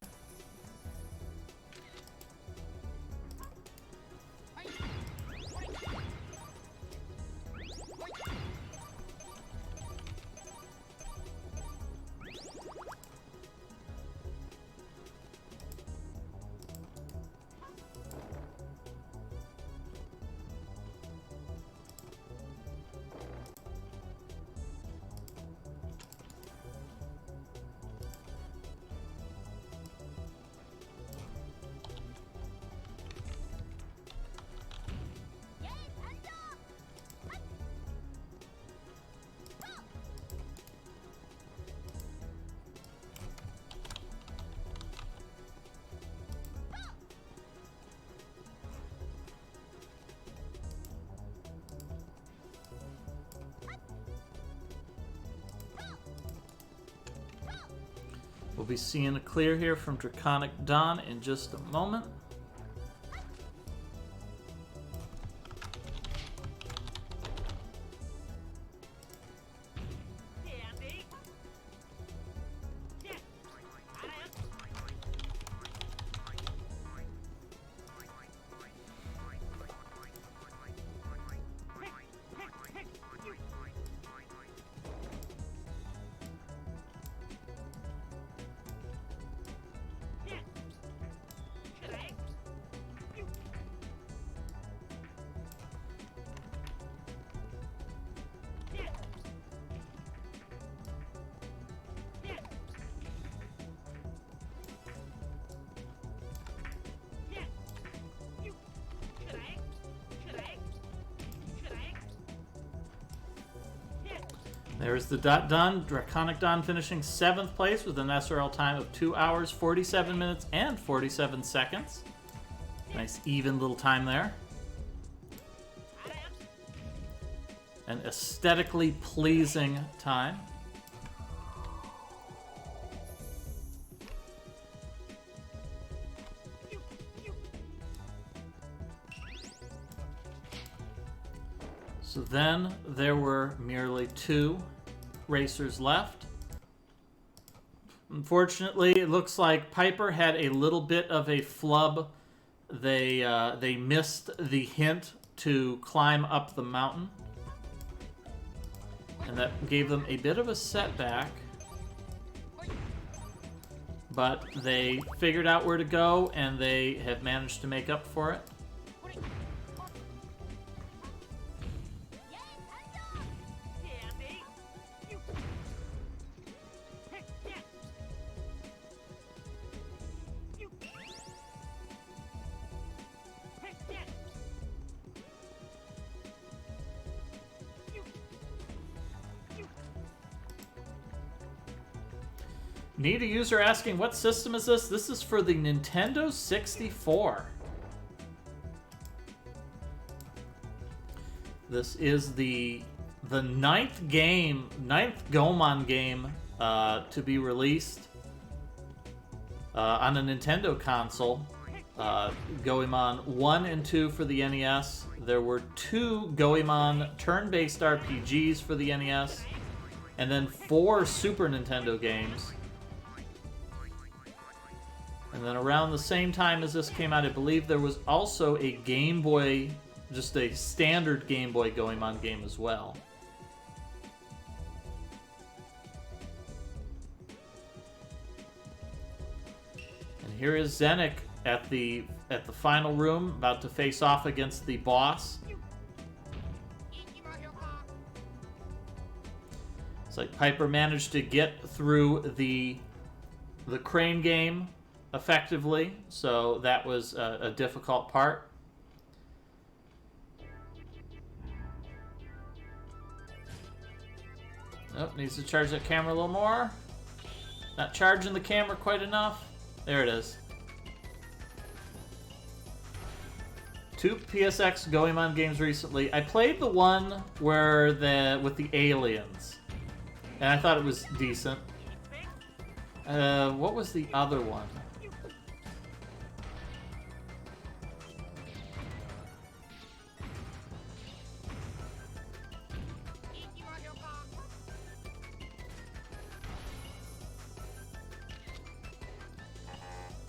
We'll be seeing a clear here from Draconic Dawn in just a moment. There's the Don, Draconic Don finishing 7th place with an SRL time of 2 hours, 47 minutes, and 47 seconds. Nice even little time there. An aesthetically pleasing time. So then there were merely 2 racers left. Unfortunately, it looks like Piper had a little bit of a flub. They missed the hint to climb up the mountain, and that gave them a bit of a setback. But they figured out where to go, and they have managed to make up for it. Need a user asking, what system is this? This is for the Nintendo 64. This is the ninth Goemon game to be released on a Nintendo console. Goemon 1 and 2 for the NES. There were 2 Goemon turn-based RPGs for the NES, and then 4 Super Nintendo games. And then around the same time as this came out, I believe there was also a Game Boy, just a standard Game Boy Goemon game as well. And here is Zenik at the final room, about to face off against the boss. It's like Piper managed to get through the crane game effectively, so that was a difficult part. Oh, needs to charge that camera a little more. Not charging the camera quite enough. There it is. 2 PSX Goemon games recently. I played the one where with the aliens, and I thought it was decent. What was the other one?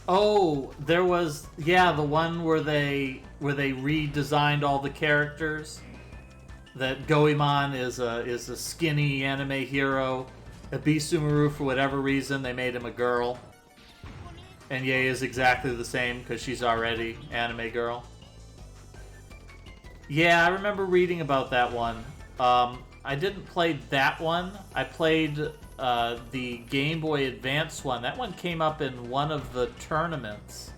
Oh, there was, yeah, the one where they redesigned all the characters. That Goemon is a skinny anime hero. Abisumaru, for whatever reason, they made him a girl. And Yae is exactly the same because she's already anime girl. Yeah, I remember reading about that one. I didn't play that one. I played the Game Boy Advance one. That one came up in one of the tournaments.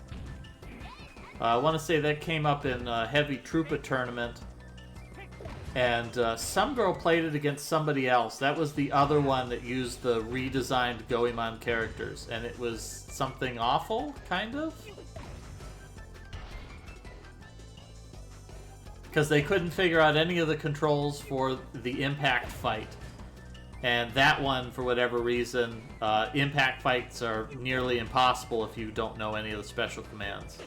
I want to say that came up in Heavy Troopa tournament. And some girl played it against somebody else. That was the other one that used the redesigned Goemon characters. And it was something awful, kind of? Because they couldn't figure out any of the controls for the impact fight. And that one, for whatever reason, impact fights are nearly impossible if you don't know any of the special commands.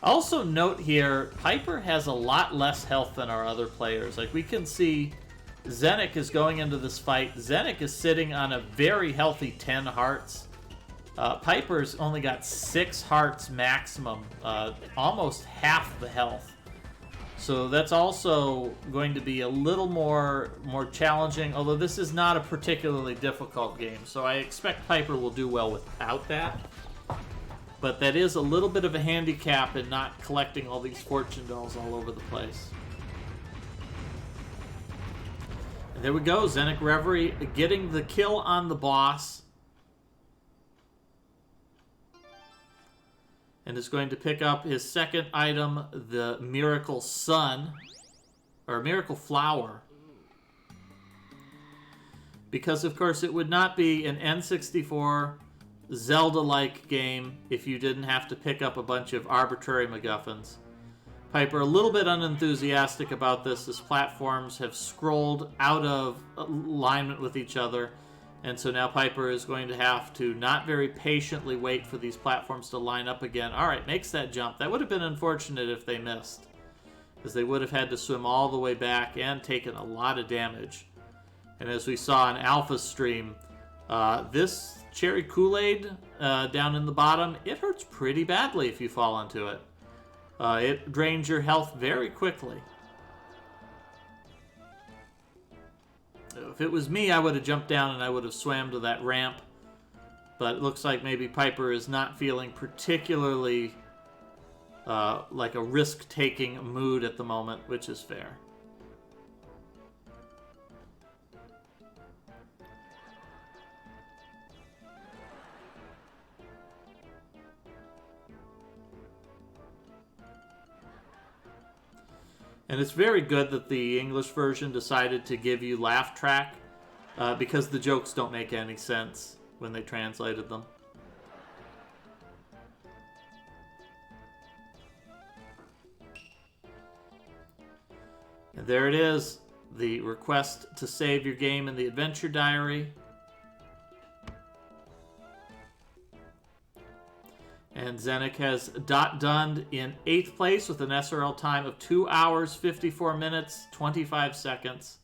Also note here, Piper has a lot less health than our other players. Like, we can see Zenik is going into this fight. Zenik is sitting on a very healthy 10 hearts. Piper's only got 6 hearts maximum, almost half the health. So that's also going to be a little more challenging, although this is not a particularly difficult game, so I expect Piper will do well without that. But that is a little bit of a handicap in not collecting all these fortune dolls all over the place. And there we go, Zenik Reverie getting the kill on the boss. And is going to pick up his second item, the Miracle Sun, or Miracle Flower. because of course it would not be an N64 Zelda-like game if you didn't have to pick up a bunch of arbitrary MacGuffins. Piper a little bit unenthusiastic about this as platforms have scrolled out of alignment with each other, and so now Piper is going to have to not very patiently wait for these platforms to line up again. Alright, makes that jump. That would have been unfortunate if they missed, because they would have had to swim all the way back and taken a lot of damage. And as we saw in Alpha's stream, this cherry Kool-Aid down in the bottom, it hurts pretty badly if you fall into it. It drains your health very quickly. If it was me, I would have jumped down and I would have swam to that ramp. But it looks like maybe Piper is not feeling particularly like a risk-taking mood at the moment, which is fair. And it's very good that the English version decided to give you laugh track because the jokes don't make any sense when they translated them. And there it is, the request to save your game in the adventure diary. And Zenik has done in 8th place with an SRL time of 2 hours, 54 minutes, 25 seconds.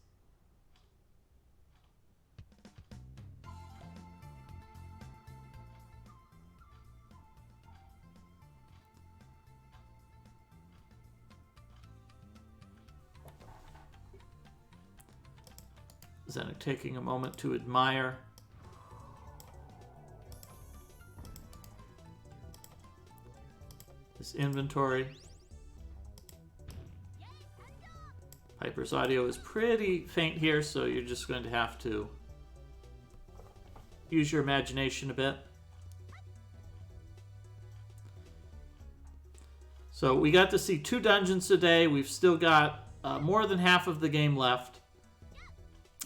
Zenik taking a moment to admire his inventory. Piper's audio is pretty faint here, so you're just going to have to use your imagination a bit. So we got to see 2 dungeons today. We've still got more than half of the game left.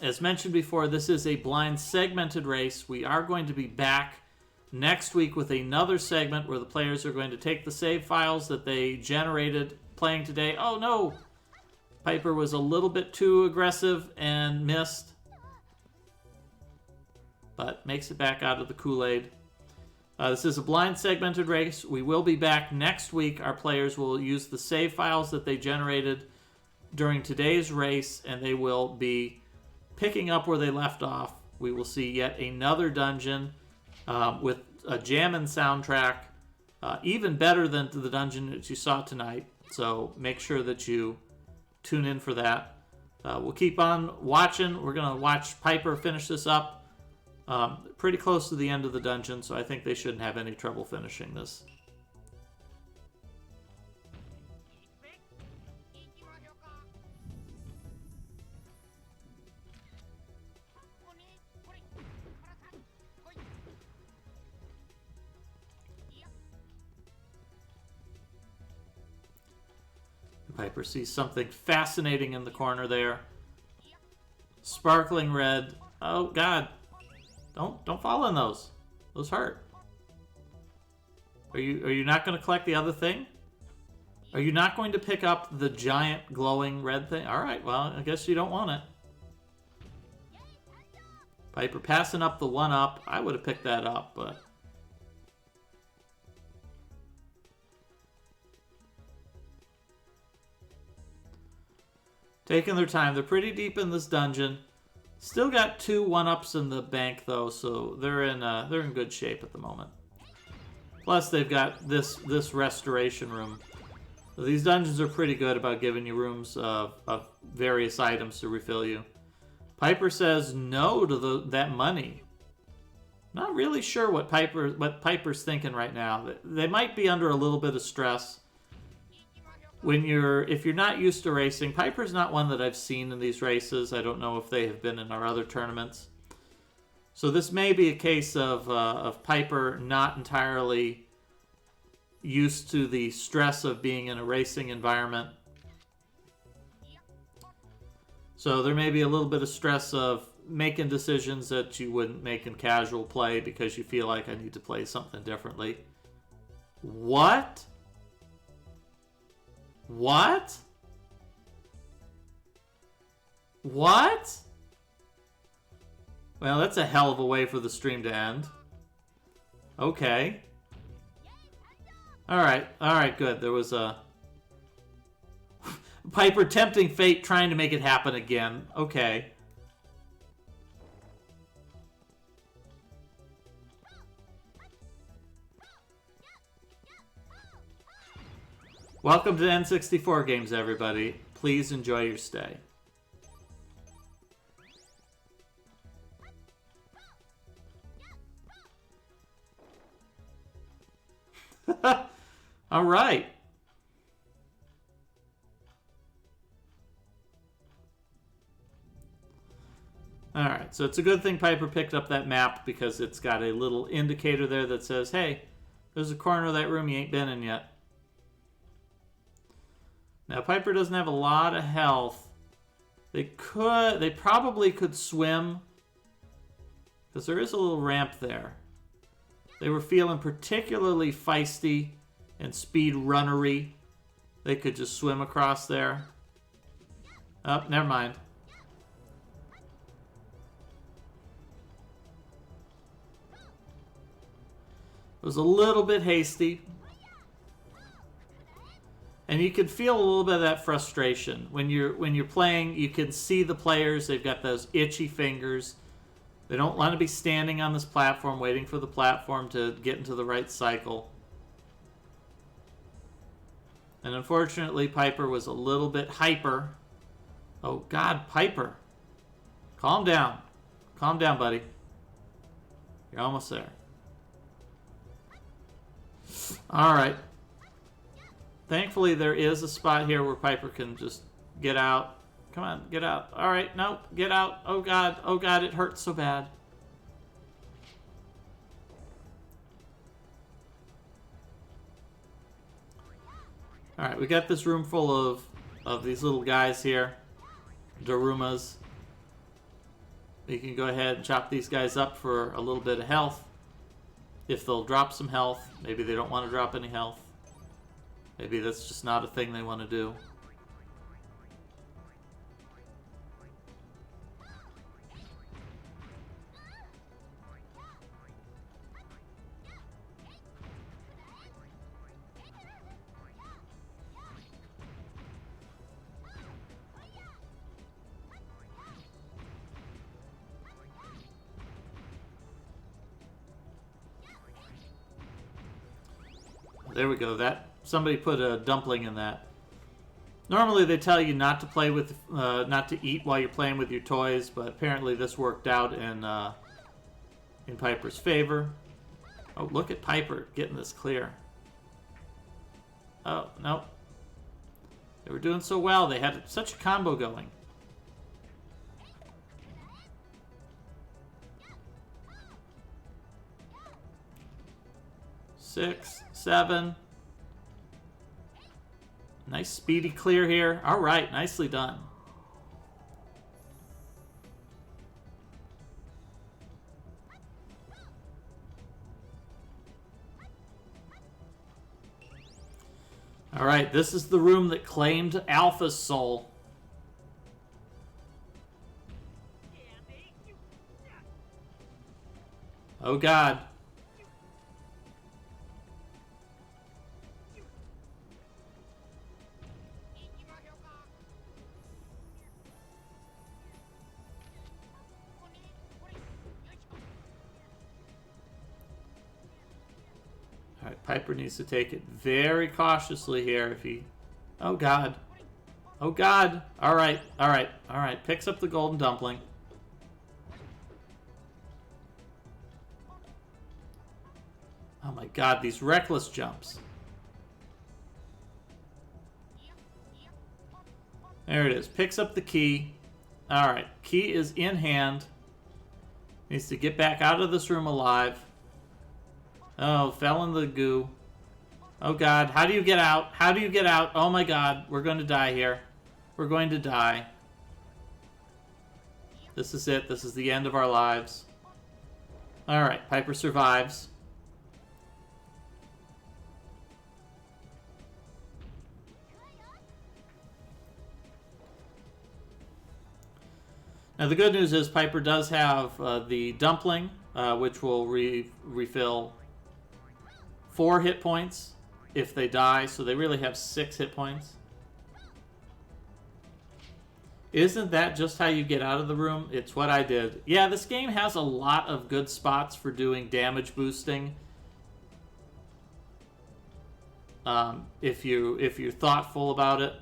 As mentioned before, this is a blind segmented race. We are going to be back next week with another segment where the players are going to take the save files that they generated playing today. Oh no! Piper was a little bit too aggressive and missed, but makes it back out of the Kool-Aid. This is a blind segmented race. We will be back next week. Our players will use the save files that they generated during today's race, and they will be picking up where they left off. We will see yet another dungeon with a jammin' soundtrack, even better than the dungeon that you saw tonight. So make sure that you tune in for that. We'll keep on watching. We're going to watch Piper finish this up. Pretty close to the end of the dungeon, so I think they shouldn't have any trouble finishing this. Piper sees something fascinating in the corner there. Sparkling red. Oh God! Don't fall in those. Those hurt. Are you not going to collect the other thing? Are you not going to pick up the giant glowing red thing? All right. Well, I guess you don't want it. Piper passing up the 1-up. I would have picked that up, but. Taking their time. They're pretty deep in this dungeon. Still got 2 1-ups in the bank though, so they're in good shape at the moment. Plus they've got this restoration room. So these dungeons are pretty good about giving you rooms of various items to refill you. Piper says no to that money. Not really sure what Piper's thinking right now. They might be under a little bit of stress. If you're not used to racing, Piper's not one that I've seen in these races. I don't know if they have been in our other tournaments. So this may be a case of Piper not entirely used to the stress of being in a racing environment. So there may be a little bit of stress of making decisions that you wouldn't make in casual play because you feel like I need to play something differently. What? What? What? Well, that's a hell of a way for the stream to end. Okay. Alright, good. There was a... Piper tempting fate, trying to make it happen again. Okay. Welcome to N64 games, everybody. Please enjoy your stay. All right. All right, so it's a good thing Piper picked up that map because it's got a little indicator there that says, hey, there's a corner of that room you ain't been in yet. Now, Piper doesn't have a lot of health. They probably could swim because there is a little ramp there. They were feeling particularly feisty and speed runnery. They could just swim across there. Oh, never mind. It was a little bit hasty. And you can feel a little bit of that frustration. When you're playing, you can see the players, they've got those itchy fingers. They don't want to be standing on this platform waiting for the platform to get into the right cycle. And unfortunately, Piper was a little bit hyper. Oh God, Piper. Calm down. Calm down, buddy. You're almost there. Alright. Thankfully, there is a spot here where Piper can just get out. Come on, get out. Alright, nope, get out. Oh God, it hurts so bad. Alright, we got this room full of these little guys here. Darumas. You can go ahead and chop these guys up for a little bit of health. If they'll drop some health. Maybe they don't want to drop any health. Maybe that's just not a thing they want to do. There we go. Somebody put a dumpling in that. Normally they tell you not to play with, not to eat while you're playing with your toys, but apparently this worked out in Piper's favor. Oh, look at Piper getting this clear. Oh, no. They were doing so well. They had such a combo going. Six, 7. Nice speedy clear here. All right, nicely done. All right, this is the room that claimed Alpha's soul. Oh God. Piper needs to take it very cautiously here if he... Oh, God. Oh, God. All right. All right. All right. Picks up the golden dumpling. Oh, my God. These reckless jumps. There it is. Picks up the key. All right. Key is in hand. Needs to get back out of this room alive. Oh, fell in the goo. Oh, God. How do you get out? How do you get out? Oh, my God. We're going to die here. We're going to die. This is it. This is the end of our lives. Alright, Piper survives. Now the good news is Piper does have the dumpling, which will refill 4 hit points if they die, so they really have 6 hit points. Isn't that just how you get out of the room? It's what I did. Yeah, this game has a lot of good spots for doing damage boosting. If you're thoughtful about it.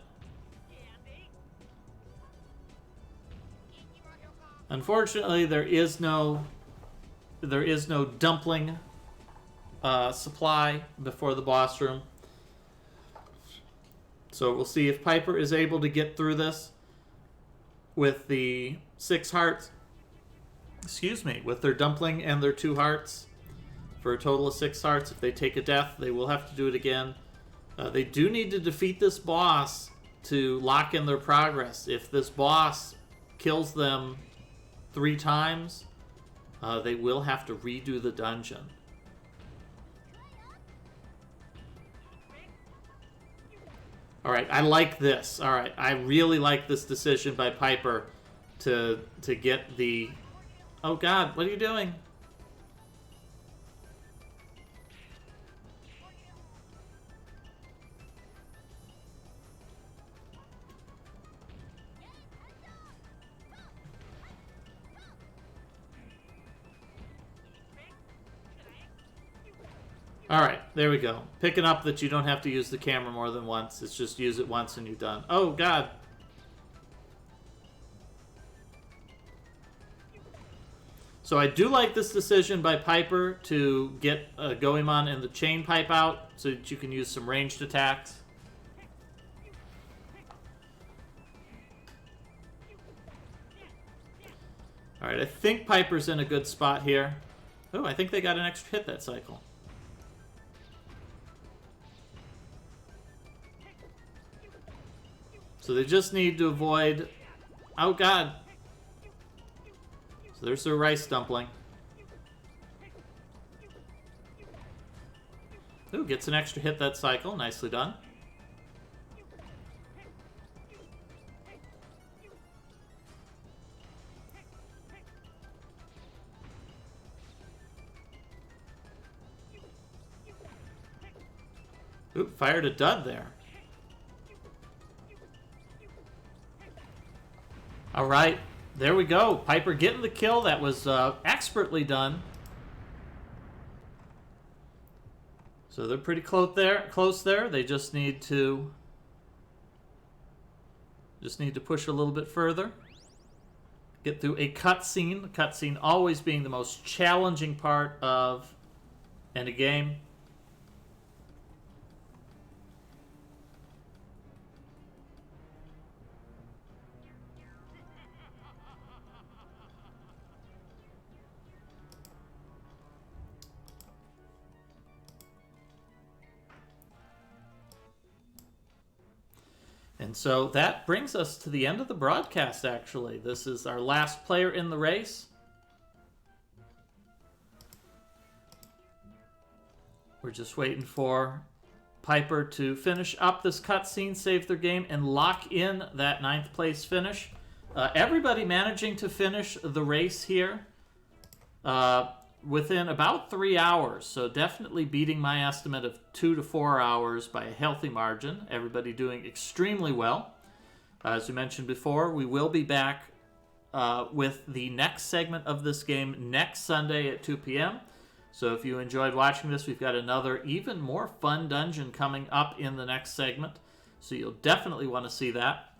Unfortunately, there is no dumpling supply before the boss room. So we'll see if Piper is able to get through this with the 6 hearts. Excuse me, with their dumpling and their 2 hearts for a total of 6 hearts. If they take a death, they will have to do it again. They do need to defeat this boss to lock in their progress. If this boss kills them 3 times, they will have to redo the dungeon. Alright, I like this. Alright, I really like this decision by Piper to get the... Oh god, what are you doing? Alright, there we go. Picking up that you don't have to use the camera more than once. It's just use it once and you're done. Oh, God. So I do like this decision by Piper to get Goemon and the chain pipe out so that you can use some ranged attacks. Alright, I think Piper's in a good spot here. Oh, I think they got an extra hit that cycle. So they just need to avoid... Oh, God. So there's their rice dumpling. Ooh, gets an extra hit that cycle. Nicely done. Ooh, fired a dud there. Alright, there we go. Piper getting the kill. That was expertly done. So they're pretty close there. They just need to push a little bit further. Get through a cutscene. The cutscene always being the most challenging part of any game. And so that brings us to the end of the broadcast, actually. This is our last player in the race. We're just waiting for Piper to finish up this cutscene, save their game, and lock in that 9th place finish. Everybody managing to finish the race here within about 3 hours. So definitely beating my estimate of 2 to 4 hours by a healthy margin. Everybody doing extremely well. As we mentioned before, we will be back with the next segment of this game next Sunday at 2 p.m. So if you enjoyed watching this, we've got another even more fun dungeon coming up in the next segment. So you'll definitely want to see that.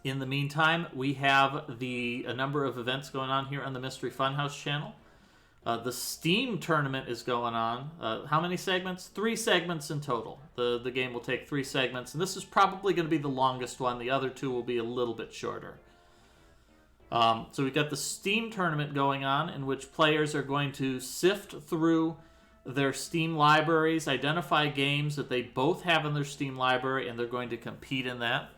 In the meantime, we have a number of events going on here on the Mystery Funhouse channel. The Steam tournament is going on. How many segments? 3 segments in total. The game will take 3 segments, and this is probably going to be the longest one. The other 2 will be a little bit shorter. So we've got the Steam tournament going on, in which players are going to sift through their Steam libraries, identify games that they both have in their Steam library, and they're going to compete in that.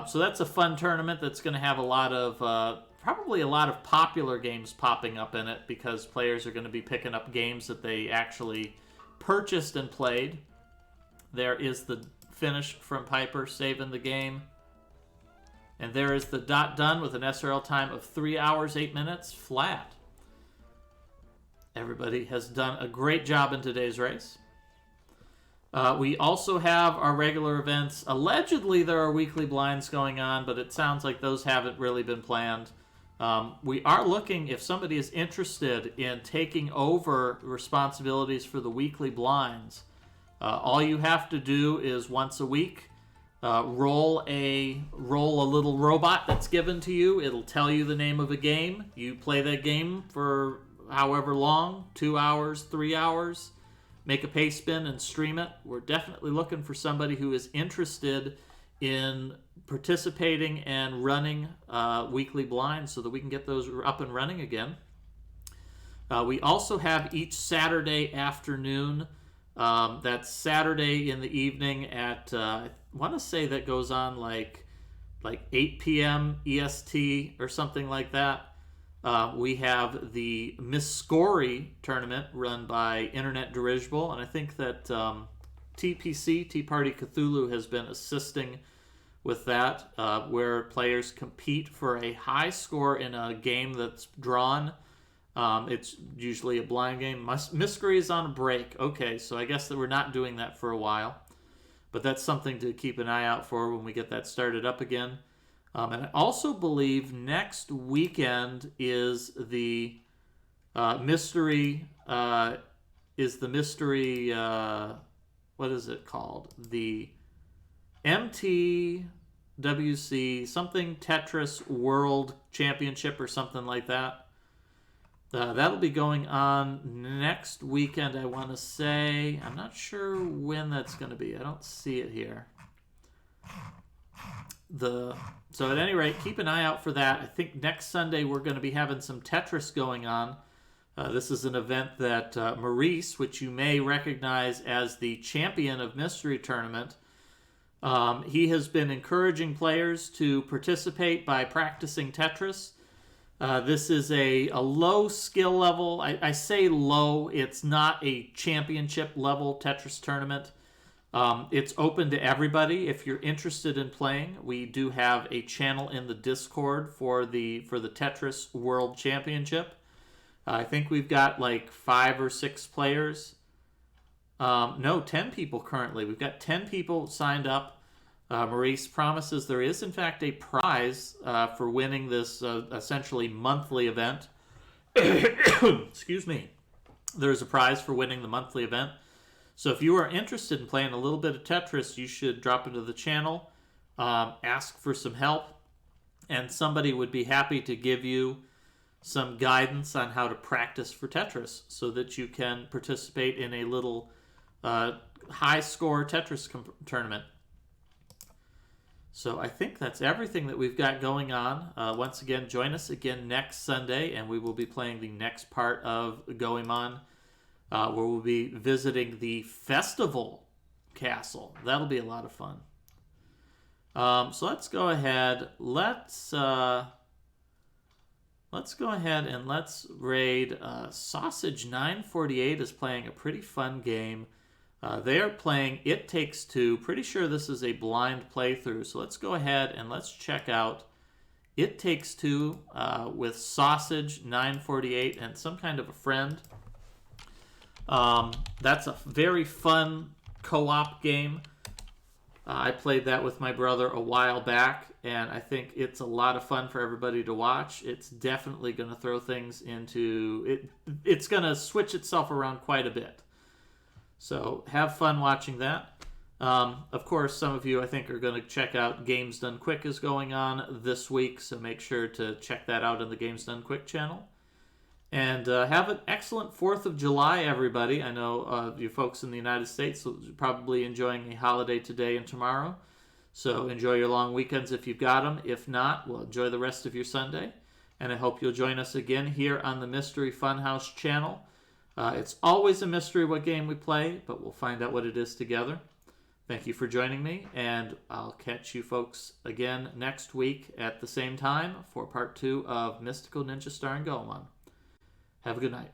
So that's a fun tournament that's going to have a lot of probably a lot of popular games popping up in it because players are going to be picking up games that they actually purchased and played. There is the finish from Piper saving the game. And there is the dot done with an SRL time of 3 hours, 8 minutes flat. Everybody has done a great job in today's race. We also have our regular events. Allegedly, there are weekly blinds going on, but it sounds like those haven't really been planned. We are looking, if somebody is interested in taking over responsibilities for the weekly blinds, all you have to do is once a week, roll a little robot that's given to you. It'll tell you the name of a game. You play that game for however long, 2 hours, 3 hours. Make a pay spin and stream it. We're definitely looking for somebody who is interested in participating and running weekly blinds so that we can get those up and running again. We also have each Saturday afternoon. That's Saturday in the evening at, I want to say that goes on like 8 p.m. EST or something like that. We have the Miss Scory tournament run by Internet Dirigible, and I think that TPC, Tea Party Cthulhu, has been assisting with that, where players compete for a high score in a game that's drawn. It's usually a blind game. Mystery is on a break. Okay, so I guess that we're not doing that for a while, but that's something to keep an eye out for when we get that started up again. And I also believe next weekend is the mystery. What is it called? The MTWC something Tetris World Championship or something like that. That'll be going on next weekend, I want to say. I'm not sure when that's going to be. I don't see it here. So at any rate, keep an eye out for that. I think next Sunday we're going to be having some Tetris going on. This is an event that Maurice, which you may recognize as the champion of Mystery Tournament, he has been encouraging players to participate by practicing Tetris. This is a low skill level. I say low. It's not a championship level Tetris tournament. It's open to everybody. If you're interested in playing, we do have a channel in the Discord for the Tetris World Championship. I think we've got like 5 or 6 players. No, 10 people currently. We've got 10 people signed up. Maurice promises there is in fact a prize for winning this essentially monthly event. Excuse me. There's a prize for winning the monthly event. So if you are interested in playing a little bit of Tetris, you should drop into the channel, ask for some help, and somebody would be happy to give you some guidance on how to practice for Tetris so that you can participate in a little high-score Tetris tournament. So I think that's everything that we've got going on. Once again, join us again next Sunday, and we will be playing the next part of Goemon, where we'll be visiting the festival castle. That'll be a lot of fun. So let's go ahead. Let's go ahead and let's raid. Sausage 948 is playing a pretty fun game. They are playing It Takes Two. Pretty sure this is a blind playthrough. So let's go ahead and let's check out It Takes Two with Sausage 948 and some kind of a friend. That's a very fun co-op game. I played that with my brother a while back, and I think it's a lot of fun for everybody to watch. It's definitely going to throw things into it. It's going to switch itself around quite a bit. So have fun watching that. Of course, some of you I think are going to check out Games Done Quick is going on this week, so make sure to check that out on the Games Done Quick channel. And have an excellent 4th of July, everybody. I know you folks in the United States are probably enjoying a holiday today and tomorrow. So enjoy your long weekends if you've got them. If not, well, enjoy the rest of your Sunday. And I hope you'll join us again here on the Mystery Funhouse channel. It's always a mystery what game we play, but we'll find out what it is together. Thank you for joining me, and I'll catch you folks again next week at the same time for part 2 of Mystical Ninja starring Goemon. Have a good night.